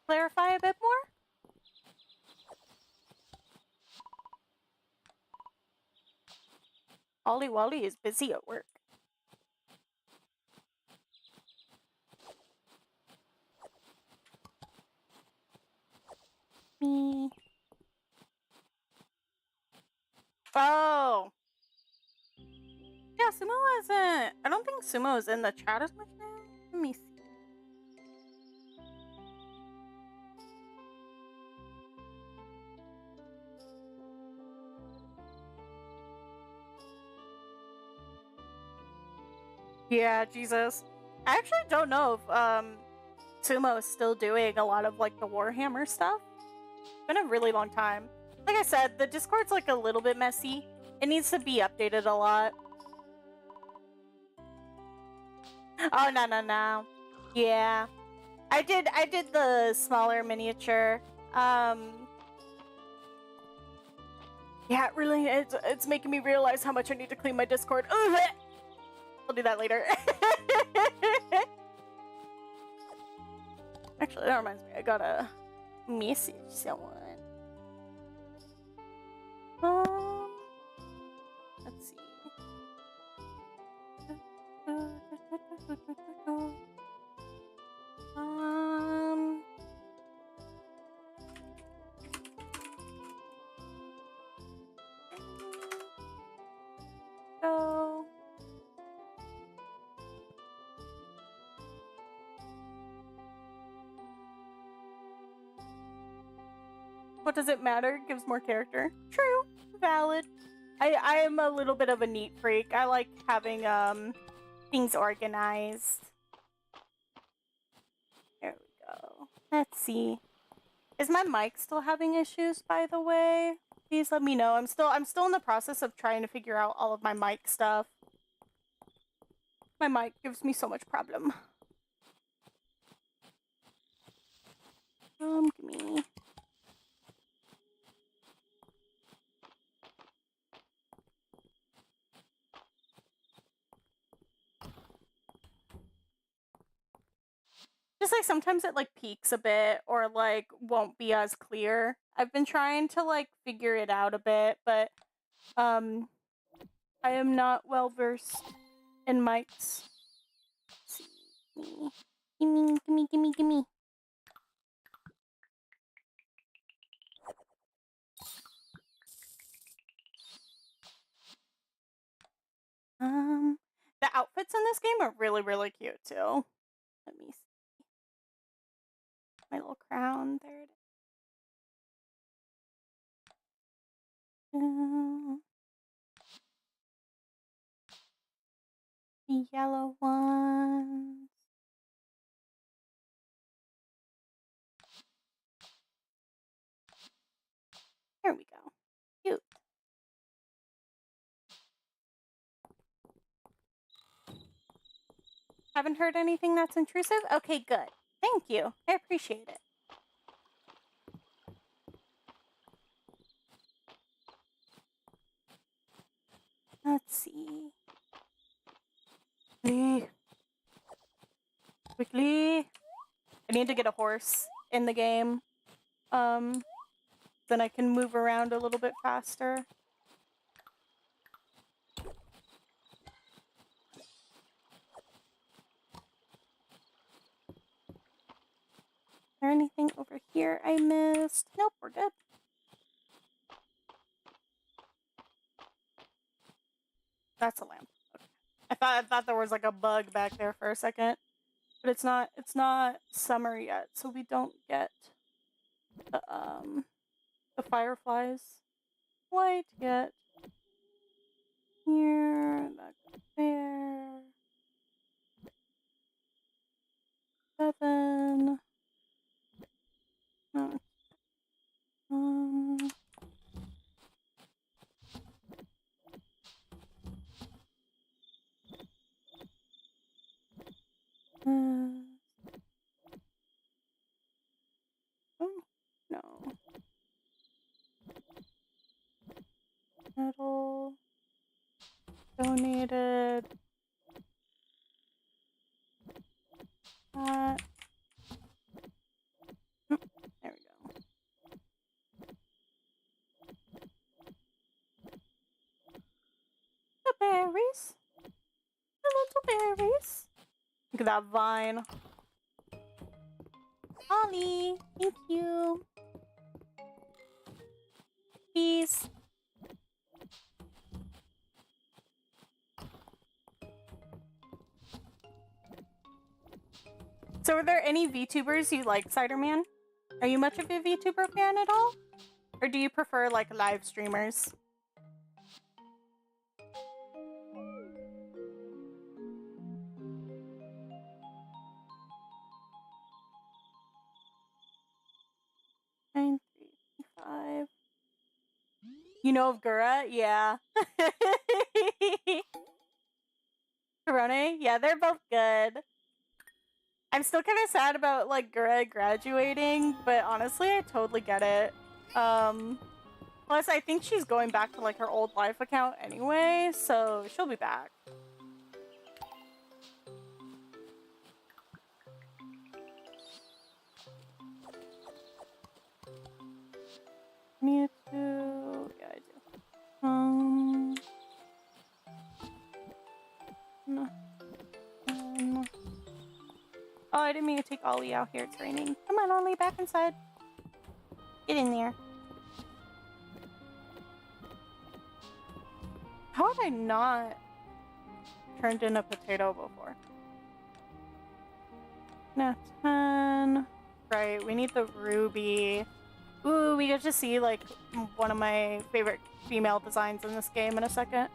Speaker 1: Clarify a bit more? Ollie Wally is busy at work. Me. Oh! Yeah, Sumo isn't... I don't think Sumo is in the chat as much now. Let me see. Yeah, Jesus. I actually don't know if Sumo is still doing a lot of like the Warhammer stuff. It's been a really long time. Like I said, the Discord's like a little bit messy. It needs to be updated a lot. Oh, no. Yeah. I did the smaller miniature. Yeah, it really, it's making me realize how much I need to clean my Discord. Ugh! I'll do that later. Actually, that reminds me, I gotta message someone. Let's see. Go. What does it matter? Gives more character. True. Valid. I am a little bit of a neat freak. I like having things organized. There we go. Let's see. Is my mic still having issues, by the way? Please let me know. I'm still in the process of trying to figure out all of my mic stuff. My mic gives me so much problem. Give me. Just like sometimes it like peaks a bit or like won't be as clear. I've been trying to like figure it out a bit, but I am not well versed in mics. Let's see. Gimme. The outfits in this game are really, really cute too. Let me see. My little crown. There it is. The yellow ones. There we go. Cute. Haven't heard anything that's intrusive? Okay, good. Thank you. I appreciate it. Let's see. Quickly. I need to get a horse in the game. Then I can move around a little bit faster. Is there anything over here I missed? Nope, we're good. That's a lamp. Okay. I thought there was like a bug back there for a second. But it's not summer yet, so we don't get the fireflies quite yet. Here, that goes there. 7. No. Oh, no. Metal. Donated. That. There we go. The berries. The little berries. Look at that vine. Ollie, thank you. Peace. So are there any VTubers you like, Ciderman? Are you much of a VTuber fan at all? Or do you prefer like live streamers? Nine, 3, 5. You know of Gura? Yeah. Corone? Yeah, they're both good. I'm still kind of sad about like Gura graduating, but honestly, I totally get it. Plus, I think she's going back to like her old life account anyway, so she'll be back. Need to... Yeah, I do. No. Oh, I didn't mean to take Ollie out here. It's raining. Come on, Ollie, back inside. Get in there. How have I not turned in a potato before? No, 10. Right, we need the ruby. Ooh, we get to see like one of my favorite female designs in this game in a second.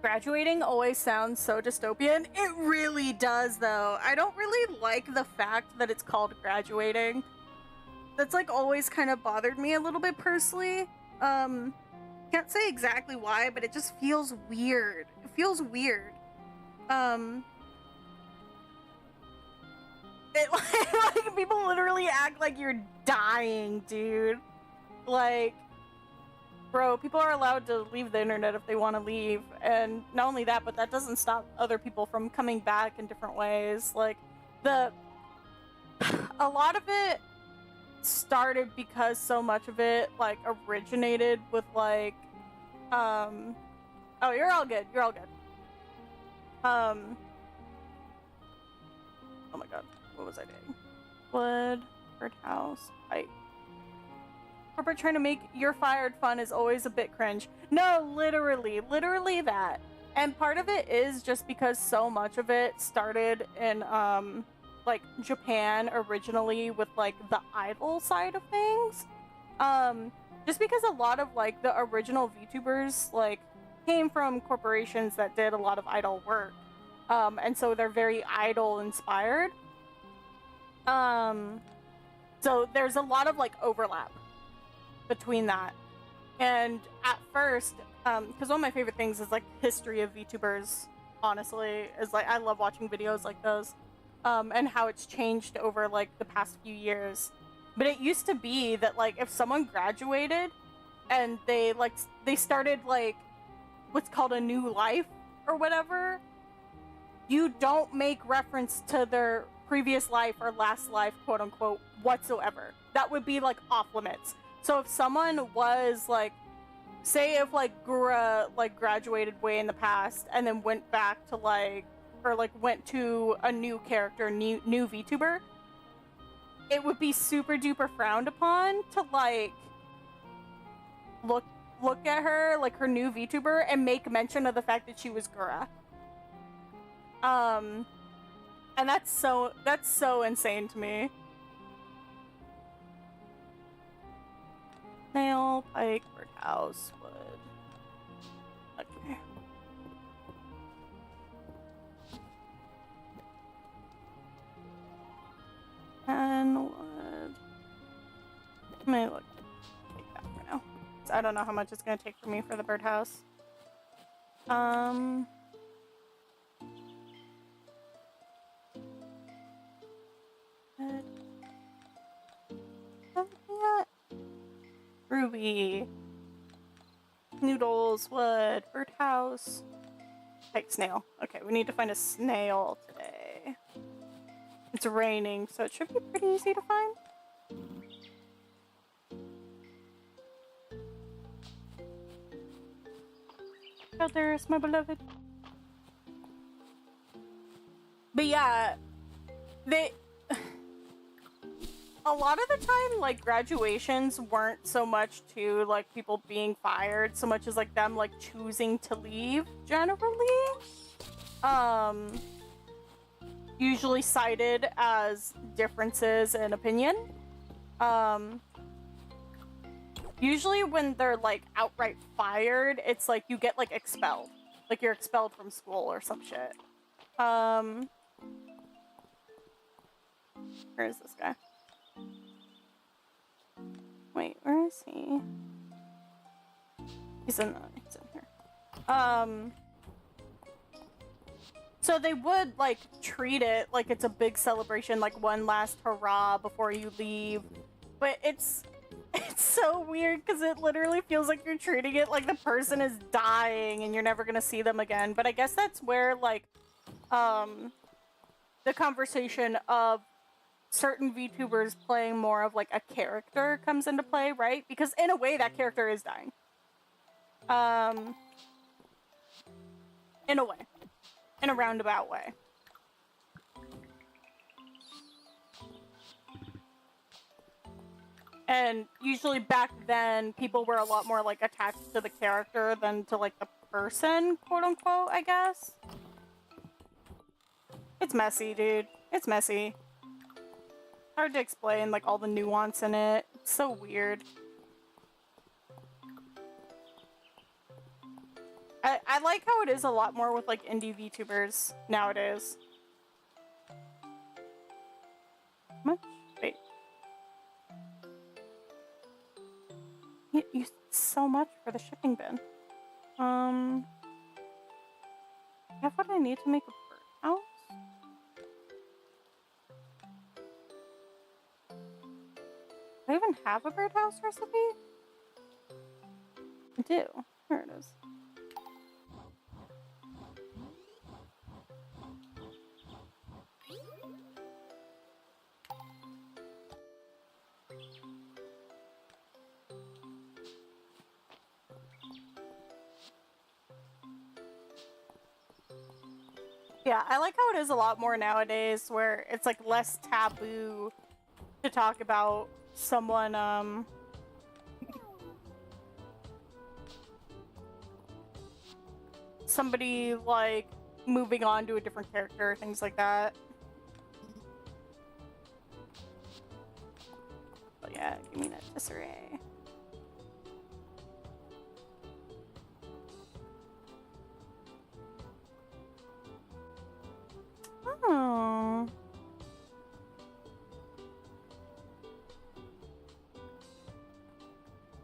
Speaker 1: Graduating always sounds so dystopian. It really does, though. I don't really like the fact that it's called graduating. That's like always kind of bothered me a little bit personally. Can't say exactly why, but it just feels weird. It feels weird. Like people literally act like you're dying, dude. Like, bro, people are allowed to leave the internet if they want to leave, and not only that, but that doesn't stop other people from coming back in different ways. Like, a lot of it started because so much of it, like, originated with, like, oh, you're all good, you're all good. Oh my god, what was I doing? Wood, birdhouse, pipe. Corporate trying to make You're Fired fun is always a bit cringe. No, literally that. And part of it is just because so much of it started in, like, Japan originally with, like, the idol side of things. Just because a lot of like the original VTubers like came from corporations that did a lot of idol work. And so they're very idol inspired. So there's a lot of like overlap between that. And at first, because one of my favorite things is like history of VTubers, honestly, is like I love watching videos like those, and how it's changed over like the past few years. But it used to be that like if someone graduated and they started like what's called a new life or whatever, you don't make reference to their previous life or last life, quote unquote, whatsoever. That would be like off limits. So if someone was like, say if like Gura like graduated way in the past and then went back to like, or like went to a new character, new VTuber, it would be super duper frowned upon to like look at her, like her new VTuber, and make mention of the fact that she was Gura. And that's so insane to me. Nail, pike, birdhouse, wood. Okay. And wood. Let me look. Take that for now. I don't know how much it's gonna take for me for the birdhouse. Ruby. Noodles, wood, birdhouse. Pike, snail. Okay, we need to find a snail today. It's raining, so it should be pretty easy to find. Feathers, my beloved. But yeah, a lot of the time, like, graduations weren't so much to, like, people being fired, so much as, like, them, like, choosing to leave, generally. Usually cited as differences in opinion. Usually when they're, like, outright fired, it's, like, you get, like, expelled. Like, you're expelled from school or some shit. Where is this guy? Wait, where is he? He's in here. So they would, like, treat it like it's a big celebration, like one last hurrah before you leave. But it's so weird because it literally feels like you're treating it like the person is dying and you're never gonna see them again. But I guess that's where, like, the conversation of certain VTubers playing more of like a character comes into play, right? Because in a way that character is dying. In a way. In a roundabout way. And usually back then, people were a lot more like attached to the character than to like the person, quote unquote, I guess. It's messy, dude. It's messy. Hard to explain, like, all the nuance in it. It's so weird. I like how it is a lot more with, like, indie VTubers nowadays. Much? Wait. You used so much for the shipping bin. I have what I need to make a birdhouse? Do I even have a birdhouse recipe? I do. Here it is. Yeah, I like how it is a lot more nowadays where it's like less taboo to talk about someone, somebody like moving on to a different character, things like that. But yeah, give me that disarray. Oh.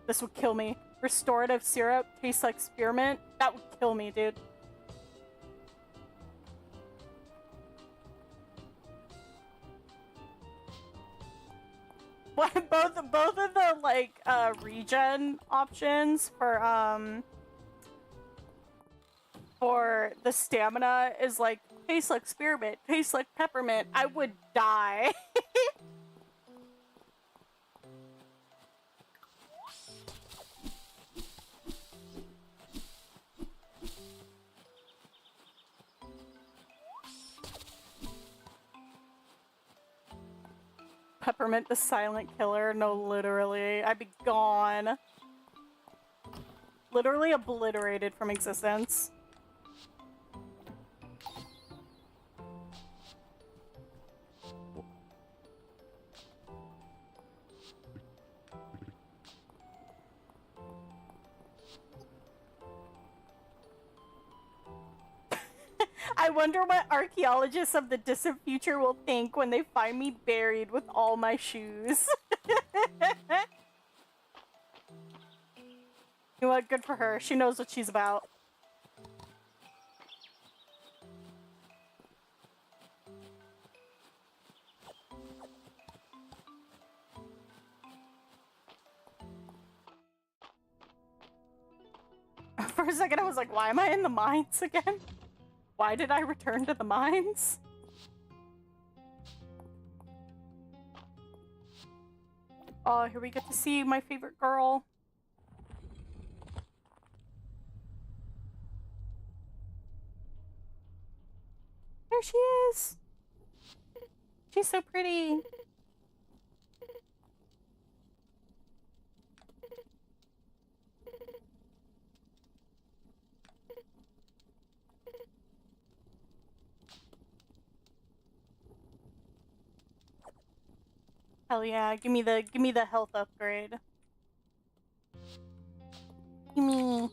Speaker 1: This would kill me. Restorative syrup tastes like spearmint. That would kill me, dude. What, both of the like regen options for the stamina is like tastes like spearmint, tastes like peppermint. I would die. Peppermint the silent killer. No, literally. I'd be gone. Literally obliterated from existence. I wonder what archaeologists of the distant future will think when they find me buried with all my shoes. You know what? Good for her. She knows what she's about. For a second, I was like, why am I in the mines again? Why did I return to the mines? Oh, here we get to see my favorite girl. There she is. She's so pretty. Hell yeah, give me the health upgrade. Gimme.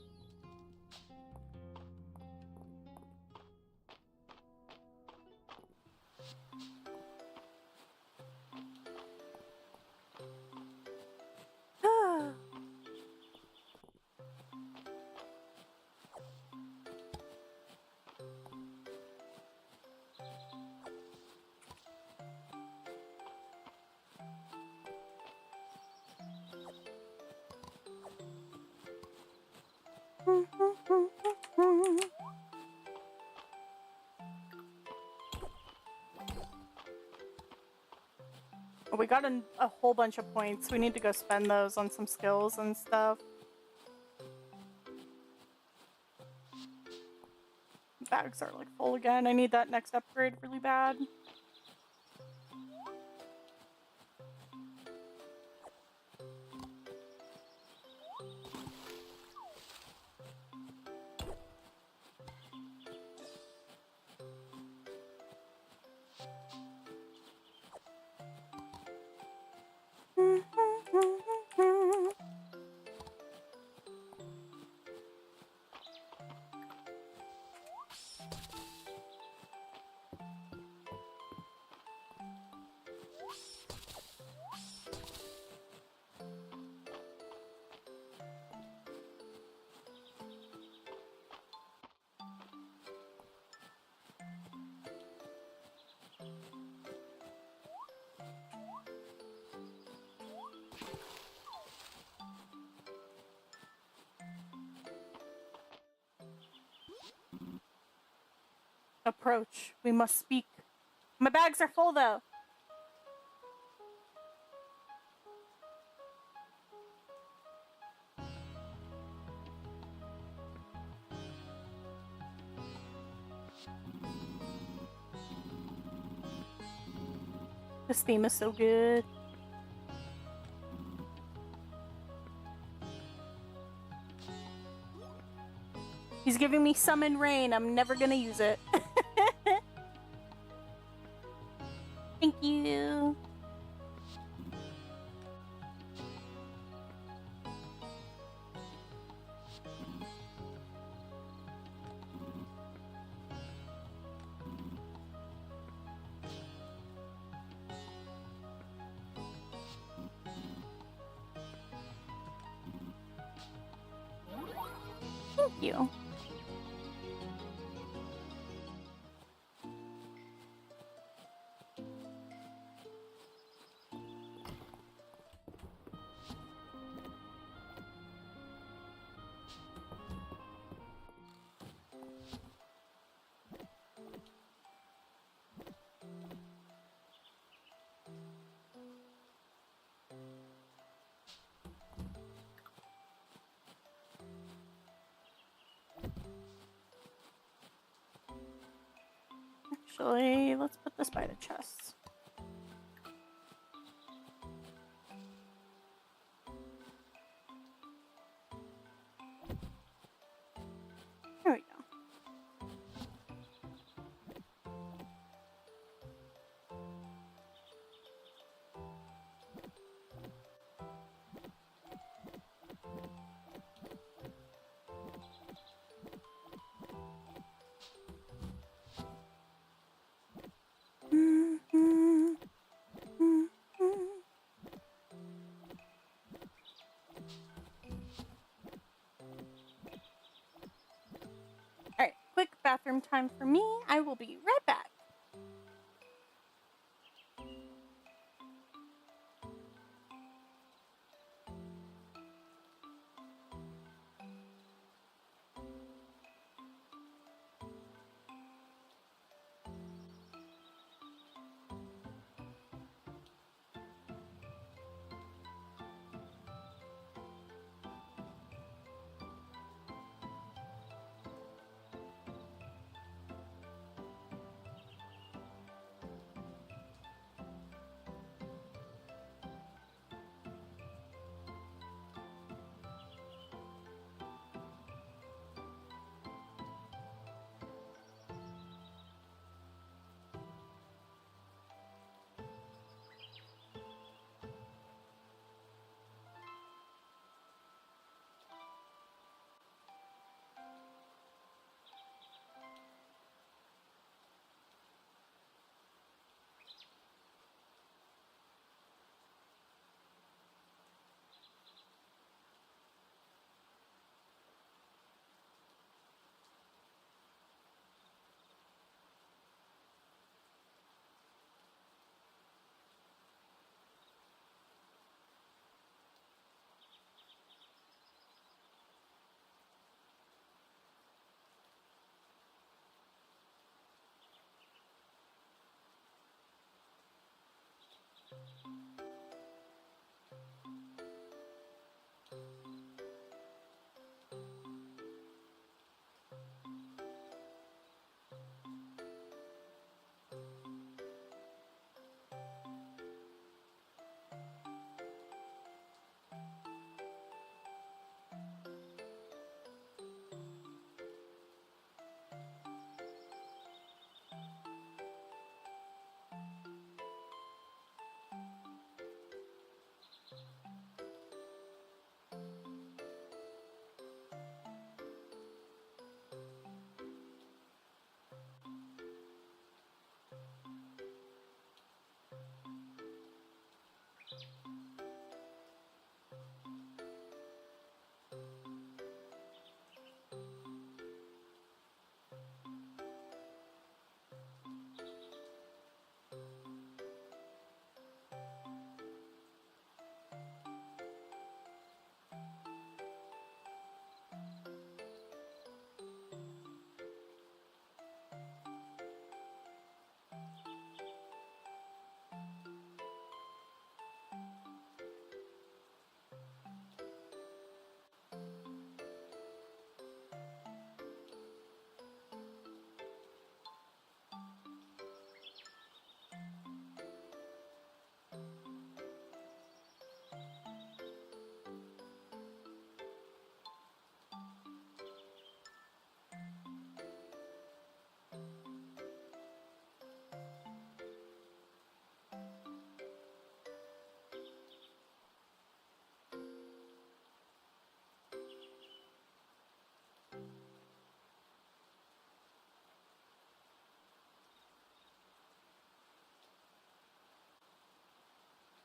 Speaker 1: We got a whole bunch of points. We need to go spend those on some skills and stuff. Bags are like full again. I need that next upgrade really bad. Approach. We must speak. My bags are full though. This theme is so good. He's giving me summon rain. I'm never gonna use it. Thank you. you. Actually, let's put this by the chests. There we go. Alright, quick bathroom time for me. I will be right back.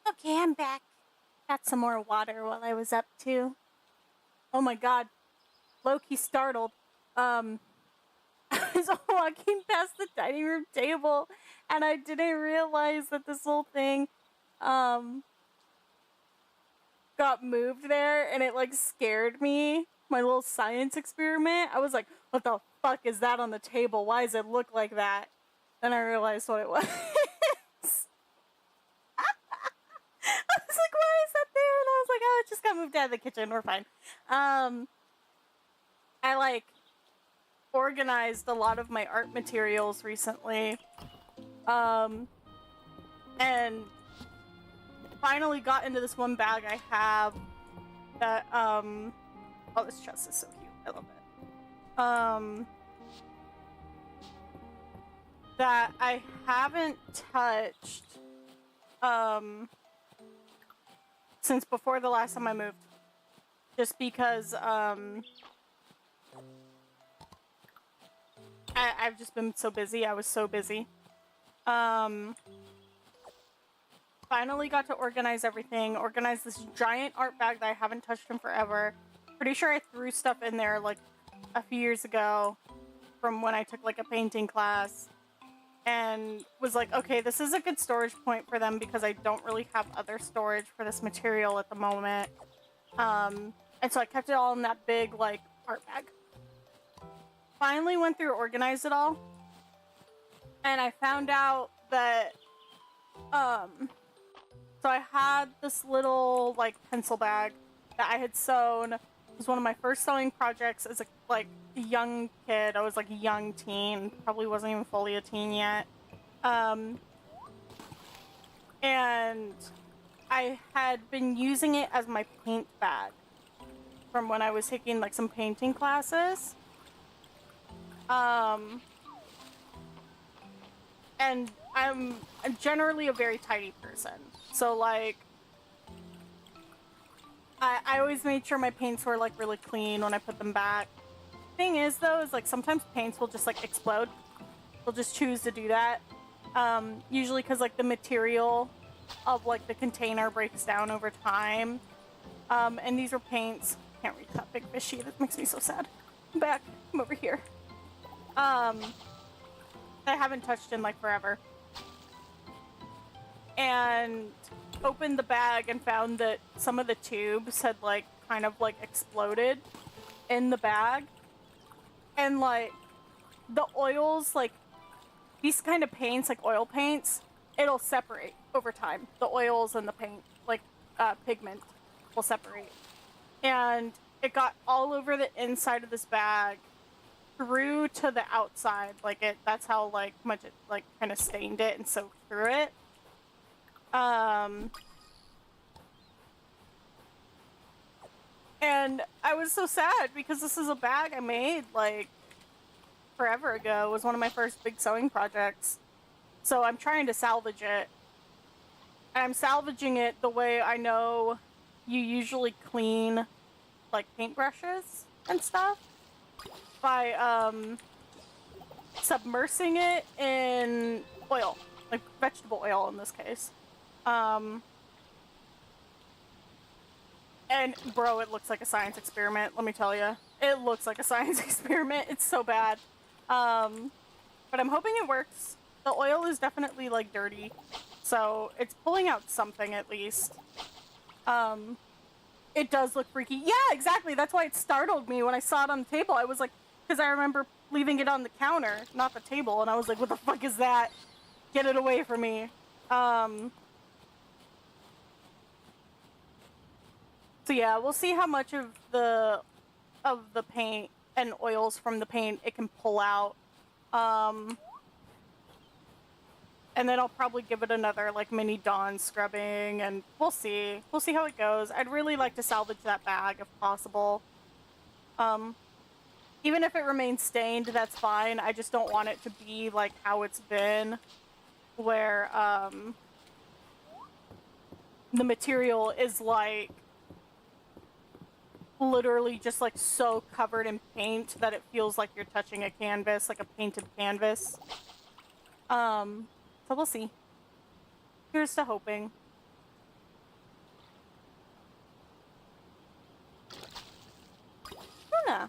Speaker 1: Okay, I'm back. Got some more water while I was up too. Oh my god. low-key startled. I was walking past the dining room table, and I didn't realize that this whole thing, got moved there, and it, like, scared me. My little science experiment. I was like, what the fuck is that on the table? Why does it look like that? Then I realized what it was. I was like, why is that there? And I was like, oh, it just got moved out of the kitchen. We're fine. I, like, organized a lot of my art materials recently. And finally got into this one bag I have that, oh, this chest is so cute. I love it. That I haven't touched, since before the last time I moved. Just because, I've just been so busy. I was so busy. Finally got to organize everything. Organize this giant art bag that I haven't touched in forever. Pretty sure I threw stuff in there like a few years ago from when I took like a painting class. And was like, okay, this is a good storage point for them because I don't really have other storage for this material at the moment. And so I kept it all in that big, like, art bag. Finally went through, organized it all. And I found out that, so I had this little, like, pencil bag that I had sewn. It was one of my first sewing projects as a, like, young kid. I was, like, a young teen. Probably wasn't even fully a teen yet. And I had been using it as my paint bag from when I was taking, like, some painting classes. And I'm generally a very tidy person. So, like, I always made sure my paints were, like, really clean when I put them back. Thing is, though, is, like, sometimes paints will just, like, explode. They'll just choose to do that. Usually because, like, the material of, like, the container breaks down over time. And these are paints. Can't reach that big fishy. That makes me so sad. I'm back. I'm over here. I haven't touched in, like, forever. And opened the bag and found that some of the tubes had, like, kind of, like, exploded in the bag. And, like, the oils, like, these kind of paints, like oil paints, it'll separate over time. The oils and the paint, like, pigment will separate. And it got all over the inside of this bag through to the outside. Like, that's how, like, much it, like, kind of stained it and soaked through it. And I was so sad because this is a bag I made, like, forever ago. It was one of my first big sewing projects. So I'm trying to salvage it. And I'm salvaging it the way I know you usually clean, like, paintbrushes and stuff. By, submersing it in oil. Like, vegetable oil in this case. And, bro, it looks like a science experiment, let me tell you. It looks like a science experiment. It's so bad. But I'm hoping it works. The oil is definitely, like, dirty. So, it's pulling out something, at least. It does look freaky. Yeah, exactly. That's why it startled me when I saw it on the table. I was like, because I remember leaving it on the counter, not the table. And I was like, what the fuck is that? Get it away from me. So yeah, we'll see how much of the paint and oils from the paint it can pull out. And then I'll probably give it another, like, mini Dawn scrubbing, and we'll see. We'll see how it goes. I'd really like to salvage that bag if possible. Even if it remains stained, that's fine. I just don't want it to be, like, how it's been, where, the material is, like, literally just, like, so covered in paint that it feels like you're touching a canvas, like a painted canvas. So we'll see. Here's to hoping. Luna.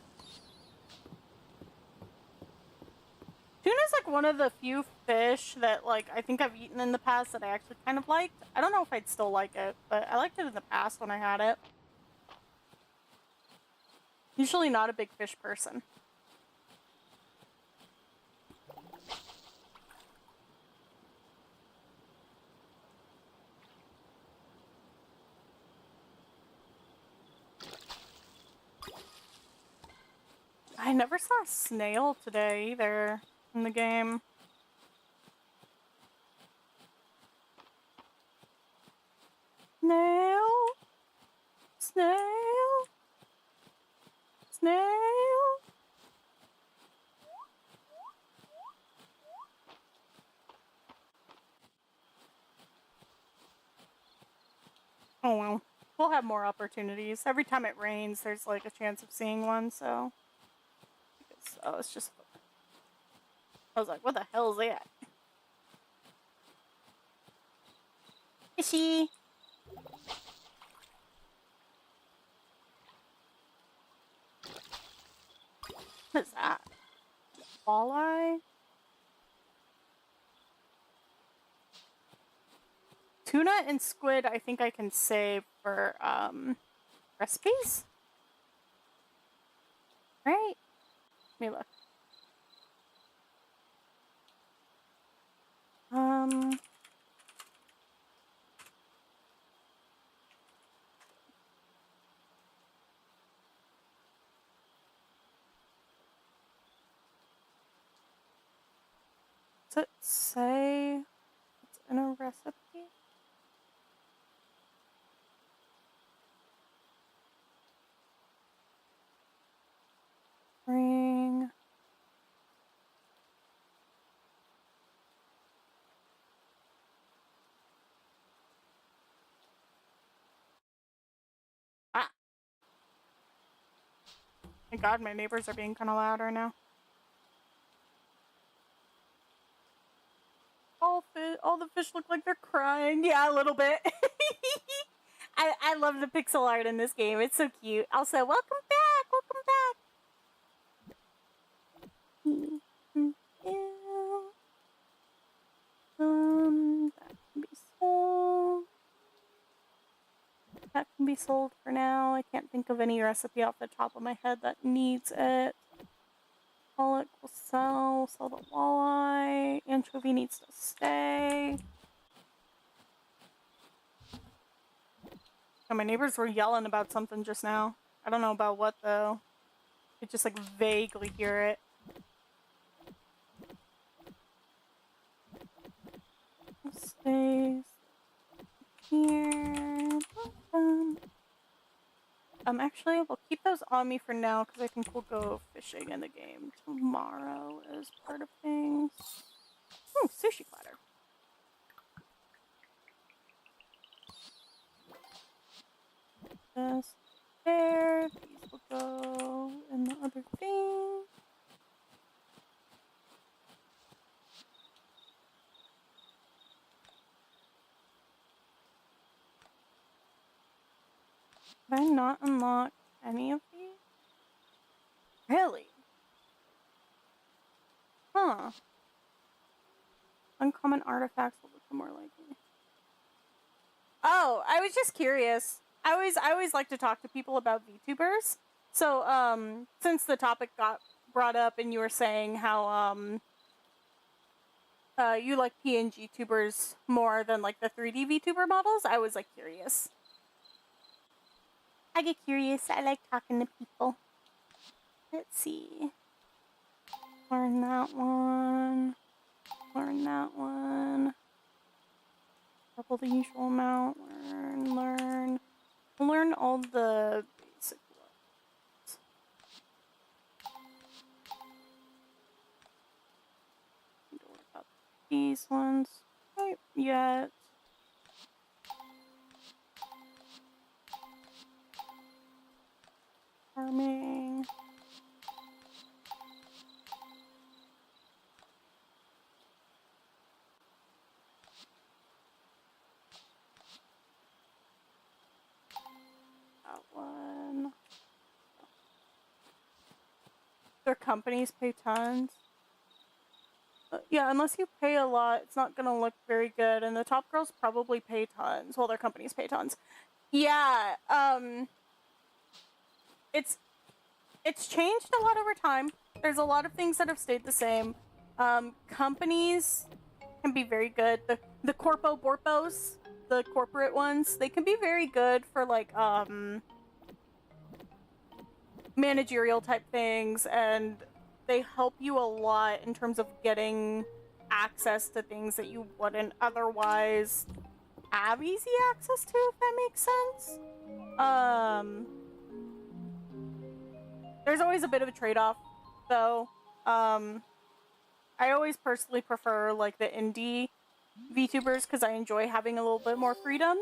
Speaker 1: like one of the few fish that, like, I think I've eaten in the past that I actually kind of liked. I don't know if I'd still like it, but I liked it in the past when I had it. Usually not a big fish person. I never saw a snail today either in the game. Snail? Snail? Snail? Oh well. We'll have more opportunities. Every time it rains, there's like a chance of seeing one, so. Oh, it's just. I was like, what the hell is that? Fishy! What is that? Walleye? Tuna and squid, I think I can save for, recipes? Right? Let me look. Does it say it's in a recipe? Bring. Ah! Thank God my neighbors are being kind of louder now. All the fish look like they're crying. Yeah, a little bit. I love the pixel art in this game. It's so cute. Also, welcome back. Welcome back. That can be sold. That can be sold for now. I can't think of any recipe off the top of my head that needs it. Pollock will sell the walleye. Anchovy needs to stay. Oh, my neighbors were yelling about something just now. I don't know about what though. I could just like vaguely hear it. Stays here. Actually, we'll keep those on me for now because I think we'll go fishing in the game tomorrow as part of things. Ooh, sushi platter. Just there. These will go in the other thing. Did I not unlock any of these? Really? Huh. Uncommon artifacts will become more likely. Oh, I was just curious. I always like to talk to people about VTubers. So, since the topic got brought up and you were saying how, you like PNG tubers more than like the 3D VTuber models, I was like curious. I get curious. I like talking to people. Let's see. Learn that one. Learn that one. Double the usual amount. Learn. Learn all the basic ones. Don't worry about these ones quite yet. Farming. That one. Their companies pay tons. Yeah, unless you pay a lot, it's not gonna look very good. And the top girls probably pay tons. Well, their companies pay tons. Yeah, it's changed a lot over time. There's a lot of things that have stayed the same. Companies can be very good. The corpo borpos, the corporate ones, they can be very good for like managerial type things, and they help you a lot in terms of getting access to things that you wouldn't otherwise have easy access to, if that makes sense. There's always a bit of a trade-off, though. I always personally prefer like the indie VTubers because I enjoy having a little bit more freedom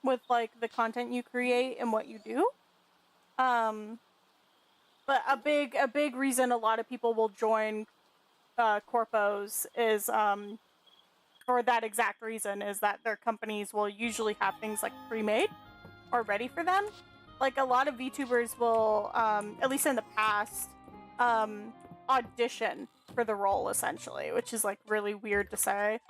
Speaker 1: with like the content you create and what you do. But a big reason a lot of people will join corpos is for that exact reason, is that their companies will usually have things like pre-made or ready for them. Like a lot of VTubers will, at least in the past, audition for the role essentially, which is like really weird to say.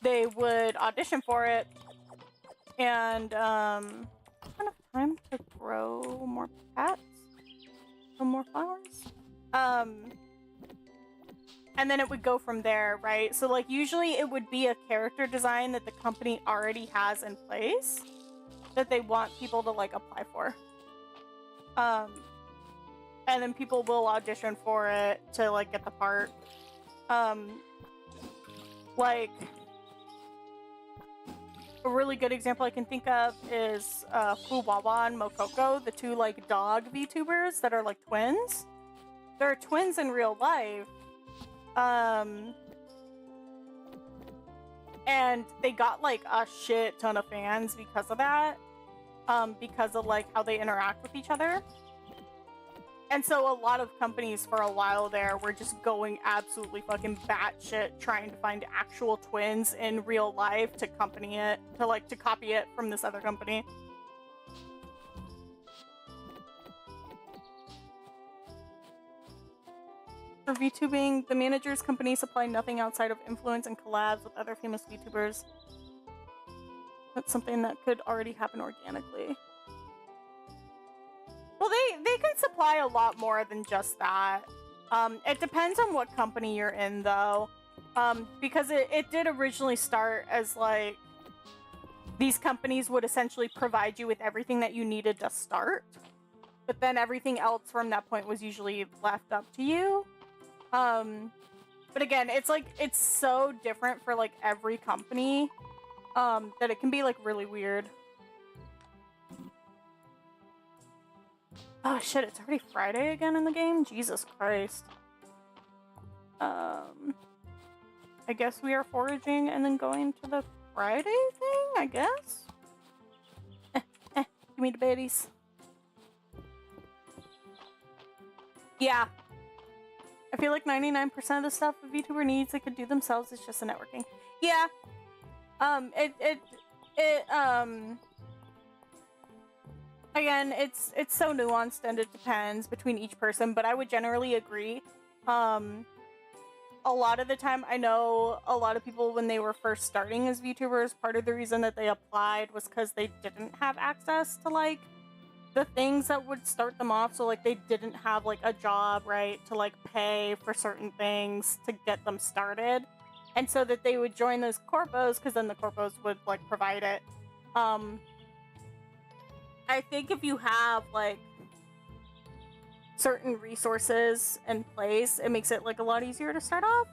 Speaker 1: They would audition for it, and enough time to grow more plants, some more flowers. And then it would go from there, right? So like usually it would be a character design that the company already has in place that they want people to like apply for. And then people will audition for it to like get the part. Like a really good example I can think of is Fuwawa and Mokoko, the two like dog VTubers that are like twins. They're twins in real life. And they got like a shit ton of fans because of that. Because of like how they interact with each other. And so a lot of companies for a while there were just going absolutely fucking batshit trying to find actual twins in real life to copy it from this other company. For VTubing, the manager's company supply nothing outside of influence and collabs with other famous VTubers. That's something that could already happen organically. Well, they can supply a lot more than just that. It depends on what company you're in, though. Because it did originally start as, like, these companies would essentially provide you with everything that you needed to start. But then everything else from that point was usually left up to you. But again, it's, like, it's so different for, like, every company, that it can be, like, really weird. Oh shit, it's already Friday again in the game? Jesus Christ. I guess we are foraging and then going to the Friday thing, I guess? Give me the babies. Yeah. I feel like 99% of the stuff a VTuber needs they could do themselves, it's just the networking. Yeah. Again, it's so nuanced and it depends between each person, but I would generally agree. A lot of the time, I know a lot of people when they were first starting as VTubers, part of the reason that they applied was because they didn't have access to, like, the things that would start them off. So, like, they didn't have, like, a job, right, to, like, pay for certain things to get them started. And so that they would join those corpos, because then the corpos would, like, provide it. I think if you have, like, certain resources in place, it makes it, like, a lot easier to start off.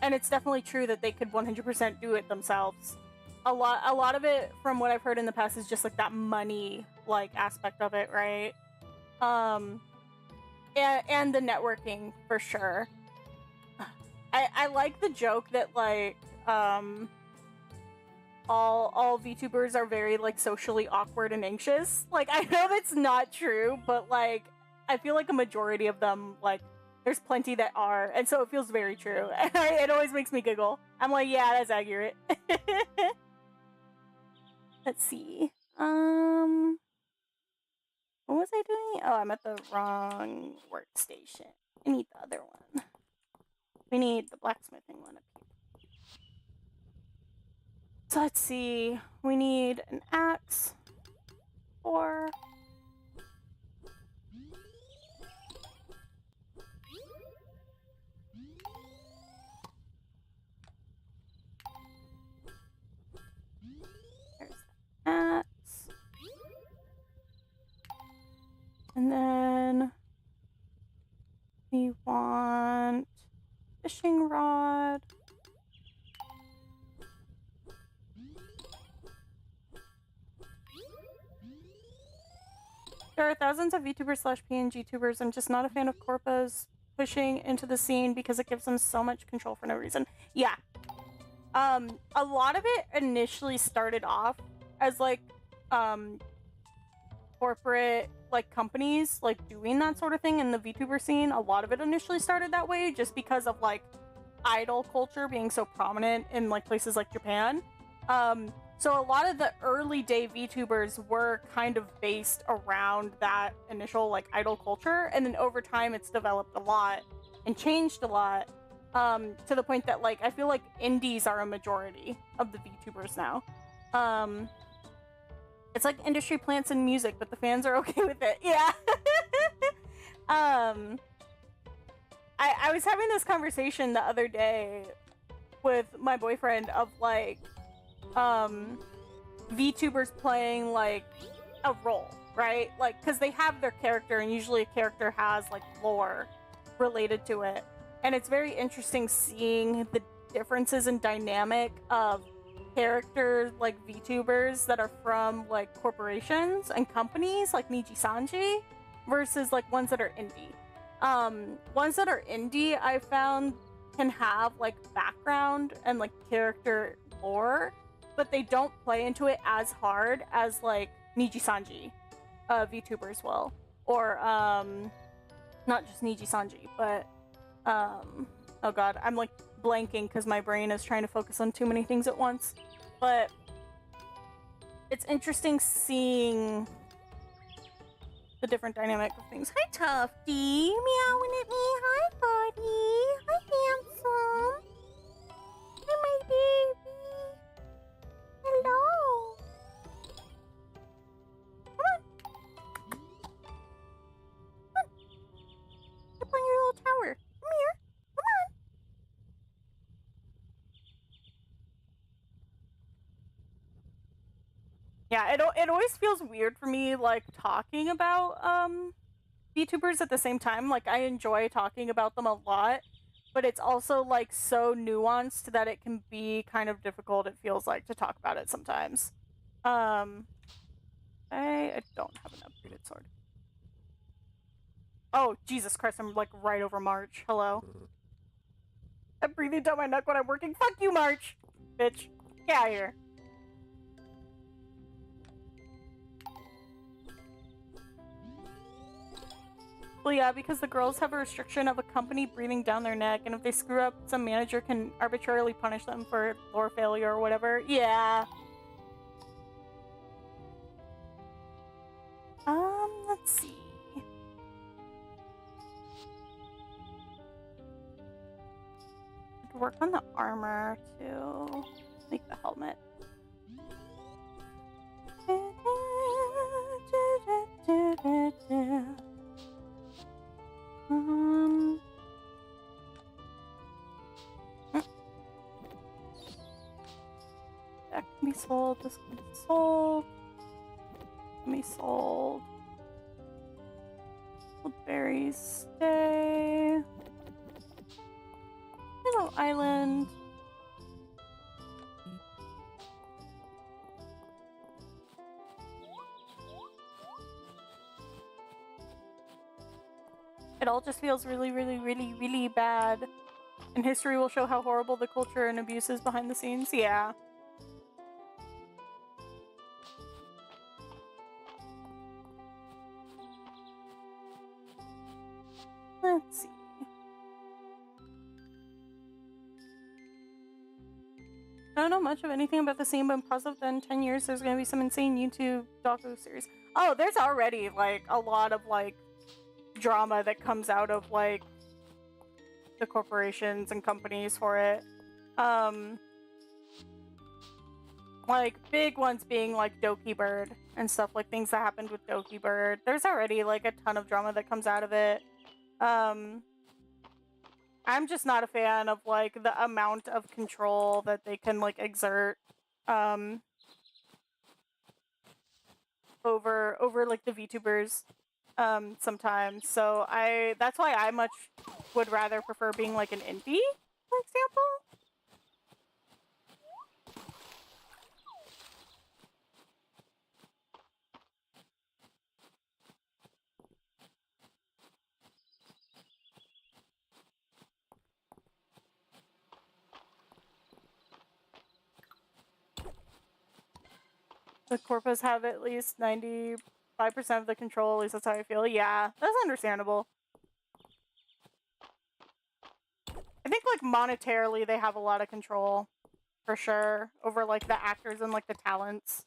Speaker 1: And it's definitely true that they could 100% do it themselves. A lot of it, from what I've heard in the past, is just, like, that money, like, aspect of it, right? And the networking, for sure. I like the joke that, like, all VTubers are very, like, socially awkward and anxious. Like, I know that's not true, but, like, I feel like a majority of them, like, there's plenty that are, and so it feels very true. It always makes me giggle. I'm like, yeah, that's accurate. Let's see. What was I doing? Oh, I'm at the wrong workstation. I need the other one. We need the blacksmithing one up here. So let's see. We need an axe. 4. There's the axe. And then we want fishing rod. There are thousands of VTubers/PNG tubers. I'm just not a fan of corpos pushing into the scene because it gives them so much control for no reason. Yeah. A lot of it initially started off as like corporate like companies like doing that sort of thing in the VTuber scene. A lot of it initially started that way just because of like idol culture being so prominent in like places like Japan. So a lot of the early day VTubers were kind of based around that initial like idol culture, and then over time it's developed a lot and changed a lot, to the point that like I feel like indies are a majority of the VTubers now. It's like industry plants in music, but the fans are okay with it. Yeah. I was having this conversation the other day with my boyfriend of like VTubers playing like a role, right? Like, because they have their character, and usually a character has like lore related to it, and it's very interesting seeing the differences in dynamic of characters like VTubers that are from like corporations and companies like Niji Sanji versus like ones that are indie. Ones that are indie I found can have like background and like character lore, but they don't play into it as hard as like Niji Sanji VTubers will. Or not just Niji Sanji, but oh god, I'm like blanking because my brain is trying to focus on too many things at once. But it's interesting seeing the different dynamic of things. Hi Tufty, meowing at me. Hi buddy. Hi handsome. Hi my baby. Hello. Come on. Come on. Up on your little tower. Come here. Come on. Yeah, it always feels weird for me like talking about VTubers at the same time. Like I enjoy talking about them a lot, but it's also like so nuanced that it can be kind of difficult, it feels like, to talk about it sometimes. I don't have an upgraded sword. Oh, Jesus Christ, I'm like right over March. Hello. I'm breathing down my neck when I'm working. Fuck you, March! Bitch. Get out of here. Well, yeah, because the girls have a restriction of a company breathing down their neck, and if they screw up, some manager can arbitrarily punish them for lore failure or whatever. Yeah. Let's see. I'd work on the armor to make the helmet. That can be sold, this can be sold. Can be sold. Berries stay. Hello, island. It all just feels really, really, really, really bad. And history will show how horrible the culture and abuse is behind the scenes. Yeah. Let's see. don't know much of anything about the scene, but I'm positive that in 10 years there's gonna be some insane YouTube docu series. Oh, there's already, like, a lot of, like, drama that comes out of, like, the corporations and companies for it. Like, big ones being, like, Doki Bird and stuff, like, things that happened with Doki Bird. There's already, like, a ton of drama that comes out of it. I'm just not a fan of, like, the amount of control that they can, like, exert, over, like, the VTubers, sometimes. So that's why I much would rather prefer being, like, an indie, for example. The corpus have at least 95% of the control, at least that's how I feel. Yeah, that's understandable. I think, like, monetarily they have a lot of control, for sure, over, like, the actors and, like, the talents.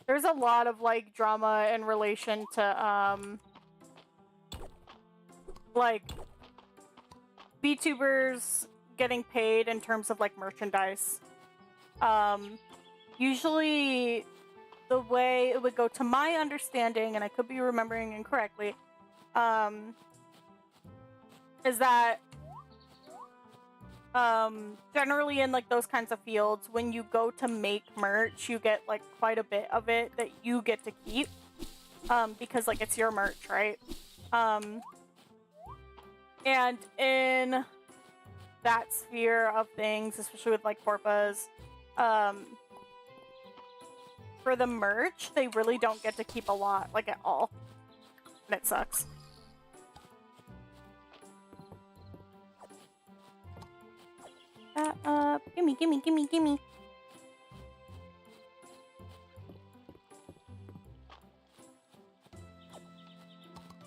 Speaker 1: There's a lot of, like, drama in relation to, like, VTubers getting paid in terms of, like, merchandise. Usually the way it would go, to my understanding, and I could be remembering incorrectly, is that generally in, like, those kinds of fields, when you go to make merch, you get, like, quite a bit of it that you get to keep, because, like, it's your merch, right? And in that sphere of things, especially with, like, Corpas, for the merch, they really don't get to keep a lot, like, at all. And it sucks. Gimme, gimme, gimme, gimme.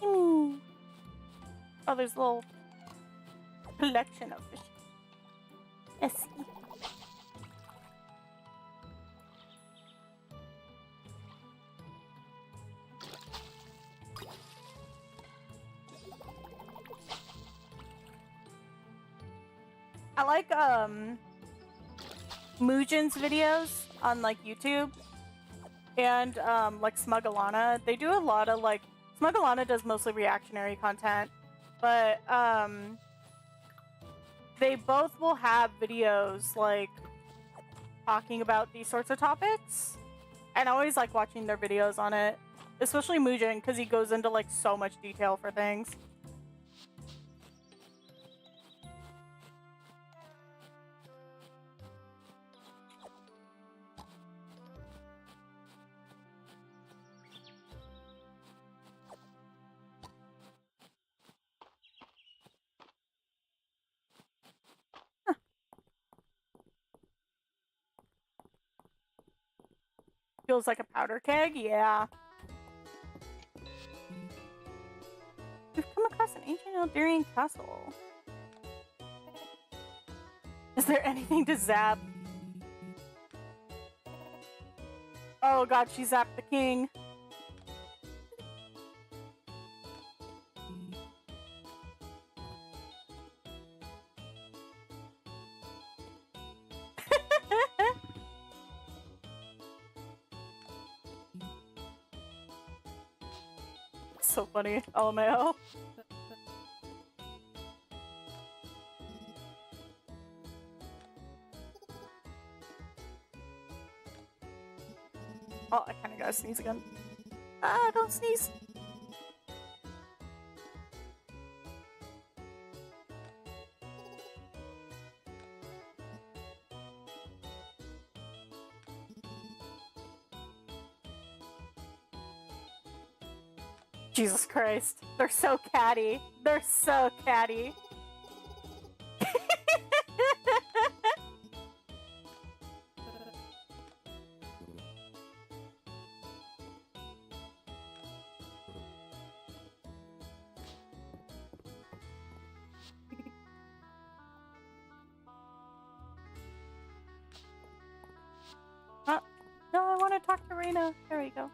Speaker 1: Gimme. Oh, there's a little collection of fish. Yes. I like, Mujin's videos on, like, YouTube, and, like, Smugalana. They do a lot of, like, Smugalana does mostly reactionary content, but, they both will have videos, like, talking about these sorts of topics, and I always like watching their videos on it, especially Mujin, because he goes into, like, so much detail for things. Feels like a powder keg? Yeah. We've come across an ancient Eldarian castle. Is there anything to zap? Oh god, she zapped the king. So funny. LMAO. Oh, I kinda gotta sneeze again. Ah, don't sneeze. Jesus Christ. They're so catty. They're so catty. arena. There we go.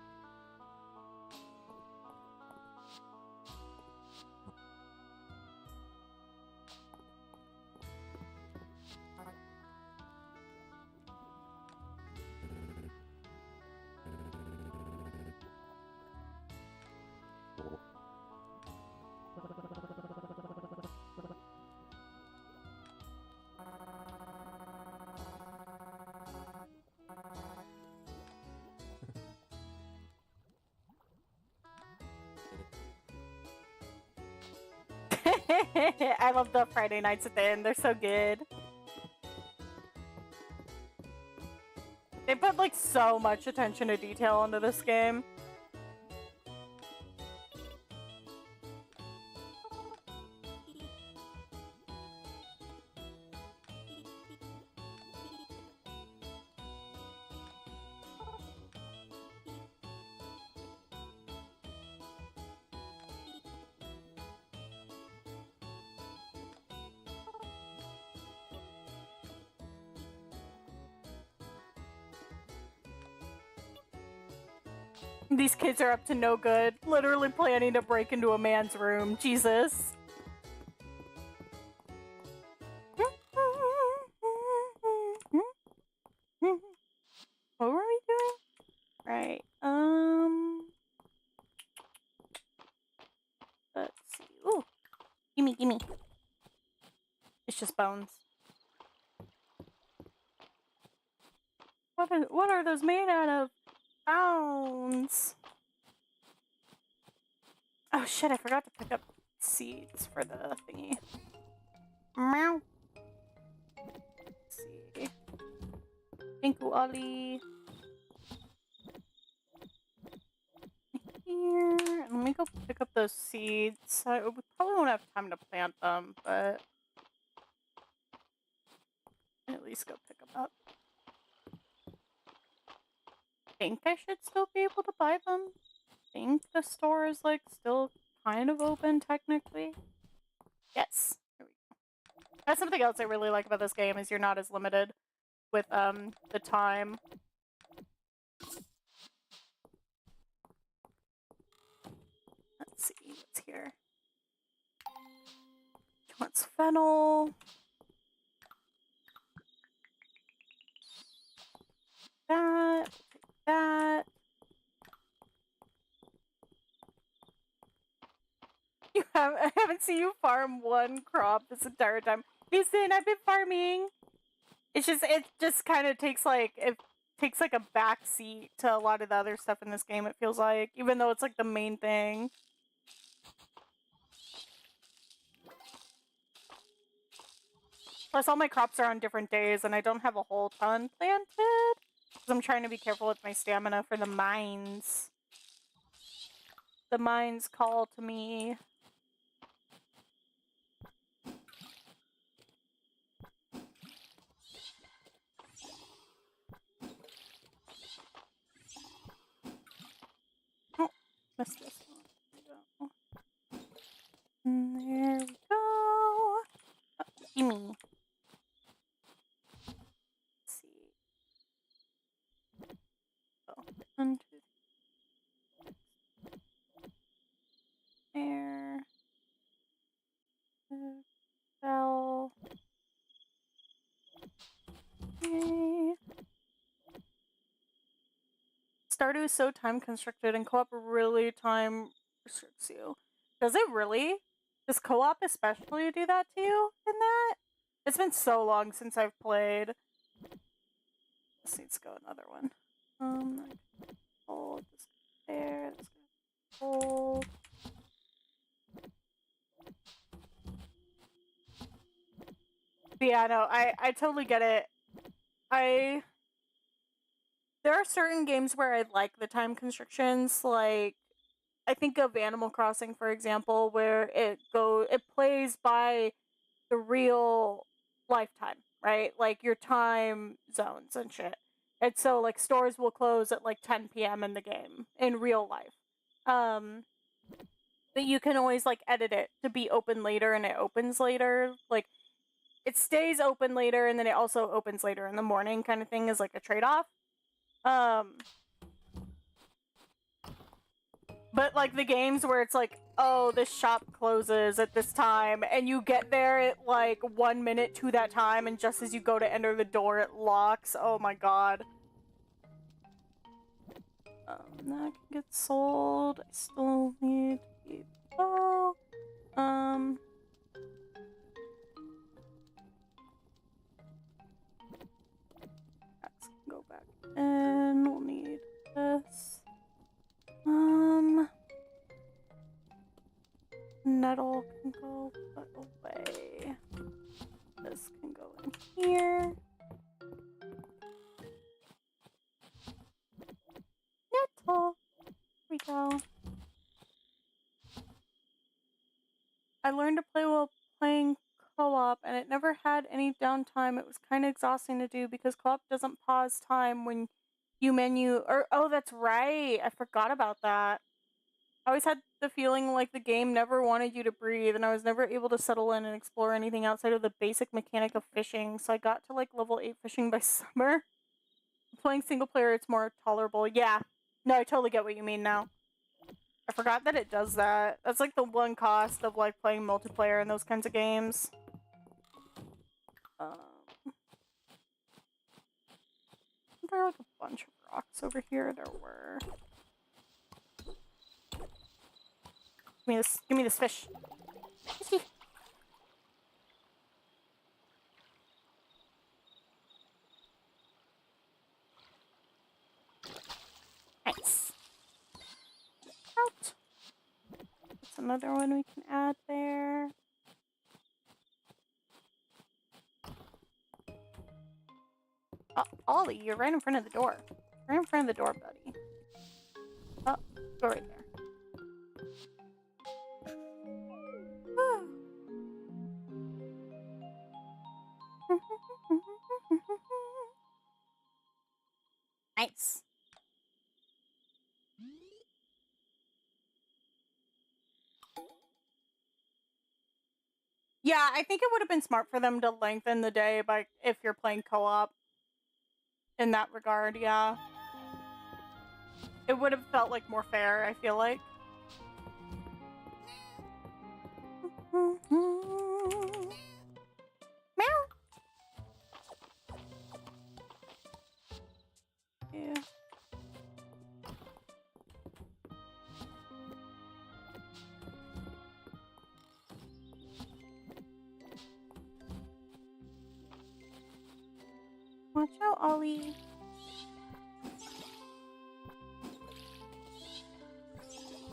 Speaker 1: I love the Friday nights at the end. They're so good. They put like so much attention to detail into this game. These kids are up to no good. Literally planning to break into a man's room. Jesus. What were we doing? Right. Let's see. Ooh. Gimme, gimme. It's just bones. What are those made out of? Bones. Oh shit, I forgot to pick up seeds for the thingy. Meow. Let's see. Thank you, Ollie. Here. Let me go pick up those seeds. We probably won't have time to plant them, but at least go pick them up. I think I should still be able to buy them. I think the store is like still kind of open technically. Yes. There we go. That's something else I really like about this game is you're not as limited with the time. Let's see what's here. What's fennel? That. That. I haven't seen you farm one crop this entire time. Listen, I've been farming. It just kind of takes like a back seat to a lot of the other stuff in this game. It feels like, even though it's like the main thing. Plus, all my crops are on different days, and I don't have a whole ton planted. Because I'm trying to be careful with my stamina for the mines. The mines call to me. Oh, missed this one. There we go. Oh, gimme. Let's see. Oh, 1, 2, there. Fell. Okay. Stardew is so time constricted and co-op really time restricts you. Does it really? Does co-op especially do that to you in that? It's been so long since I've played. This needs to go another one. Hold this there. This hold. But yeah, no, I totally get it. There are certain games where I like the time constrictions, like I think of Animal Crossing, for example, where it plays by the real lifetime, right? Like your time zones and shit. And so like stores will close at like 10 p.m. in the game in real life. But you can always like edit it to be open later and it opens later. Like it stays open later and then it also opens later in the morning kind of thing is like a trade-off. But like the games where it's like, oh, this shop closes at this time, and you get there at like 1 minute to that time, and just as you go to enter the door, it locks. Oh my god. That can get sold. I still need people. Let's go back in. We'll need this. Nettle can go put away. This can go in here. Nettle. Here we go. I learned to play while playing co-op, and it never had any downtime. It was kind of exhausting to do because co-op doesn't pause time when you menu. Or oh, that's right. I forgot about that. I always had the feeling like the game never wanted you to breathe, and I was never able to settle in and explore anything outside of the basic mechanic of fishing. So I got to like level 8 fishing by summer. Playing single player, it's more tolerable. Yeah. No, I totally get what you mean now. I forgot that it does that. That's like the one cost of like playing multiplayer in those kinds of games. There are like a bunch of rocks over here. There were. Give me this fish. Nice. Out. That's another one we can add there. Ollie, you're right in front of the door. Right in front of the door, buddy. Oh, go right there. Nice. Yeah, I think it would have been smart for them to lengthen the day by if you're playing co-op. In that regard, yeah. It would have felt like more fair, I feel like. Meow. Yeah. Watch out, Ollie.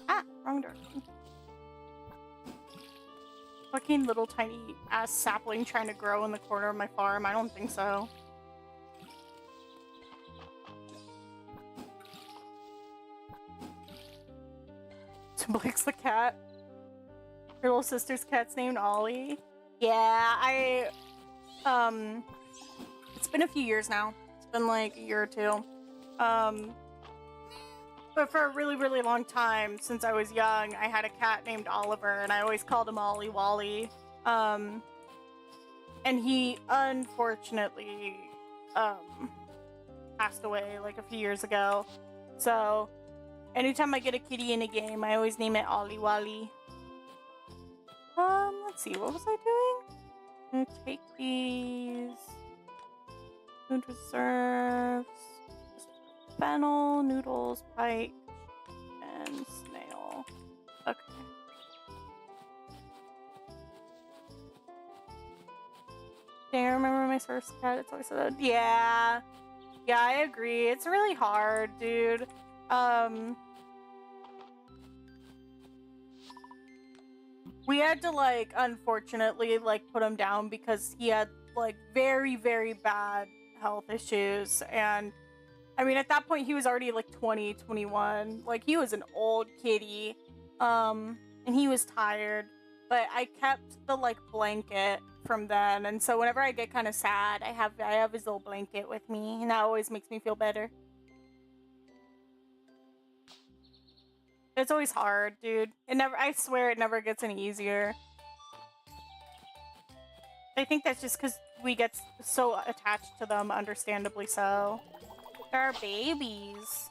Speaker 1: Ah, wrong direction. Fucking little tiny ass sapling trying to grow in the corner of my farm. I don't think so. Blake's the cat. Your little sister's cat's named Ollie. Yeah, it's been a few years now. It's been like a year or two. But for a really, really long time, since I was young, I had a cat named Oliver, and I always called him Ollie Wally. And he unfortunately, passed away like a few years ago. So, anytime I get a kitty in a game, I always name it Ollie Wally. Let's see, what was I doing? I'm gonna take these. Food reserves. Fennel, noodles, pike, and snail. Okay. Do you remember my first cat? It's always said, yeah. Yeah, I agree. It's really hard, dude. We had to, like, unfortunately, like, put him down because he had, like, very, very bad health issues. And, I mean, at that point, he was already, like, 20, 21. Like, he was an old kitty. And he was tired. But I kept the, like, blanket from then. And so whenever I get kind of sad, I have his little blanket with me. And that always makes me feel better. It's always hard, dude. I swear it never gets any easier. I think that's just because we get so attached to them, understandably so. They're babies.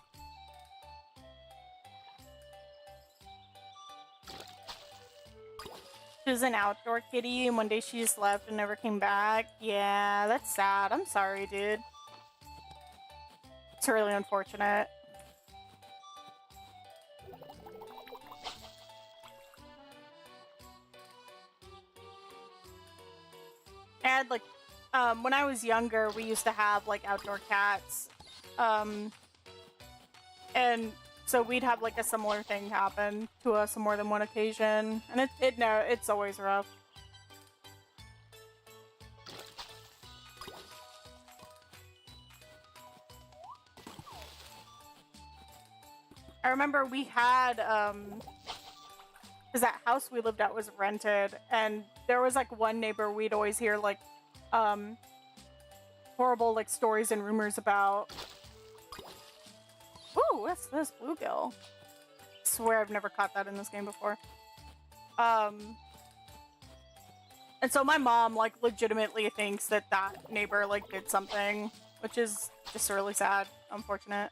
Speaker 1: She was an outdoor kitty, and one day she just left and never came back. Yeah, that's sad. I'm sorry, dude. It's really unfortunate. I had, like, when I was younger, we used to have, like, outdoor cats. And so we'd have, like, a similar thing happen to us on more than one occasion. And it's always rough. I remember we had, because that house we lived at was rented, and there was, like, one neighbor we'd always hear, like, horrible, like, stories and rumors about. Ooh, what's this? Bluegill. I swear I've never caught that in this game before. And so my mom, like, legitimately thinks that that neighbor, like, did something, which is just really sad, unfortunate.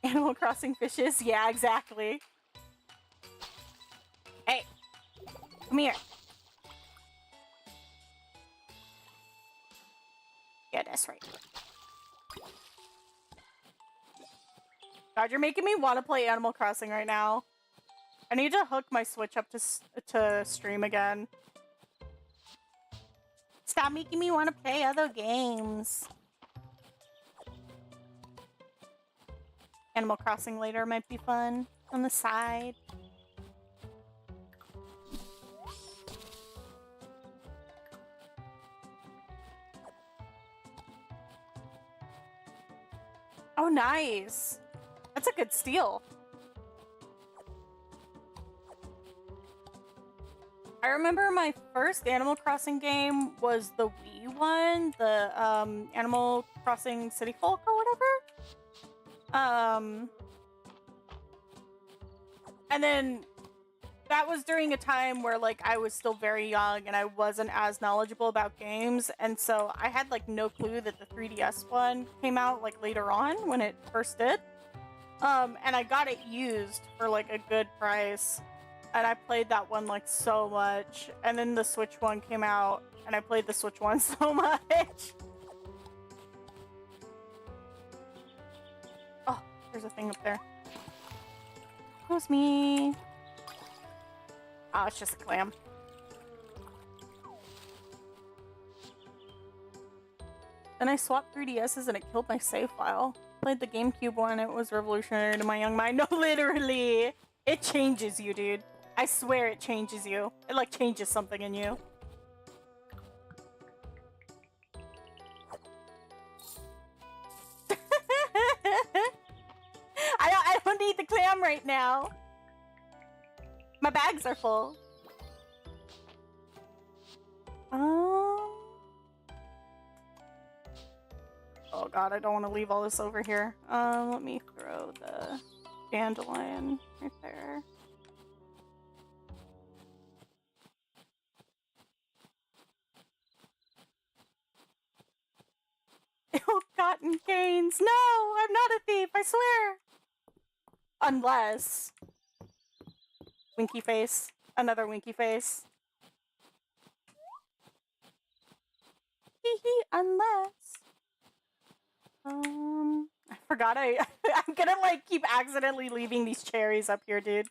Speaker 1: Animal Crossing fishes? Yeah, exactly. Hey, come here. Yeah, that's right. God, you're making me want to play Animal Crossing right now. I need to hook my Switch up to stream again. Stop making me want to play other games. Animal Crossing later might be fun on the side. Oh, nice. That's a good steal. I remember my first Animal Crossing game was the Wii one, the Animal Crossing City Folk or whatever. And then that was during a time where, like, I was still very young and I wasn't as knowledgeable about games, and so I had, like, no clue that the 3DS one came out, like, later on when it first did. And I got it used for, like, a good price, and I played that one, like, so much. And then the Switch one came out, and I played the Switch one so much. Oh, there's a thing up there. That was me. Oh, it's just a clam. Then I swapped 3DSs and it killed my save file. Played the GameCube one, it was revolutionary to my young mind. No, literally! It changes you, dude. I swear it changes you. It, like, changes something in you. I don't need the clam right now. My bags are full. Oh god, I don't want to leave all this over here. Let me throw the dandelion right there. Ew, cotton canes. No, I'm not a thief, I swear. Unless... Winky face. Another winky face. Hee, unless... I forgot I'm gonna, like, keep accidentally leaving these cherries up here, dude.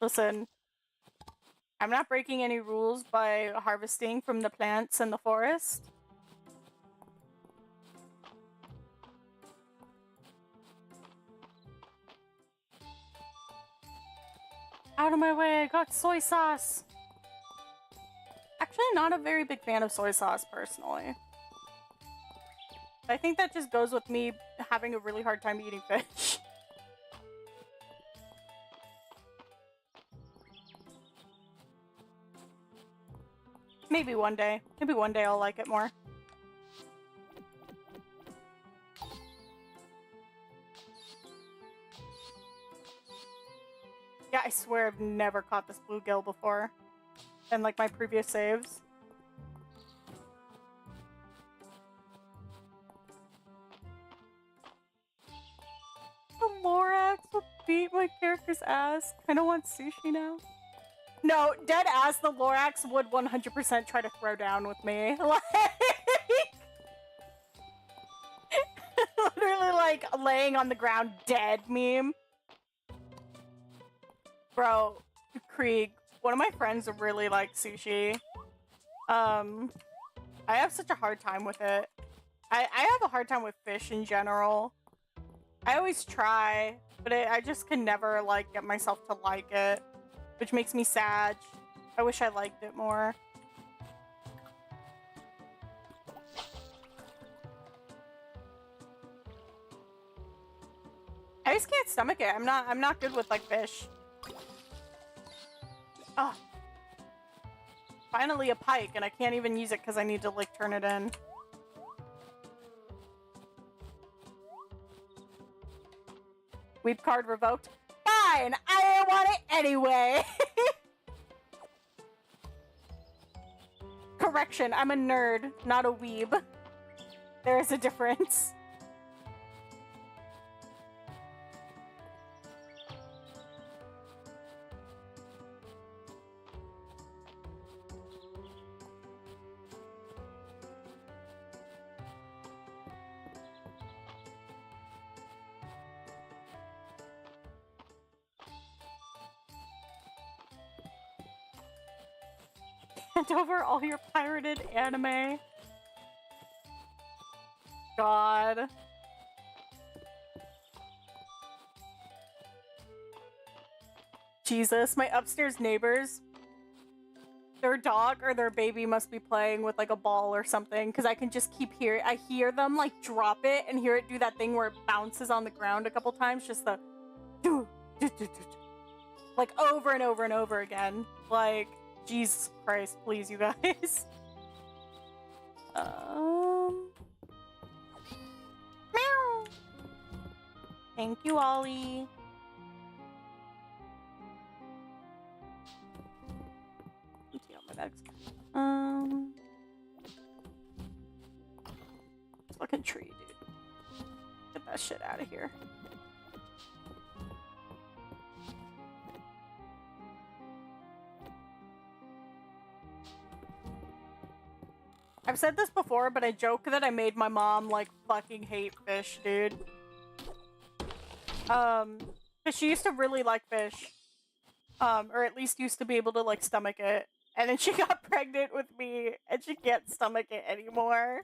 Speaker 1: Listen, I'm not breaking any rules by harvesting from the plants in the forest. Out of my way, I got soy sauce! Actually, not a very big fan of soy sauce, personally. I think that just goes with me having a really hard time eating fish. Maybe one day. Maybe one day I'll like it more. Yeah, I swear I've never caught this bluegill before. and like my previous saves. The Lorax will beat my character's ass. Kinda want sushi now. No, dead ass, the Lorax would 100% try to throw down with me. Like, literally like laying on the ground dead meme. Bro, Krieg, one of my friends really likes sushi. I have such a hard time with it. I have a hard time with fish in general. I always try, but I just can never like get myself to like it, which makes me sad. I wish I liked it more. I just can't stomach it. I'm not good with like fish. Oh. Finally a pike, and I can't even use it because I need to like turn it in. Weep card revoked. Fine, I want it anyway. Correction, I'm a nerd, not a weeb. There is a difference. Hand over all your pirated anime. God. Jesus, my upstairs neighbors, their dog or their baby must be playing with like a ball or something, because I can just keep hearing, I hear them like drop it and hear it do that thing where it bounces on the ground a couple times, just the like over and over and over again. Like, Jesus Christ, please, you guys. Meow. Thank you, Ollie. Empty out my bags. This fucking tree, dude. Get that shit out of here. I've said this before, but I joke that I made my mom, like, fucking hate fish, dude. Cause she used to really like fish. Or at least used to be able to, like, stomach it. And then she got pregnant with me, and she can't stomach it anymore.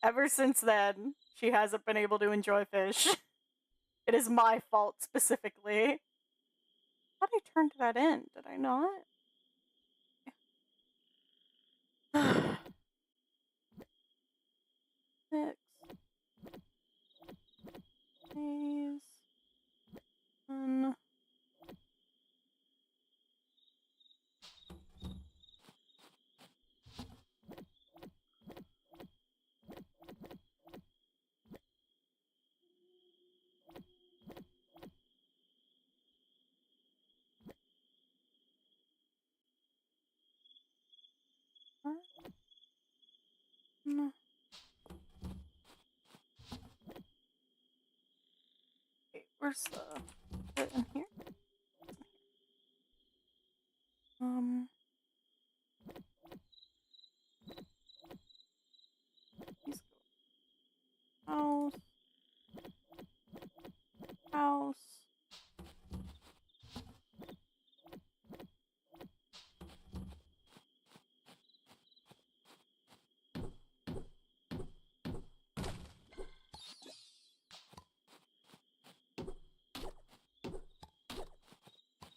Speaker 1: Ever since then, she hasn't been able to enjoy fish. It is my fault, specifically. I thought I turned that in, did I not? Six. Please. One. No. Wait, where's the in here? Please go. House. House.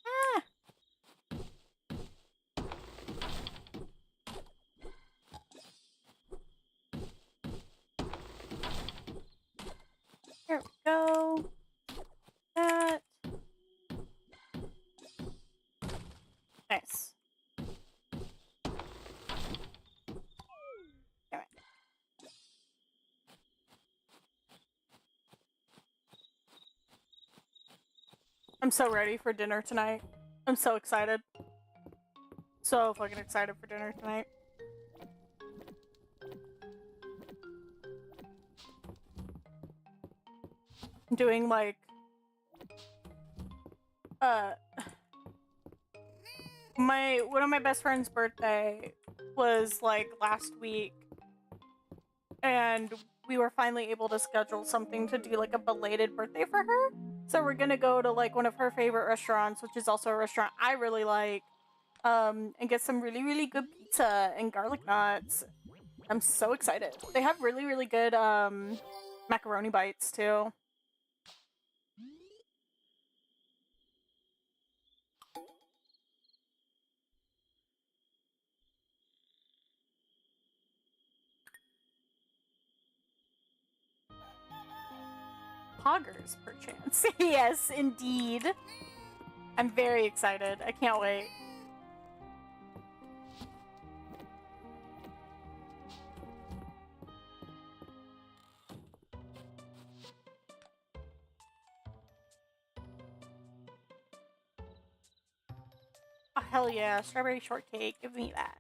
Speaker 1: Ah! There we go. That. Nice. Damn it. I'm so ready for dinner tonight. I'm so excited. so fucking excited for dinner tonight. I'm doing like one of my best friend's birthday was like last week, and we were finally able to schedule something to do like a belated birthday for her. So we're gonna go to like one of her favorite restaurants, which is also a restaurant I really like, and get some really, really good pizza and garlic knots. I'm so excited. They have really, really good macaroni bites too. Poggers, perchance. Yes, indeed. I'm very excited. I can't wait. Oh, hell yeah. Strawberry shortcake. Give me that.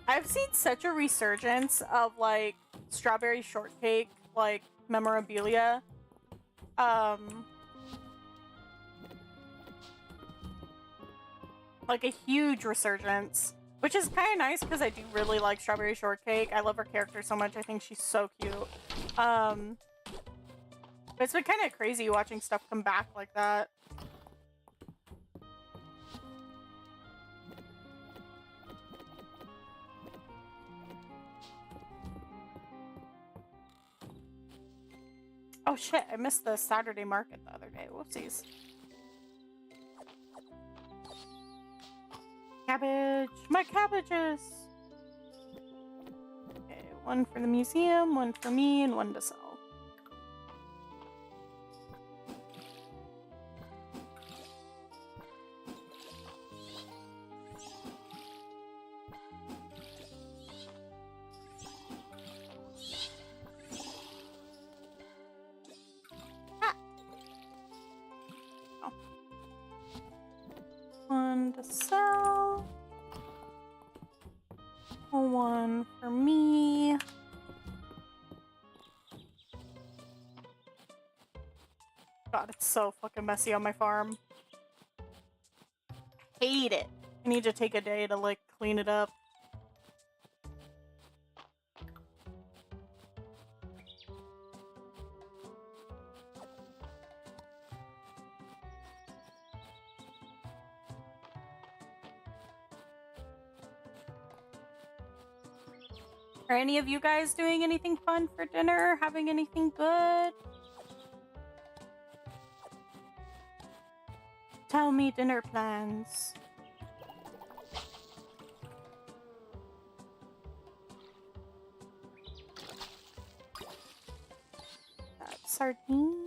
Speaker 1: I've seen such a resurgence of, like, strawberry shortcake, like, memorabilia. Like, a huge resurgence. Which is kind of nice, because I do really like strawberry shortcake. I love her character so much. I think she's so cute. But it's been kind of crazy watching stuff come back like that. Oh shit, I missed the Saturday market the other day. Whoopsies. Cabbage! My cabbages! Okay, one for the museum, one for me, and one to sell. One to sell. One for me. God, it's so fucking messy on my farm. Hate it. I need to take a day to, like, clean it up. Are any of you guys doing anything fun for dinner? Having anything good? Tell me dinner plans. That's sardine.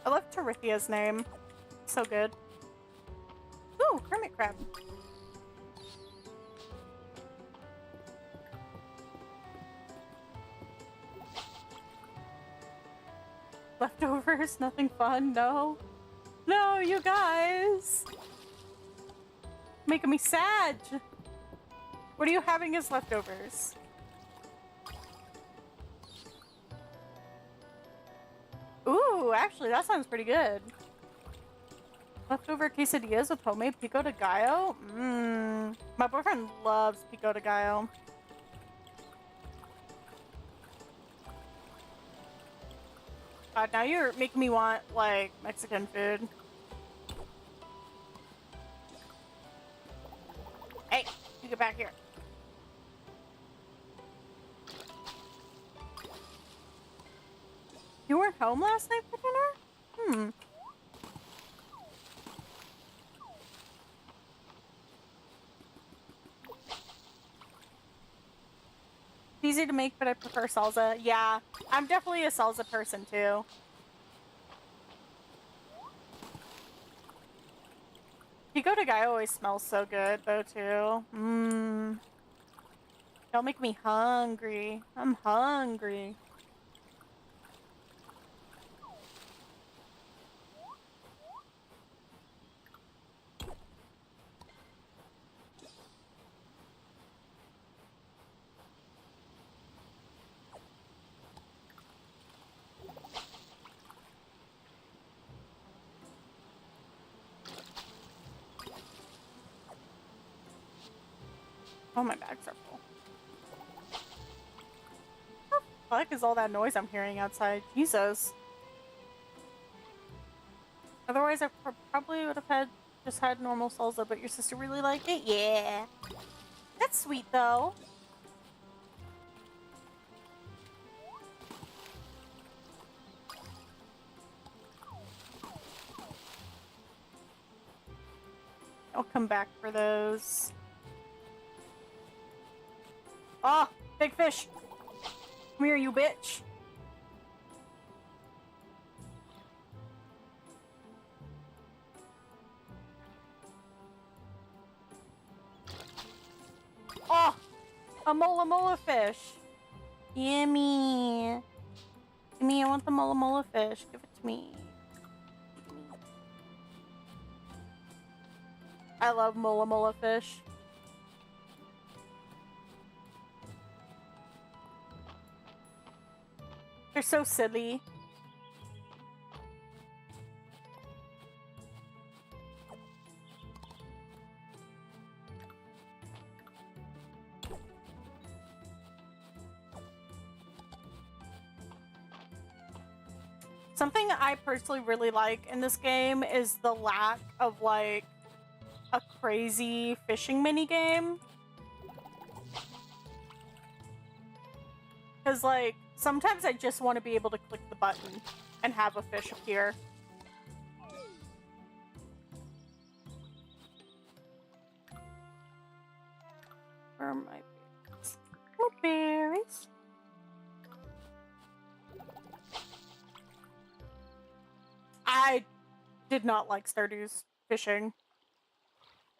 Speaker 1: I love Terithia's name. So good. Ooh, hermit crab. Leftovers, nothing fun, no. No, you guys! Making me sad! What are you having as leftovers? Ooh, actually, that sounds pretty good. Leftover quesadillas with homemade pico de gallo? Mmm. My boyfriend loves pico de gallo. God, now you're making me want, like, Mexican food. Hey, you get back here. You weren't home last night for dinner? Hmm. Easy to make, but I prefer salsa. Yeah, I'm definitely a salsa person too. Pico de Gallo always smells so good, though, too. Don't make me hungry. I'm hungry. Oh, my bags are full. What the fuck is all that noise I'm hearing outside? Jesus. Otherwise, I probably would have just had normal salsa, but your sister really liked it? Yeah. That's sweet, though. I'll come back for those. Oh, big fish. Come here, you bitch. Oh, a mola mola fish. Yummy. Gimme, I want the mola mola fish. Give it to me. I love mola mola fish. They're so silly. Something I personally really like in this game is the lack of, like, a crazy fishing minigame. Because, like, sometimes I just want to be able to click the button and have a fish appear. Where are my berries? Oh, berries. I did not like Stardew's fishing.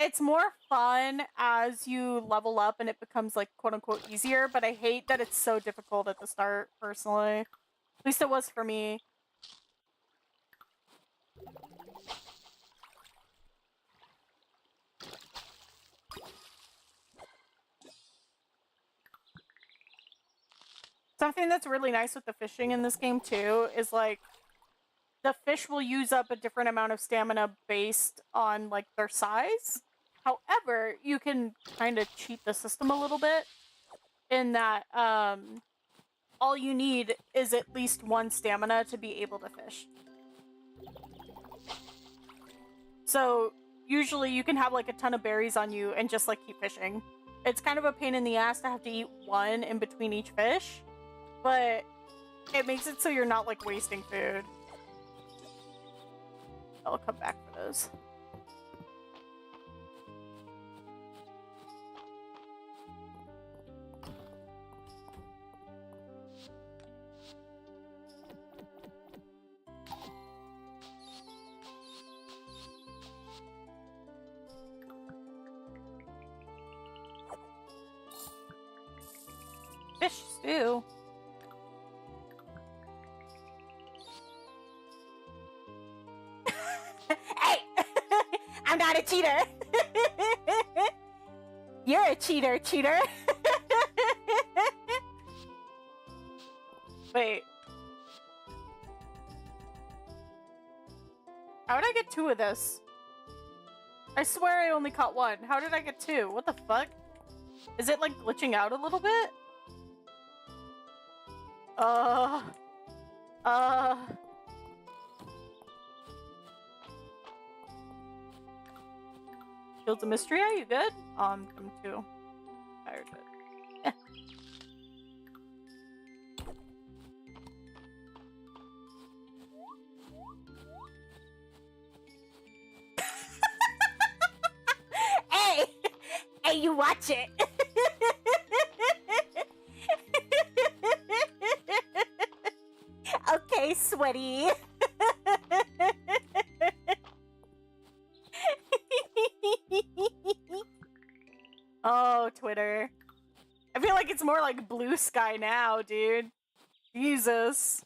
Speaker 1: It's more fun as you level up and it becomes, like, quote-unquote easier, but I hate that it's so difficult at the start, personally. At least it was for me. Something that's really nice with the fishing in this game, too, is, like, the fish will use up a different amount of stamina based on, like, their size. However, you can kind of cheat the system a little bit in that all you need is at least one stamina to be able to fish. So usually you can have, like, a ton of berries on you and just, like, keep fishing. It's kind of a pain in the ass to have to eat one in between each fish, but it makes it so you're not, like, wasting food. I'll come back for those. Fish stew. Hey! I'm not a cheater! You're a cheater, cheater! Wait. How did I get two of this? I swear I only caught one. How did I get two? What the fuck? Is it, like, glitching out a little bit? Fields of Mistria, you good? I'm too tired, but yeah. Hey! Hey, you watch it! Okay, sweaty. it's more like blue sky now, dude. Jesus.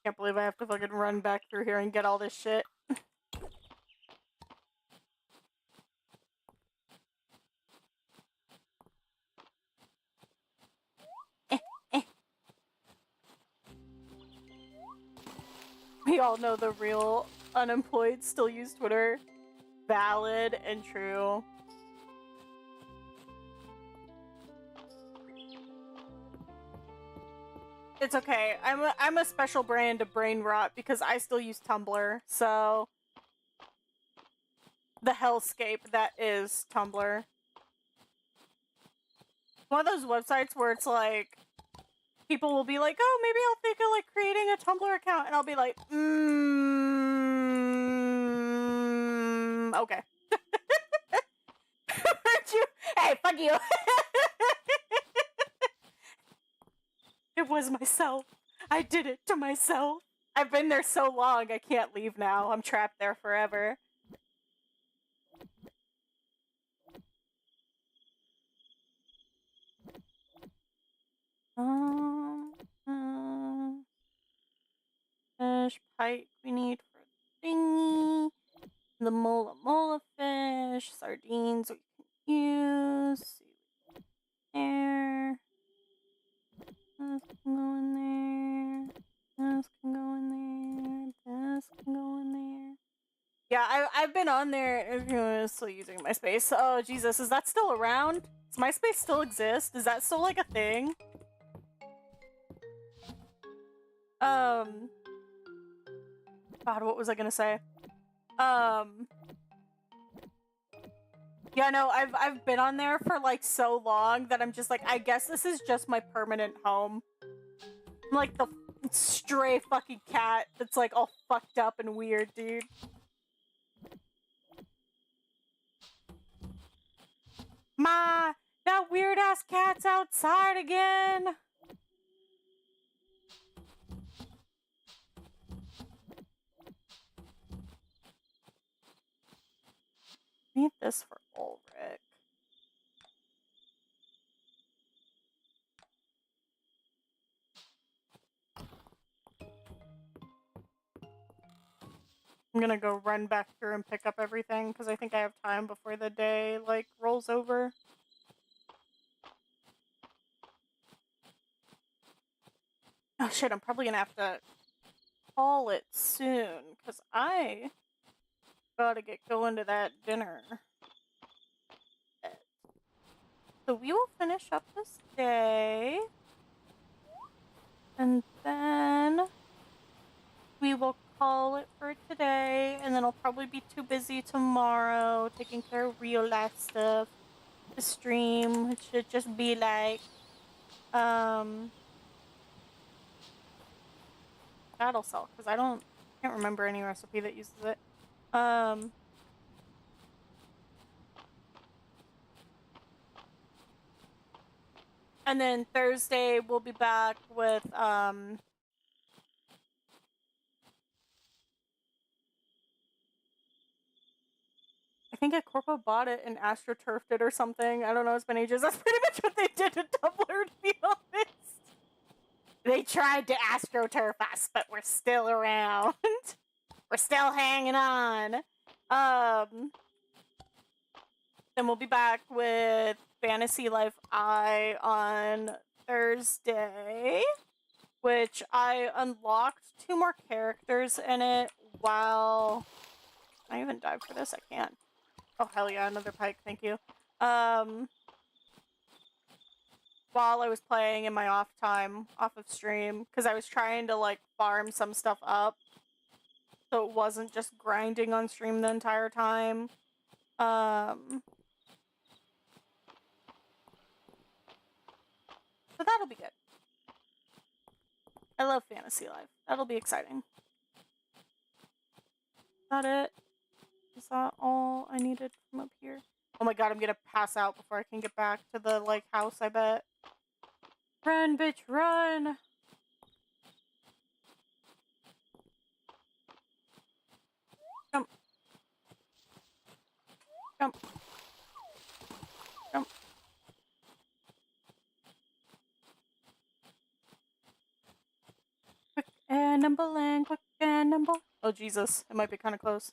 Speaker 1: Can't believe I have to fucking run back through here and get all this shit. We all know the real unemployed still use Twitter. Valid and true. It's okay. I'm a special brand of brain rot because I still use Tumblr. So the hellscape that is Tumblr. One of those websites where it's like people will be like, "Oh, maybe I'll think of like creating a Tumblr account," and I'll be like, okay." Hey, fuck you. It was myself. I did it to myself. I've been there so long, I can't leave now. I'm trapped there forever. Fish pike we need for the thingy. The mola fish, sardines we can use. There. This can go in there. This can go in there. This can go in there. Yeah, I've been on there. Still using MySpace. Oh Jesus, is that still around? Does MySpace still exist? Is that still like a thing? God, what was I gonna say? Yeah, no, I've been on there for like so long that I'm just like, I guess this is just my permanent home. I'm like the stray fucking cat that's like all fucked up and weird, dude. Ma, that weird ass cat's outside again. Need this for Ulrich. I'm gonna go run back through and pick up everything because I think I have time before the day like rolls over. Oh shit, I'm probably gonna have to call it soon because I gotta get going to that dinner. So we will finish up this day and then we will call it for today, and then I'll probably be too busy tomorrow taking care of real life stuff. The stream should just be like battle salt because I can't remember any recipe that uses it. And then Thursday we'll be back with I think a corpo bought it and astroturfed it or something. I don't know, it's been ages. That's pretty much what they did to Tumblr, to be honest. They tried to astroturf us, but we're still around. We're still hanging on. Then we'll be back with Fantasy Life I on Thursday, which I unlocked 2 more characters in it while... Can I even dive for this? I can. Oh, hell yeah, another pike, thank you. While I was playing in my off time, off of stream, because I was trying to, like, farm some stuff up, so it wasn't just grinding on stream the entire time. So that'll be good. I love Fantasy Life. That'll be exciting. Is that it? Is that all I needed from up here? Oh my god, I'm gonna pass out before I can get back to the, like, house, I bet. Run, bitch, run! Jump. Jump. Jump. Quick and nimble and quick and nimble. Oh, Jesus. It might be kind of close.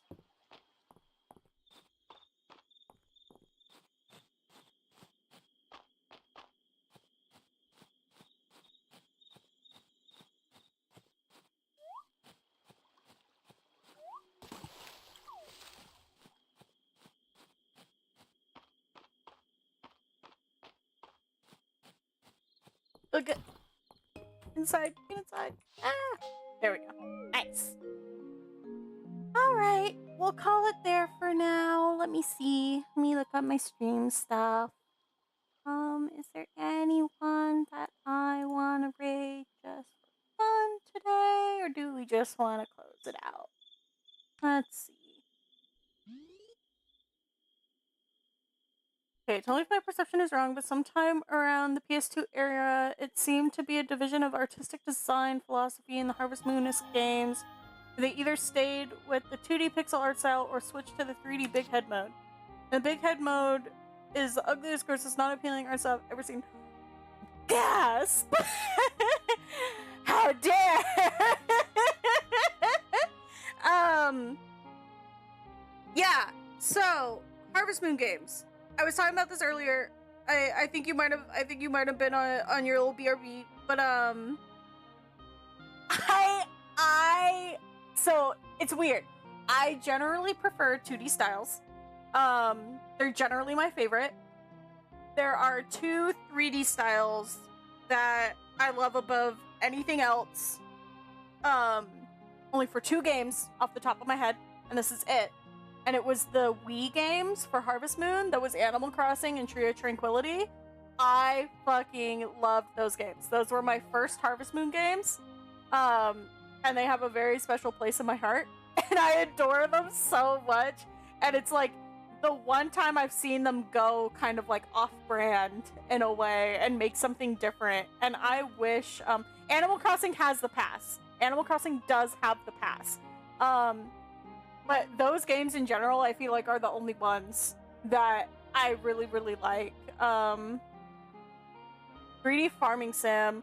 Speaker 1: Look at inside. Get inside. Ah! There we go. Nice. Alright. We'll call it there for now. Let me see. Let me look up my stream stuff. Is there anyone that I want to raid just for fun today? Or do we just want to close it out? Let's see. Okay, tell me if my perception is wrong, but sometime around the PS2 era, it seemed to be a division of artistic design philosophy in the Harvest Moon-esque games. They either stayed with the 2D pixel art style or switched to the 3D big head mode. The big head mode is the ugliest, grossest, not appealing art style I've ever seen. Gasp! How dare! Yeah, so Harvest Moon games. I was talking about this earlier. I think you might have been on your little BRB, but so it's weird. I generally prefer 2D styles. They're generally my favorite. There are 2 3D styles that I love above anything else. Only for 2 games off the top of my head, and this is it. And it was the Wii games for Harvest Moon. That was Animal Crossing and Tree of Tranquility. I fucking loved those games. Those were my first Harvest Moon games. And they have a very special place in my heart. And I adore them so much. And it's like the one time I've seen them go kind of like off-brand in a way and make something different. And I wish Animal Crossing has the pass. Animal Crossing does have the pass. But those games in general, I feel like are the only ones that I really, really like. 3D Farming Sim,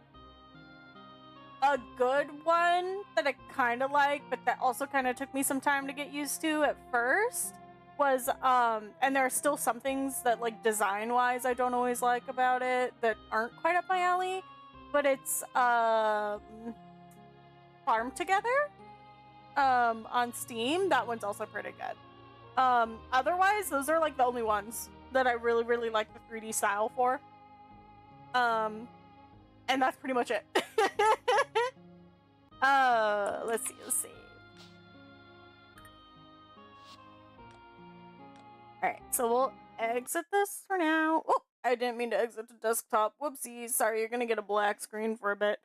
Speaker 1: a good one that I kind of like, but that also kind of took me some time to get used to at first, was, and there are still some things that, like, design-wise I don't always like about it that aren't quite up my alley, but it's, Farm Together? On Steam. That one's also pretty good. Otherwise, those are like the only ones that I really, really like the 3D style for. And that's pretty much it. Let's see. Alright, so we'll exit this for now. Oh, I didn't mean to exit the desktop. Whoopsies. Sorry, you're gonna get a black screen for a bit.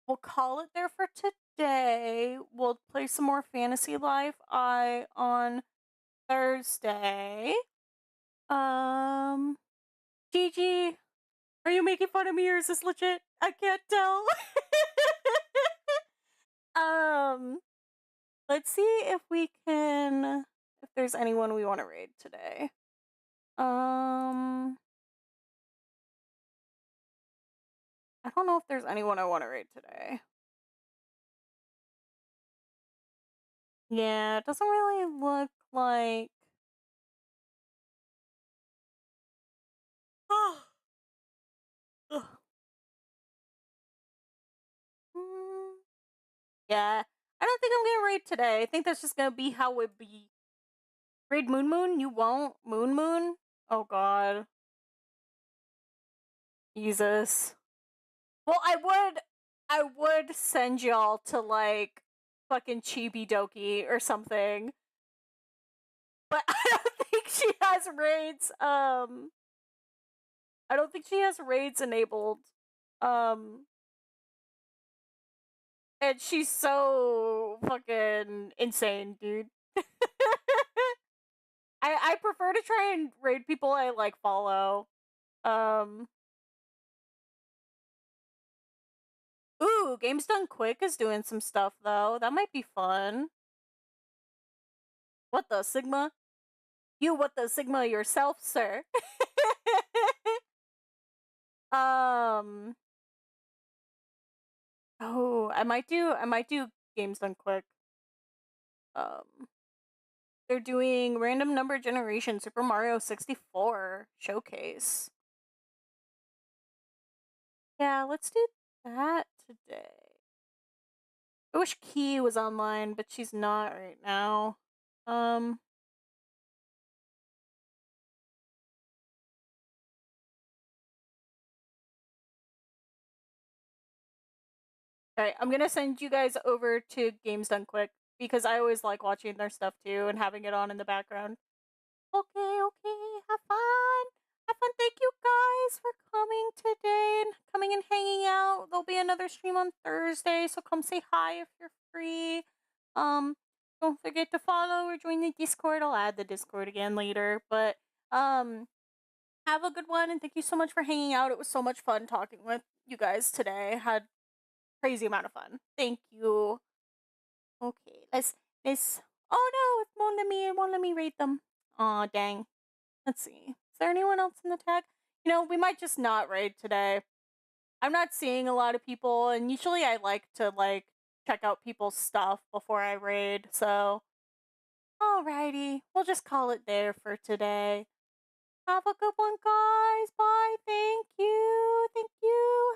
Speaker 1: We'll call it there for today. We'll play some more Fantasy Life on Thursday. Gigi, are you making fun of me or is this legit? I can't tell. Let's see if there's anyone we want to raid today. I don't know if there's anyone I want to raid today. Yeah, it doesn't really look like... Ugh. Yeah, I don't think I'm gonna raid today. I think that's just gonna be how it be. Raid Moon Moon? You won't? Moon Moon? Oh god. Jesus. Well, I would send y'all to, like, fucking Chibi Doki or something. But I don't think she has raids, I don't think she has raids enabled. And she's so fucking insane, dude. I prefer to try and raid people I, like, follow. Um, ooh, Games Done Quick is doing some stuff though. That might be fun. What the Sigma? You what the Sigma yourself, sir? um, oh, I might do Games Done Quick. Um, they're doing Random Number Generation Super Mario 64 showcase. Yeah, let's do that today. I wish Key was online, but she's not right now. Um, Alright, I'm gonna send you guys over to Games Done Quick because I always like watching their stuff too and having it on in the background. Okay, okay, have fun. Have fun. Thank you guys for coming today and coming and hanging out. There'll be another stream on Thursday, so come say hi if you're free. Um, don't forget to follow or join the Discord. I'll add the Discord again later. But have a good one and thank you so much for hanging out. It was so much fun talking with you guys today. Had crazy amount of fun. Thank you. Okay, let's. Oh no, it won't let me rate them. Aw, dang. Let's see. Is there anyone else in the tag? You know, we might just not raid today. I'm not seeing a lot of people, and usually I like to check out people's stuff before I raid. So, alrighty, we'll just call it there for today. Have a good one, guys. Bye. Thank you. Thank you.